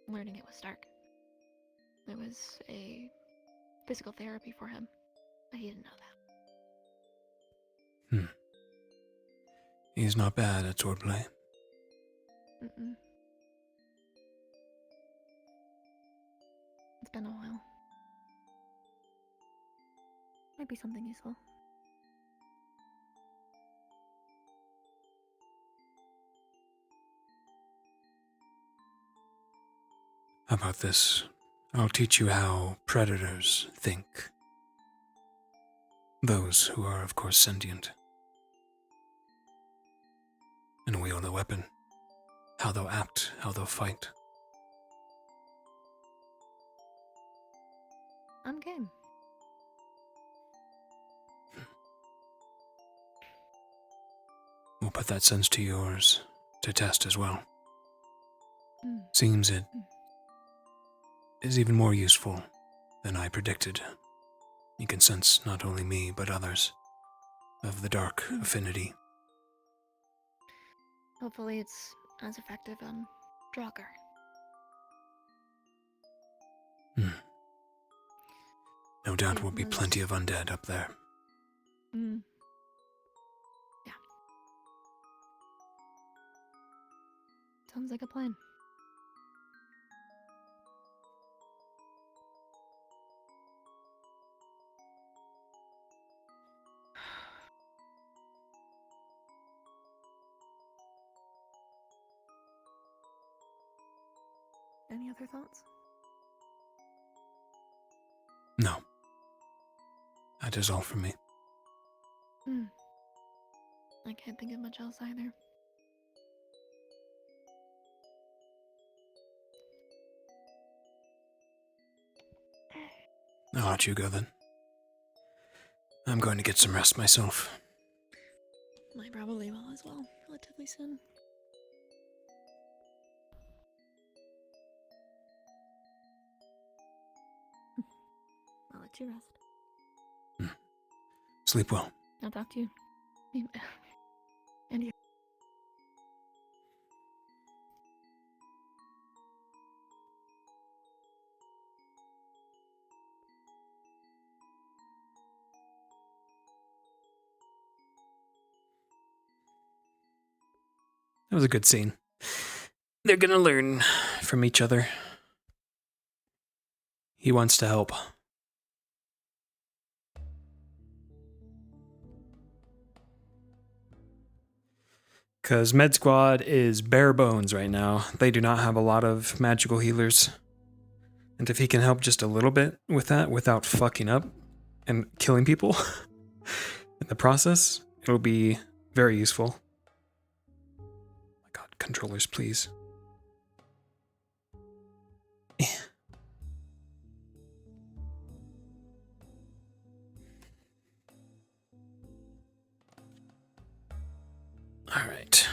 learning it with Stark. It was a physical therapy for him, but he didn't know that.
He's not bad at swordplay.
Mm-mm. It's been a while. Might be something useful.
How about this? I'll teach you how predators think. Those who are, of course, sentient. And wield a weapon. How they'll act, how they'll fight.
I'm game.
We'll put that sense to yours to test as well. Seems it is even more useful than I predicted. You can sense not only me, but others of the dark affinity.
Hopefully it's as effective on Draugr.
No doubt will be plenty of undead up there.
Yeah. Sounds like a plan. Any other thoughts?
No. That is all from me.
I can't think of much else either.
I'll let you go then. I'm going to get some rest myself.
I probably will as well, relatively soon. I'll let you rest.
Sleep well.
I'll talk to you. And you.
It was a good scene. They're gonna learn from each other. He wants to help. Because Med Squad is bare bones right now. They do not have a lot of magical healers. And if he can help just a little bit with that without fucking up and killing people in the process, it'll be very useful. Oh my god, controllers, please. All right.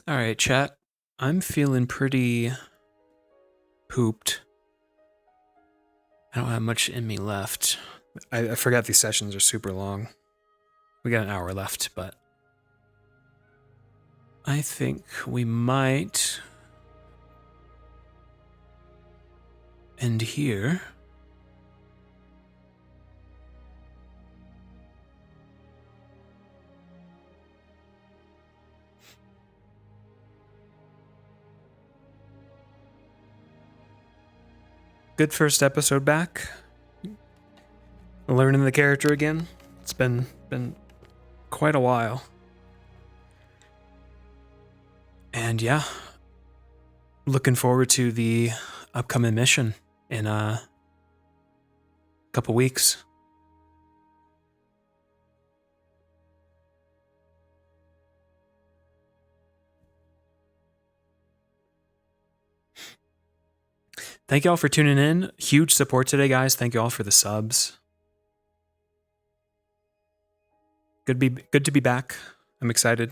All right, chat. I'm feeling pretty pooped. I don't have much in me left. I forgot these sessions are super long. We got an hour left, but I think we might end here. Good first episode back. Learning the character again. It's been quite a while. And yeah, looking forward to the upcoming mission in a couple weeks. Thank you all for tuning in. Huge support today, guys. Thank you all for the subs. Good to be back. I'm excited.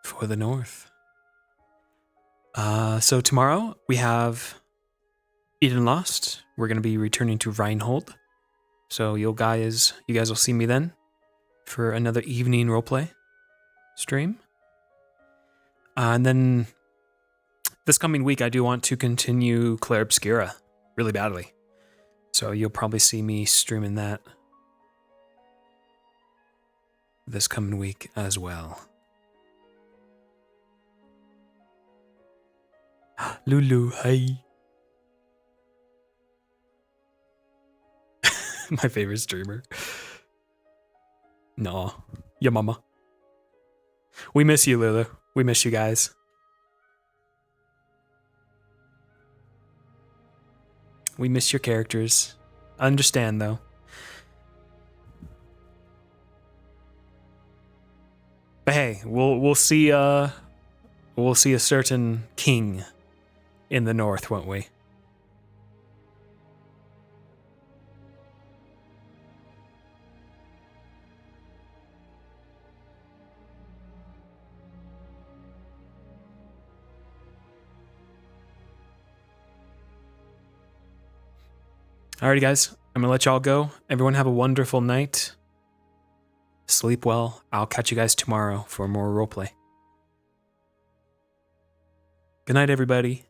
For the North. So tomorrow we have Eden Lost. We're gonna be returning to Reinhold. So you guys will see me then for another evening roleplay stream. And then this coming week, I do want to continue Claire Obscura really badly. So you'll probably see me streaming that this coming week as well. Lulu, hey. My favorite streamer. No, your mama. We miss you, Lulu. We miss you guys. We miss your characters. Understand though. But hey, we'll see a certain king in the north, won't we? Alrighty, guys. I'm gonna let y'all go. Everyone have a wonderful night. Sleep well. I'll catch you guys tomorrow for more roleplay. Good night, everybody.